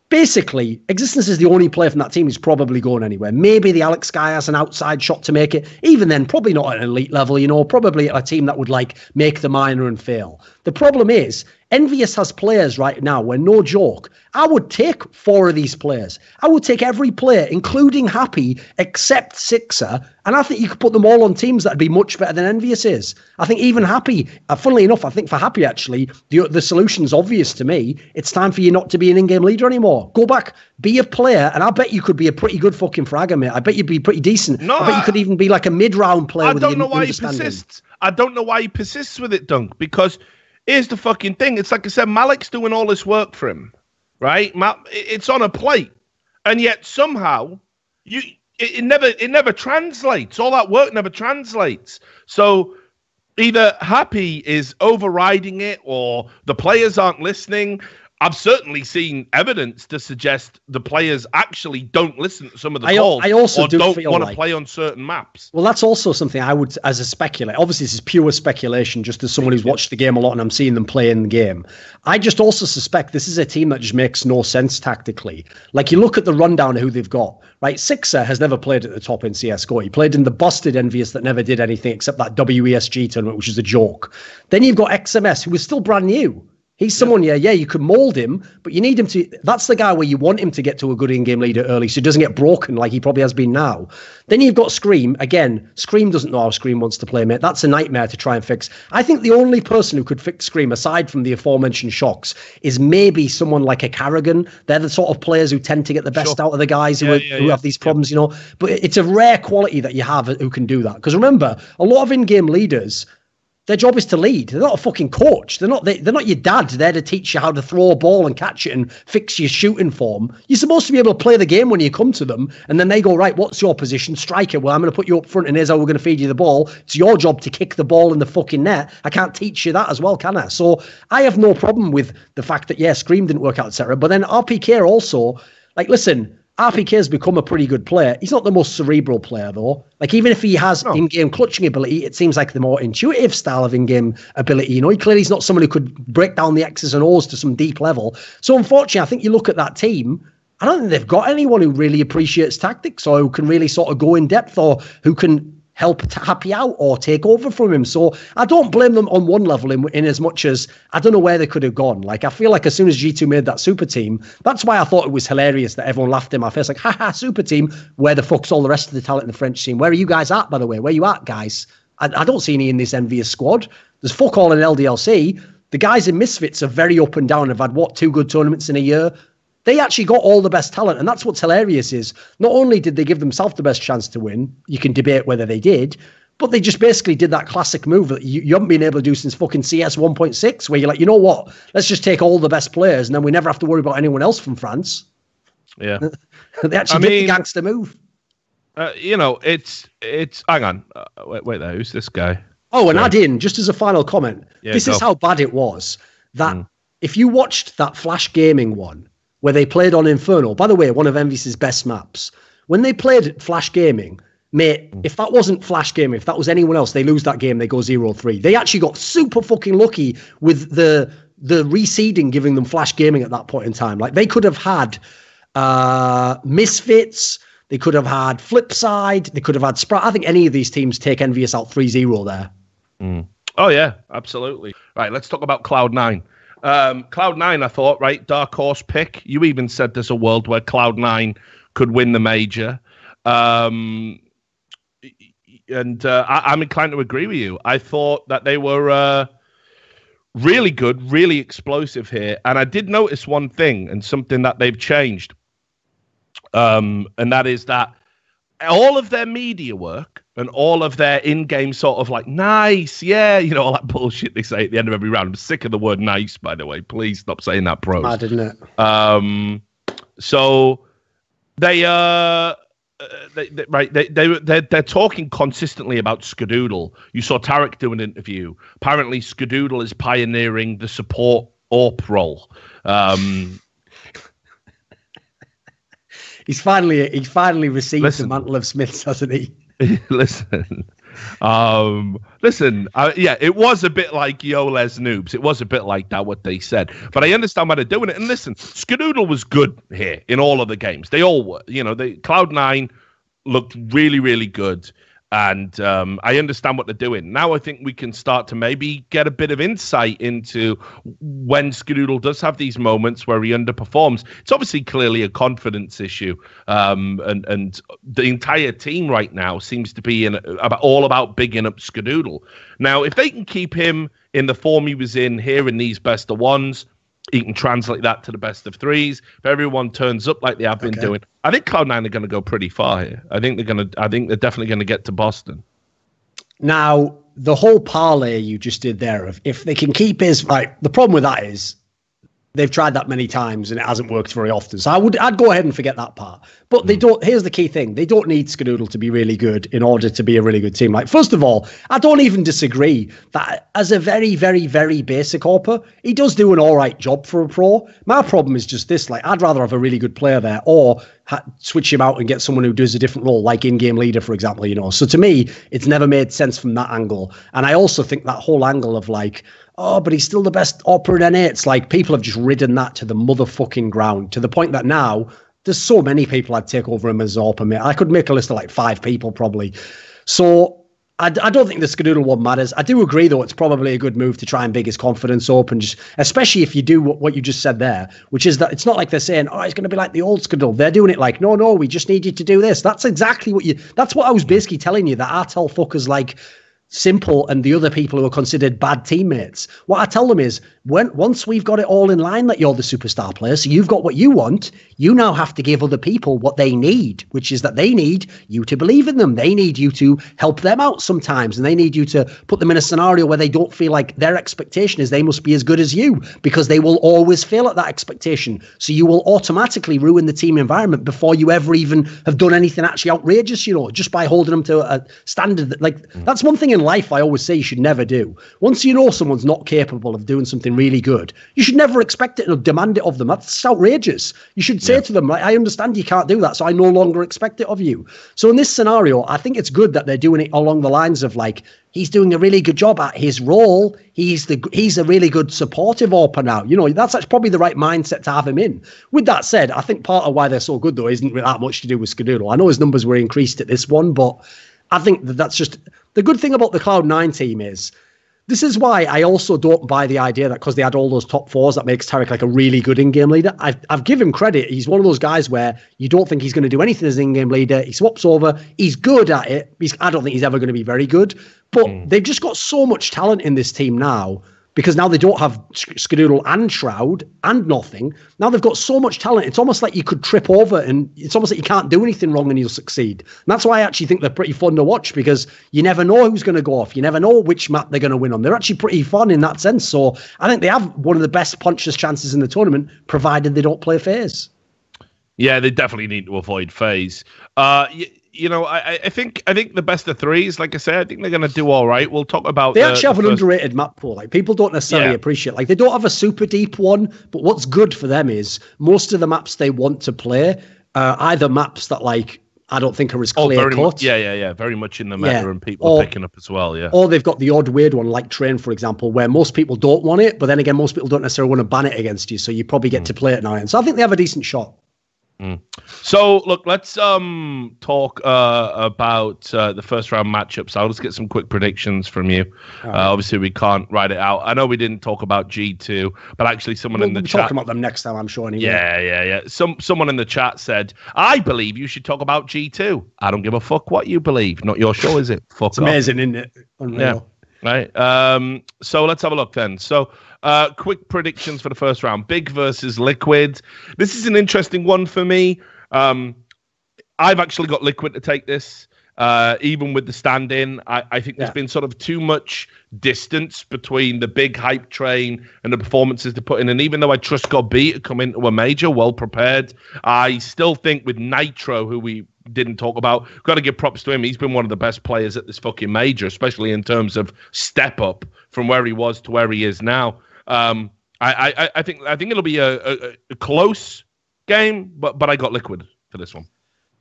basically, Existence is the only player from that team who's probably going anywhere. Maybe the Alex guy has an outside shot to make it. Even then, probably not at an elite level, you know, probably a team that would like make the minor and fail. The problem is, Envious has players right now where, no joke, I would take 4 of these players. I would take every player, including Happy, except Sixer, and I think you could put them all on teams that'd be much better than Envious is. I think even Happy, funnily enough, I think for Happy, actually, the solution's obvious to me. It's time for you not to be an in-game leader anymore. Go back, be a player, and I bet you could be a pretty good fucking fragger, mate. I bet you'd be pretty decent. No, I bet you could even be like a mid-round player. I don't know why he persists. I don't know why he persists with it, Dunk, because here's the fucking thing. It's like I said, Malik's doing all this work for him, right? It's on a plate, and yet somehow it never translates. All that work never translates. So either Happy is overriding it, or the players aren't listening. I've certainly seen evidence to suggest the players actually don't listen to some of the calls. I also or don't want to like, play on certain maps. Well, that's also something I would, as a speculator, obviously this is pure speculation, just as someone who's watched the game a lot and I'm seeing them play in the game. I just also suspect this is a team that just makes no sense tactically. Like, you look at the rundown of who they've got, right? Sixer has never played at the top in CSGO. He played in the busted Envious that never did anything except that WESG tournament, which is a joke. Then you've got XMS, who is still brand new. He's someone, yeah, you could mold him, but you need him to. That's the guy where you want him to get to a good in-game leader early, so he doesn't get broken like he probably has been now. Then you've got Scream. Again, Scream doesn't know how Scream wants to play, mate. That's a nightmare to try and fix. I think the only person who could fix Scream, aside from the aforementioned Shocks, is maybe someone like a Carrigan. They're the sort of players who tend to get the best out of the guys who have these problems, you know. But it's a rare quality that you have who can do that. Because remember, a lot of in-game leaders, their job is to lead. They're not a fucking coach. They're not your dad. They're there to teach you how to throw a ball and catch it and fix your shooting form. You're supposed to be able to play the game when you come to them, and then they go, right, what's your position? Striker. Well, I'm going to put you up front, and here's how we're going to feed you the ball. It's your job to kick the ball in the fucking net. I can't teach you that as well, can I? So I have no problem with the fact that, yeah, Scream didn't work out, etc. But then RPK also, like, listen, RPK has become a pretty good player. He's not the most cerebral player, though. Like, even if he has in-game clutching ability, it seems like the more intuitive style of in-game ability. You know, he's not someone who could break down the X's and O's to some deep level. So, unfortunately, I think you look at that team, I don't think they've got anyone who really appreciates tactics or who can really sort of go in depth or who can help Happy out or take over from him. So I don't blame them on one level in as much as I don't know where they could have gone. Like, I feel like as soon as G2 made that super team, that's why I thought it was hilarious that everyone laughed in my face like, haha, super team. Where the fuck's all the rest of the talent in the French team? Where are you guys at, by the way? Where you at, guys? I don't see any in this Envious squad. There's fuck all in LDLC. The guys in Misfits are very up and down. Have had, 2 good tournaments in a year? They actually got all the best talent, and that's what's hilarious is not only did they give themselves the best chance to win, you can debate whether they did, but they just basically did that classic move that you haven't been able to do since fucking CS 1.6, where you're like, you know what, let's just take all the best players, and then we never have to worry about anyone else from France. Yeah. They actually did the gangster move. You know, it's hang on. Wait there, who's this guy? Oh, and add in, just as a final comment, this go. is how bad it was, that if you watched that Flash Gaming one, where they played on Inferno. By the way, one of Envious' best maps. When they played Flash Gaming, mate, if that wasn't Flash Gaming, if that was anyone else, they lose that game, they go 0-3. They actually got super fucking lucky with the reseeding giving them Flash Gaming at that point in time. Like, they could have had Misfits, they could have had Flipside, they could have had Sprite. I think any of these teams take Envious out 3-0 there. Oh, yeah, absolutely. Right, let's talk about Cloud9. Cloud9, I thought, right, dark horse pick. You even said there's a world where Cloud9 could win the major. I'm inclined to agree with you. I thought that they were really good, really explosive here. And I did notice one thing and something that they've changed. And that is that all of their media work and all of their in-game sort of like, nice, yeah, you know, all that bullshit they say at the end of every round. I'm sick of the word nice, by the way. Please stop saying that, pros. Mad, isn't it? So they're talking consistently about Skadoodle. You saw Tarek do an interview. Apparently, Skadoodle is pioneering the support AWP role. He's finally received the mantle of Smiths, hasn't he? Listen, yeah, it was a bit like Yo Les Noobs. It was a bit like that, what they said. But I understand why they're doing it. And listen, Skadoodle was good here in all of the games. They all were. You know, Cloud9 looked really, really good. And I understand what they're doing. Now I think we can start to maybe get a bit of insight into when Skadoodle does have these moments where he underperforms. It's obviously clearly a confidence issue. And the entire team right now seems to be all about bigging up Skadoodle. Now, if they can keep him in the form he was in here in these best of ones, he can translate that to the best of threes. If everyone turns up like they have been doing, I think Cloud9 are going to go pretty far here. I think they're definitely going to get to Boston. Now, the whole parlay you just did there of if they can keep his right, the problem with that is they've tried that many times and it hasn't worked very often. So I'd go ahead and forget that part. But they don't. Here's the key thing: they don't need Skadoodle to be really good in order to be a really good team. Like, first of all, I don't even disagree that as a very, very, very basic AWPer, he does do an all right job for a pro. My problem is just this: like, I'd rather have a really good player there, or switch him out and get someone who does a different role, like in-game leader, for example. You know, so to me, it's never made sense from that angle. And I also think that whole angle of like, oh, but he's still the best AWPer in NA. It's like people have just ridden that to the motherfucking ground to the point that now there's so many people I'd take over him as AWPer, mate. I could make a list of like 5 people probably. So I don't think the Skadoodle one matters. I do agree, though, it's probably a good move to try and big his confidence up, and just, especially if you do what you just said there, which is that it's not like they're saying, oh, it's going to be like the old Skadoodle. They're doing it like, no, we just need you to do this. That's exactly that's what I was basically telling you, that I tell fuckers like Simple and the other people who are considered bad teammates. What I tell them is, once we've got it all in line that you're the superstar player, so you've got what you want, you now have to give other people what they need, which is that they need you to believe in them. They need you to help them out sometimes, and they need you to put them in a scenario where they don't feel like their expectation is they must be as good as you, because they will always fail at that expectation. So you will automatically ruin the team environment before you ever even have done anything actually outrageous, you know, just by holding them to a standard that, like, that's one thing in life I always say you should never do. Once you know someone's not capable of doing something really good, you should never expect it or demand it of them. That's outrageous. You should say to them, like, I understand you can't do that, so I no longer expect it of you. So in this scenario, I think it's good that they're doing it along the lines of like, he's doing a really good job at his role. He's a really good supportive AWPer now. You know, that's probably the right mindset to have him in. With that said, I think part of why they're so good, though, isn't that much to do with Skadoodle. I know his numbers were increased at this one, but I think that's just the good thing about the Cloud9 team is this is why I also don't buy the idea that because they had all those top 4s that makes Tarek like a really good in-game leader. I've given him credit. He's one of those guys where you don't think he's going to do anything as an in-game leader. He swaps over. He's good at it. I don't think he's ever going to be very good. But they've just got so much talent in this team now, because now they don't have Skadoodle and Shroud and nothing. Now they've got so much talent. It's almost like you could trip over, and it's almost like you can't do anything wrong and you'll succeed. And that's why I actually think they're pretty fun to watch, because you never know who's going to go off. You never know which map they're going to win on. They're actually pretty fun in that sense. So I think they have one of the best puncher's chances in the tournament, provided they don't play FaZe. Yeah, they definitely need to avoid FaZe. You know, I think the best of threes, like I say, I think they're going to do all right. We'll talk about. They actually have an underrated map pool. Like, people don't necessarily appreciate. Like, they don't have a super deep one, but what's good for them is most of the maps they want to play are either maps that, like, I don't think are as clear cut. Very much in the meta, and people are picking up as well. Yeah. Or they've got the odd weird one, like Train, for example, where most people don't want it, but then again, most people don't necessarily want to ban it against you, so you probably get to play it now. And so I think they have a decent shot. So, look, let's talk about the first round matchups. I'll just get some quick predictions from you. Obviously, we can't write it out. I know we didn't talk about G2, but actually someone in the chat... We'll talk about them next time, I'm sure. Anyway. Yeah. Someone in the chat said, I believe you should talk about G2. I don't give a fuck what you believe. Not your show, is it? Fuck It's amazing, isn't it? Unreal. Yeah, right. So let's have a look then. So... quick predictions for the first round. Big versus Liquid. This is an interesting one for me. I've actually got Liquid to take this. Even with the stand-in, I think there's been sort of too much distance between the big hype train and the performances they put in. And even though I trust God B to come into a major well prepared, I still think with Nitro, who we didn't talk about, got to give props to him. He's been one of the best players at this fucking major, especially in terms of step up from where he was to where he is now. I think it'll be a close game, but I got Liquid for this one.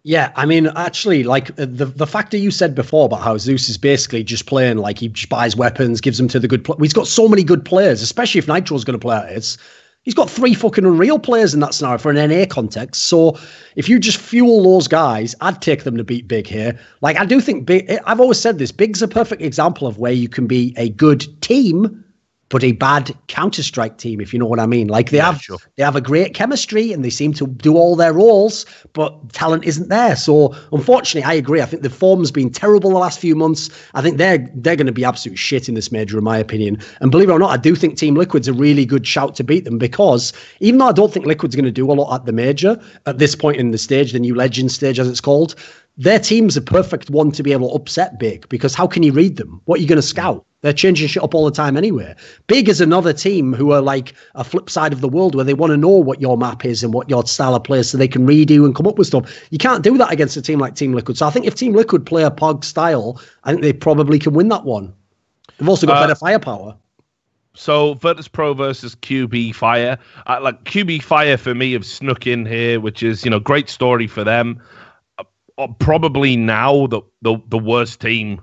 Yeah, I mean, actually, like the factor you said before about how Zeus is basically just playing like he just buys weapons, gives them to the good. He's got so many good players, especially if Nitro's going to play at it. He's got 3 fucking unreal players in that scenario for an NA context. So if you just fuel those guys, I'd take them to beat Big here. Like, I do think Big, I've always said this, Big's a perfect example of where you can be a good team, but a bad Counter-Strike team, if you know what I mean. Like, they have a great chemistry and they seem to do all their roles, but talent isn't there. So, unfortunately, I agree. I think the form's been terrible the last few months. I think they're going to be absolute shit in this major, in my opinion. And believe it or not, I do think Team Liquid's a really good shout to beat them, because even though I don't think Liquid's going to do a lot at the major, at this point in the stage, the new Legend stage, as it's called, their team's a perfect one to be able to upset Big, because how can you read them? What are you going to scout? They're changing shit up all the time anyway. Big is another team who are like a flip side of the world, where they want to know what your map is and what your style of play, so they can read you and come up with stuff. You can't do that against a team like Team Liquid. So I think if Team Liquid play a POG style, I think they probably can win that one. They've also got better firepower. So Virtus.pro versus QB Fire. Like QB Fire for me have snuck in here, which is, great story for them. Probably now the worst team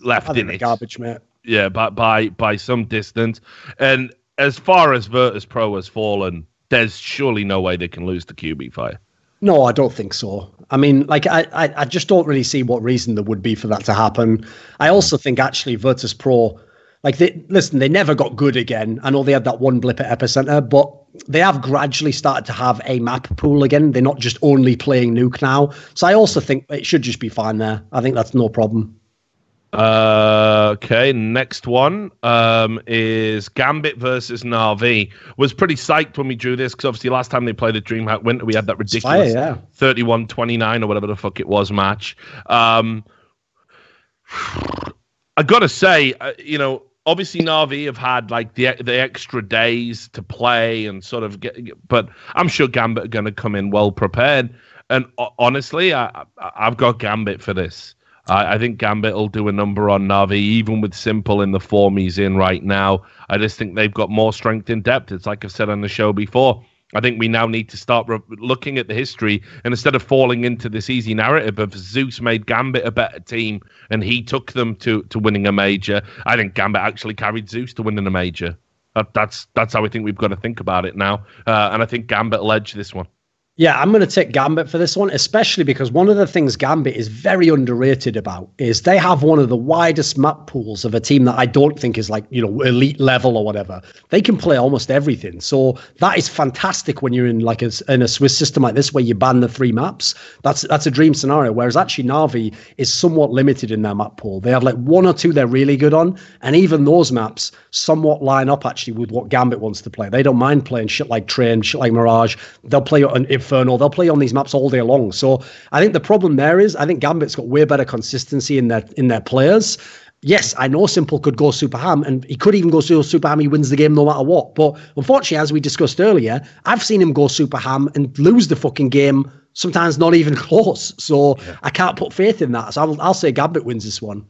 left in it. Garbage, mate. Yeah, by some distance. And as far as Virtus.pro has fallen, there's surely no way they can lose to QB Fire. No, I don't think so. I mean, like, I just don't really see what reason there would be for that to happen. I also think actually Virtus.pro, like, they never got good again. I know they had that one blip at Epicenter, but they have gradually started to have a map pool again. They're not just only playing Nuke now. So I also think it should just be fine there. I think that's no problem. Okay, next one is Gambit versus Na'Vi. Was pretty psyched when we drew this, because obviously last time they played at DreamHack Winter, we had that ridiculous 31-29 or whatever the fuck it was match. I gotta say, obviously Na'Vi have had like the extra days to play and sort of but I'm sure Gambit are going to come in well prepared. And honestly, I've got Gambit for this. I think Gambit will do a number on Na'Vi, even with Simple in the form he's in right now. I just think they've got more strength in depth. It's like I've said on the show before. I think we now need to start looking at the history, and instead of falling into this easy narrative of Zeus made Gambit a better team and he took them to winning a major, I think Gambit actually carried Zeus to winning a major. That's how I think we've got to think about it now. And I think Gambit will edge this one. Yeah, I'm going to take Gambit for this one, especially because one of the things Gambit is very underrated about is they have one of the widest map pools of a team that I don't think is like, elite level or whatever. They can play almost everything. So that is fantastic when you're in like in a Swiss system like this where you ban the 3 maps. That's a dream scenario. Whereas actually Na'Vi is somewhat limited in their map pool. They have like 1 or 2 they're really good on. And even those maps somewhat line up actually with what Gambit wants to play. They don't mind playing shit like Train, shit like Mirage. They'll play on Inferno. They'll play on these maps all day long. So I think the problem there is I think Gambit's got way better consistency in their players. Yes, I know Simple could go super ham, and he could even go super ham. He wins the game no matter what. But unfortunately, as we discussed earlier, I've seen him go super ham and lose the fucking game, sometimes not even close. So I can't put faith in that. So I'll say Gambit wins this one.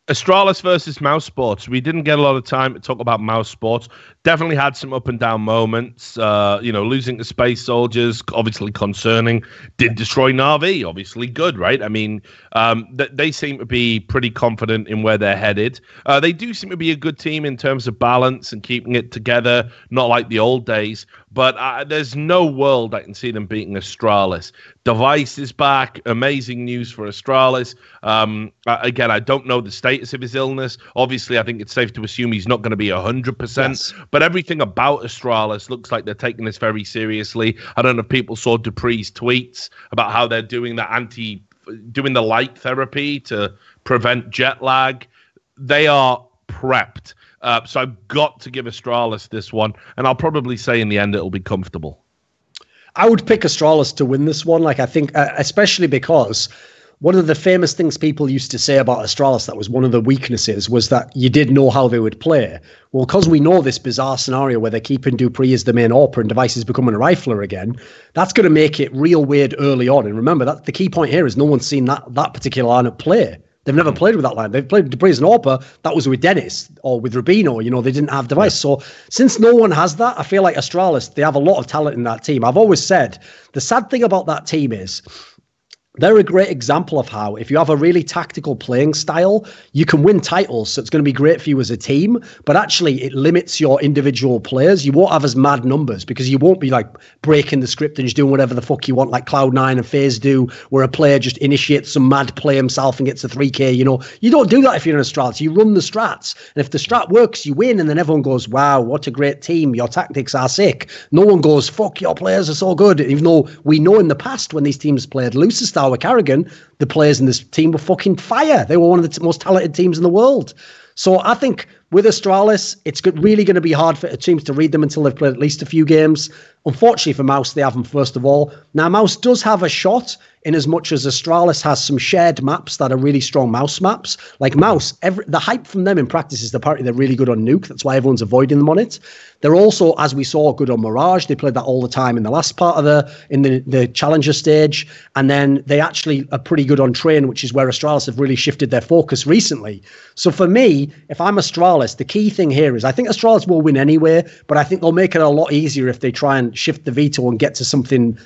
Astralis versus Mouse Sports. We didn't get a lot of time to talk about Mouse Sports. Definitely had some up and down moments. Losing to Space Soldiers, obviously concerning. Did destroy Na'Vi, obviously good, right? I mean, they seem to be pretty confident in where they're headed. They do seem to be a good team in terms of balance and keeping it together, not like the old days. But there's no world I can see them beating Astralis. Device is back. Amazing news for Astralis. Again, I don't know the status of his illness. Obviously, I think it's safe to assume he's not going to be 100%. Yes. But everything about Astralis looks like they're taking this very seriously. I don't know if people saw Dupree's tweets about how they're doing the light therapy to prevent jet lag. They are prepped. So I've got to give Astralis this one, and I'll probably say in the end it'll be comfortable. I would pick Astralis to win this one. I think, especially because one of the famous things people used to say about Astralis that was one of the weaknesses was that you did know how they would play. Well, because we know this bizarre scenario where they're keeping Dupree as the main AWPer and Device is becoming a rifler again, that's going to make it real weird early on. And remember, that the key point here is no one's seen that particular lineup play. They've never played with that line. They've played Dupree as an AWPer. That was with Dennis or with Rubino. They didn't have Device. Yeah. So since no one has that, I feel like Astralis, they have a lot of talent in that team. I've always said the sad thing about that team is they're a great example of how if you have a really tactical playing style, you can win titles. So it's going to be great for you as a team, but actually it limits your individual players. You won't have as mad numbers because you won't be like breaking the script and just doing whatever the fuck you want like Cloud9 and FaZe do, where a player just initiates some mad play himself and gets a 3K. You don't do that if you're in Astralis. You run the strats. And if the strat works, you win. And then everyone goes, wow, what a great team. Your tactics are sick. No one goes, fuck, your players are so good. Even though we know in the past when these teams played Lucis style with Carrigan, the players in this team were fucking fire. They were one of the most talented teams in the world. So I think with Astralis, it's really going to be hard for teams to read them until they've played at least a few games. Unfortunately for Mouse, they haven't first of all. Now, Mouse does have a shot in as much as Astralis has some shared maps that are really strong Mouse maps. Like Mouse, the hype from them in practice is apparently they're really good on Nuke. That's why everyone's avoiding them on it. They're also, as we saw, good on Mirage. They played that all the time in the last part of the Challenger stage. And then they actually are pretty good on Train, which is where Astralis have really shifted their focus recently. So for me, if I'm Astralis, the key thing here is I think Astralis will win anyway, but I think they'll make it a lot easier if they try and shift the veto and get to something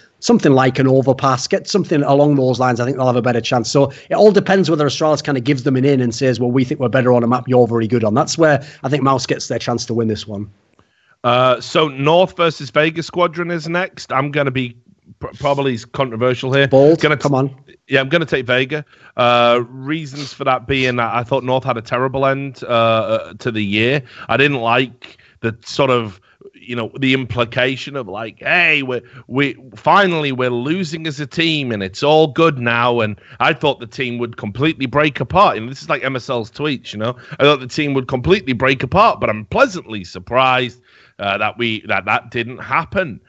like an overpass, get something along those lines. I think they'll have a better chance. So it all depends whether Astralis kind of gives them an in and says, well, we think we're better on a map you're very good on. That's where I think Mouse gets their chance to win this one. So North versus Vega Squadron is next. I'm going to be probably controversial here. Bold, come on. Yeah, I'm going to take Vega. Reasons for that being I thought North had a terrible end to the year. I didn't like the sort of the implication of like, hey, we're losing as a team and it's all good now. And I thought the team would completely break apart. This is like MSL's tweets, I thought the team would completely break apart, but I'm pleasantly surprised that didn't happen.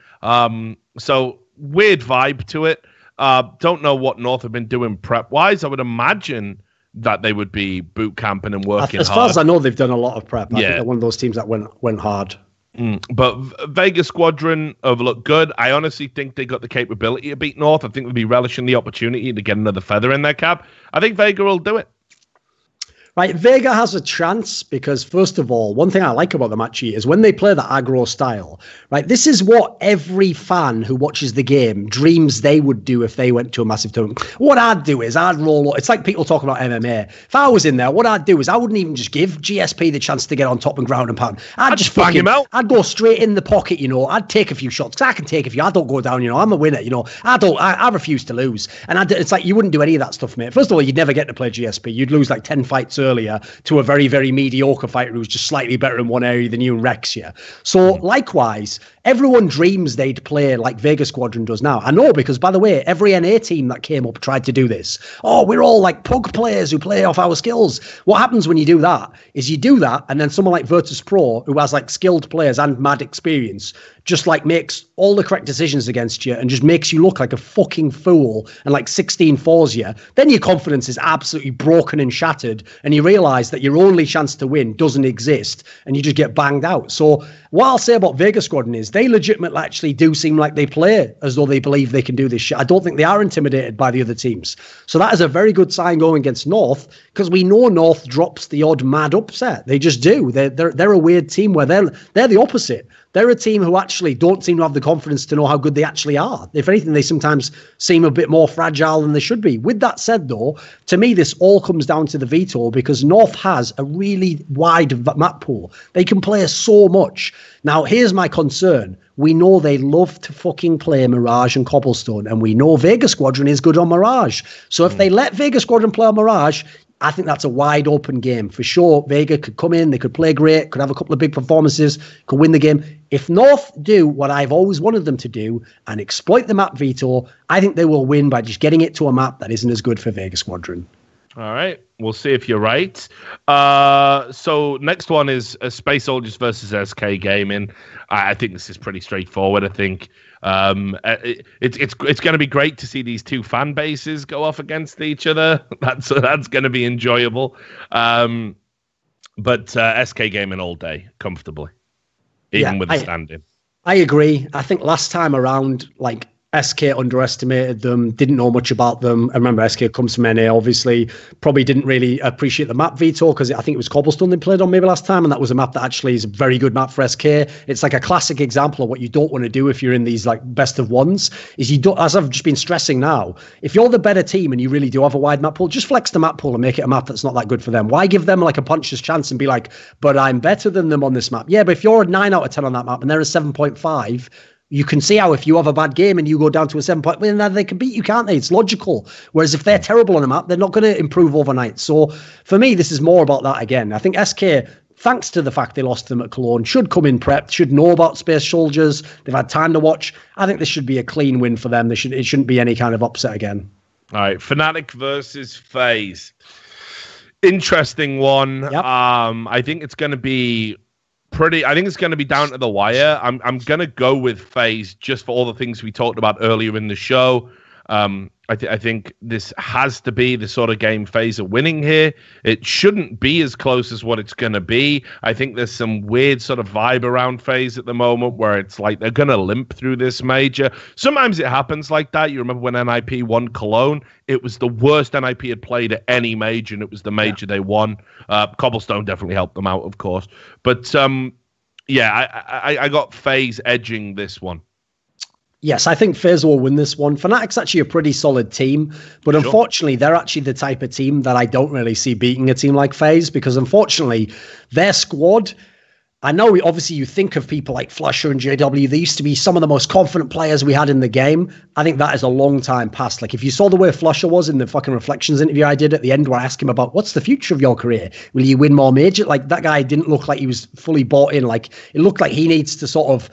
So weird vibe to it. Don't know what North have been doing prep wise. I would imagine that they would be boot camping and working hard. As far as I know, they've done a lot of prep. I think they're one of those teams that went hard. But Vega Squadron have looked good. I honestly think they got the capability to beat North. I think they'll be relishing the opportunity to get another feather in their cap. I think Vega will do it. Right, Vega has a chance because, first of all, one thing I like about them actually is when they play the aggro style, right, this is what every fan who watches the game dreams they would do if they went to a massive tournament. What I'd do is I'd roll, it's like people talk about MMA. If I was in there, what I'd do is I wouldn't even just give GSP the chance to get on top and ground and pound. I'd just bang him out. I'd go straight in the pocket, I'd take a few shots because I can take a few. I don't go down, I'm a winner, I refuse to lose. And it's like you wouldn't do any of that stuff, mate. First of all, you'd never get to play GSP. You'd lose like 10 fights earlier to a very, very mediocre fighter who's just slightly better in one area than you and Rex here. So likewise, everyone dreams they'd play like Vega Squadron does now. I know because, by the way, every NA team that came up tried to do this. Oh, we're all like pug players who play off our skills. What happens when you do that is you do that and then someone like Virtus Pro, who has like skilled players and mad experience, just like makes all the correct decisions against you and just makes you look like a fucking fool and like 16-4s you. Then your confidence is absolutely broken and shattered and you realise that your only chance to win doesn't exist and you just get banged out. So What I'll say about Vega Squadron is they legitimately actually do seem like they play as though they believe they can do this shit. I don't think they are intimidated by the other teams. So that is a very good sign going against North, because we know North drops the odd mad upset. They just do. They're a weird team where they're the opposite. They're a team who actually don't seem to have the confidence to know how good they actually are. If anything, they sometimes seem a bit more fragile than they should be. With that said, though, to me, this all comes down to the veto, because North has a really wide map pool. They can play so much. Now, here's my concern. We know they love to fucking play Mirage and Cobblestone, and we know Vega Squadron is good on Mirage. So if they let Vega Squadron play on Mirage, I think that's a wide open game. For sure, Vega could come in, they could play great, could have a couple of big performances, could win the game. If North do what I've always wanted them to do and exploit the map veto, I think they will win by just getting it to a map that isn't as good for Vega Squadron. All right. We'll see if you're right. So next one is Space Soldiers versus SK Gaming. I think this is pretty straightforward. I think it's going to be great to see these two fan bases go off against each other. That's going to be enjoyable. But SK Gaming all day, comfortably, even with the standing. I agree. I think last time around, like, SK underestimated them, didn't know much about them. I remember SK comes from NA, obviously, probably didn't really appreciate the map veto, because I think it was Cobblestone they played on maybe last time, and that was a map that actually is a very good map for SK. It's like a classic example of what you don't want to do if you're in these like best of ones, is you don't, as I've just been stressing now, if you're the better team and you really do have a wide map pool, just flex the map pool and make it a map that's not that good for them. Why give them like a puncher's chance and be like, but I'm better than them on this map? Yeah, but if you're a 9 out of 10 on that map and they're a 7.5, you can see how if you have a bad game and you go down to a 7 point, well, then they can beat you, can't they? It's logical. Whereas if they're terrible on a map, they're not going to improve overnight. So for me, this is more about that again. I think SK, thanks to the fact they lost them at Cologne, should come in prepped, should know about Space Soldiers. They've had time to watch. I think this should be a clean win for them. It shouldn't be any kind of upset again. All right, Fnatic versus FaZe. Interesting one. Yep. I think it's going to be I think it's going to be down to the wire. I'm going to go with FaZe just for all the things we talked about earlier in the show. I think this has to be the sort of game FaZe are winning here. It shouldn't be as close as what it's going to be. I think there's some weird sort of vibe around FaZe at the moment where it's like they're going to limp through this major. Sometimes it happens like that. You remember when NIP won Cologne? It was the worst NIP had played at any major, and it was the major they won. Cobblestone definitely helped them out, of course. But I got FaZe edging this one. Yes, I think FaZe will win this one. Fnatic's actually a pretty solid team, but unfortunately, they're actually the type of team that I don't really see beating a team like FaZe, because unfortunately, their squad, I know obviously you think of people like flusha and JW, they used to be some of the most confident players we had in the game. I think that is a long time past. Like, if you saw the way flusha was in the fucking Reflections interview I did at the end where I asked him about what's the future of your career? Will you win more major? Like, that guy didn't look like he was fully bought in. Like, it looked like he needs to sort of,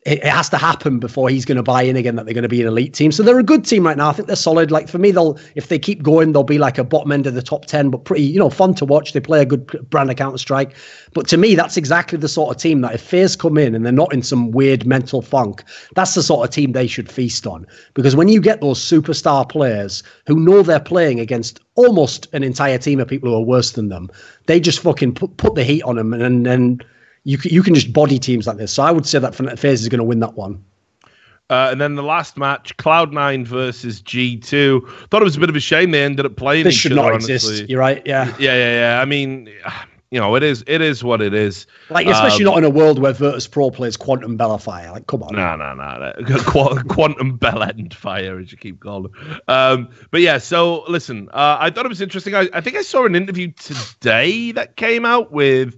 it has to happen before he's going to buy in again that they're going to be an elite team. So they're a good team right now. I think they're solid. Like, for me, if they keep going, they'll be like a bottom end of the top 10, but pretty, fun to watch. They play a good brand of Counter-Strike. But to me, that's exactly the sort of team that if FaZe come in and they're not in some weird mental funk, that's the sort of team they should feast on. Because when you get those superstar players who know they're playing against almost an entire team of people who are worse than them, they just fucking put the heat on them, and you can just body teams like this. So I would say that FaZe is going to win that one. And then the last match, Cloud9 versus G2. Thought it was a bit of a shame they ended up playing this each should other, not honestly. Exist. You're right, yeah. Yeah. I mean, it is what it is. Like, especially not in a world where Virtus Pro plays Quantum Bellafire. Like, come on. No. Quantum Bellend Fire, as you keep calling them. But yeah, so listen, I thought it was interesting. I think I saw an interview today that came out with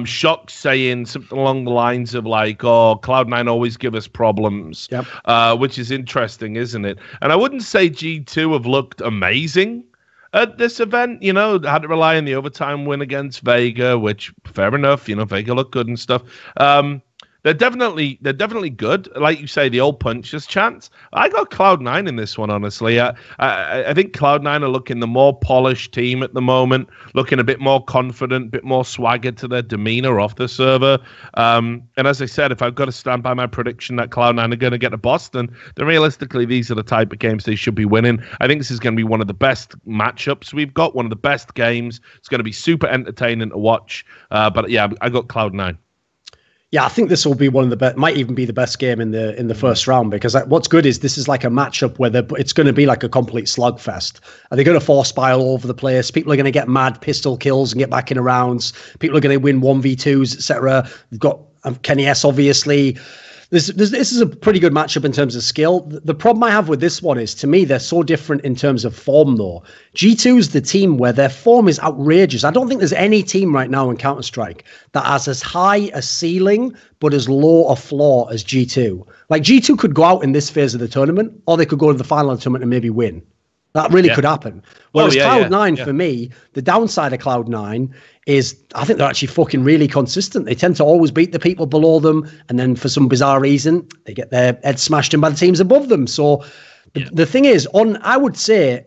Shock saying something along the lines of like, oh, Cloud9 always give us problems, which is interesting, isn't it? And I wouldn't say G2 have looked amazing at this event. Had to rely on the overtime win against Vega, which, fair enough, Vega looked good and stuff. They're definitely good. Like you say, the old puncher's chance. I got Cloud9 in this one, honestly. I think Cloud9 are looking the more polished team at the moment, looking a bit more confident, a bit more swagger to their demeanor off the server. And as I said, if I've got to stand by my prediction that Cloud9 are going to get to Boston, then realistically, these are the type of games they should be winning. I think this is going to be one of the best matchups we've got, one of the best games. It's going to be super entertaining to watch. But yeah, I got Cloud9. Yeah, I think this will be one of the best. Might even be the best game in the first round, because what's good is this is like a matchup where it's going to be like a complete slugfest. Are they going to force by all over the place? People are going to get mad pistol kills and get back in rounds. People are going to win 1v2s, etc. We've got Kenny S, obviously. This is a pretty good matchup in terms of skill. The problem I have with this one is, to me, they're so different in terms of form, though. G2 is the team where their form is outrageous. I don't think there's any team right now in Counter-Strike that has as high a ceiling but as low a floor as G2. Like, G2 could go out in this phase of the tournament, or they could go to the final of the tournament and maybe win. That really could happen. Whereas Cloud9, for me, the downside of Cloud9 is I think they're actually fucking really consistent. They tend to always beat the people below them, and then for some bizarre reason, they get their heads smashed in by the teams above them. So the thing is, I would say,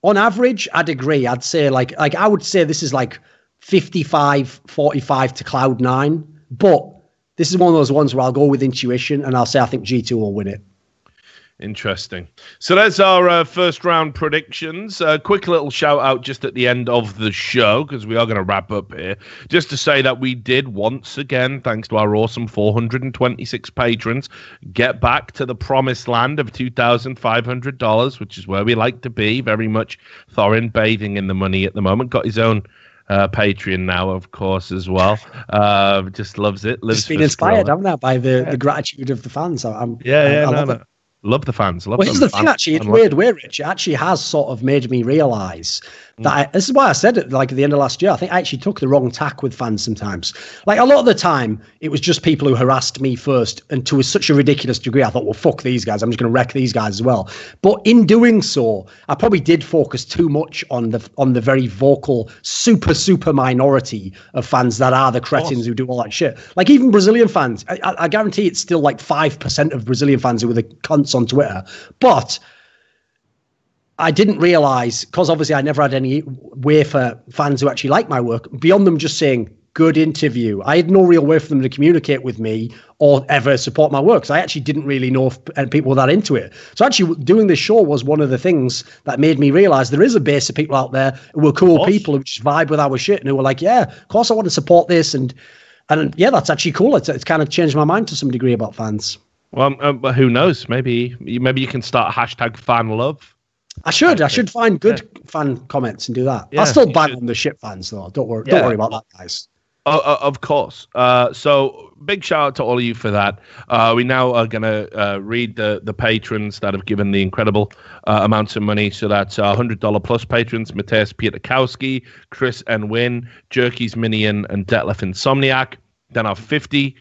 on average, I'd agree. I'd say like I would say this is like 55-45 to Cloud9. But this is one of those ones where I'll go with intuition, and I'll say I think G2 will win it. Interesting. So that's our first round predictions. Quick little shout out just at the end of the show, because we are going to wrap up here. Just to say that we did once again, thanks to our awesome 426 patrons, get back to the promised land of $2,500, which is where we like to be. Very much Thorin bathing in the money at the moment. Got his own Patreon now, of course, as well. Just loves it. Lives just been inspired, haven't I, by the gratitude of the fans. I love it. Love the fans. Well, here's the thing, actually. It's weird, Rich. It actually has sort of made me realise that this is why I said it like at the end of last year. I think I actually took the wrong tack with fans sometimes. Like, a lot of the time, it was just people who harassed me first, and to such a ridiculous degree, I thought, well, fuck these guys. I'm just going to wreck these guys as well. But in doing so, I probably did focus too much on the very vocal, super minority of fans that are the cretins who do all that shit. Like, even Brazilian fans, I guarantee it's still like 5% of Brazilian fans who are the cunts on Twitter. But I didn't realise, because obviously I never had any way for fans who actually like my work, beyond them just saying, good interview. I had no real way for them to communicate with me or ever support my work. So I actually didn't really know if people were that into it. So actually doing this show was one of the things that made me realise there is a base of people out there who are cool people who just vibe with our shit and who were like, yeah, of course I want to support this. And yeah, that's actually cool. It's kind of changed my mind to some degree about fans. Well, but who knows? Maybe you can start hashtag fan love. I should find good fan comments and do that. I'll still bang on the shit fans, though. Don't worry about that, guys. Of course. So big shout out to all of you for that. We now are going to read the patrons that have given the incredible amounts of money. So that's $100 plus patrons: Mateus Pietkowski, Chris N. Wynn, Jerky's Minion, and Detlef Insomniac. Then our $50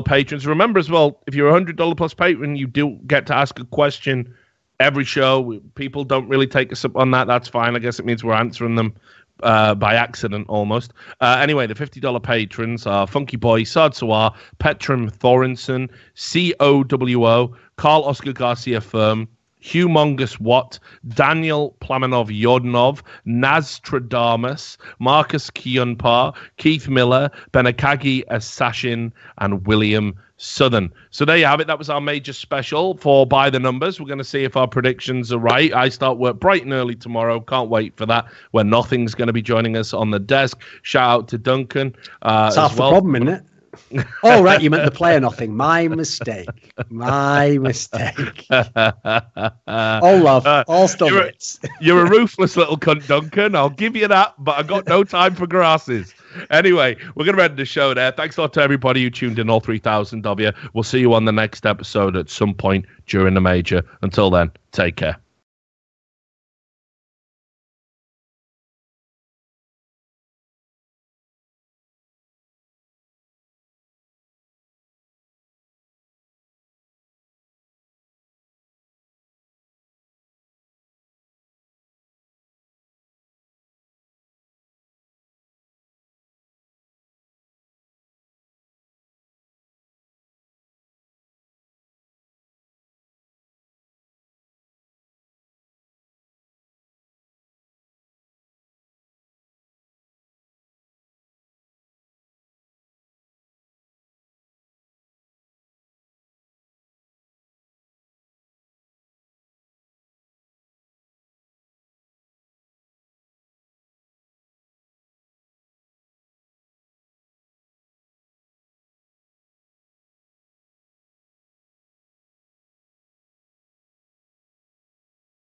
patrons. Remember as well, if you're a $100 plus patron, you do get to ask a question every show. People don't really take us up on that. That's fine. I guess it means we're answering them by accident almost. Anyway, the $50 patrons are Funky Boy, Sadsawar, Petram Thorinson, COWO, Carl Oscar Garcia Firm, Humongous Watt, Daniel Plamenov Yodnov, Nastradamus, Marcus Kiyunpar, Keith Miller, Benakagi Assassin, and William Southern. So there you have it. That was our major special for By the Numbers. We're going to see if our predictions are right. I start work bright and early tomorrow. Can't wait for that, where Nothing's going to be joining us on the desk. Shout out to Duncan. That's half the problem, isn't it? Oh, right, you meant the player Nothing. My mistake. All love. All stomachs. You're a ruthless little cunt, Duncan. I'll give you that, but I got no time for grasses. Anyway, we're going to end the show there. Thanks a lot to everybody who tuned in, all 3,000 of you. We'll see you on the next episode at some point during the major. Until then, take care.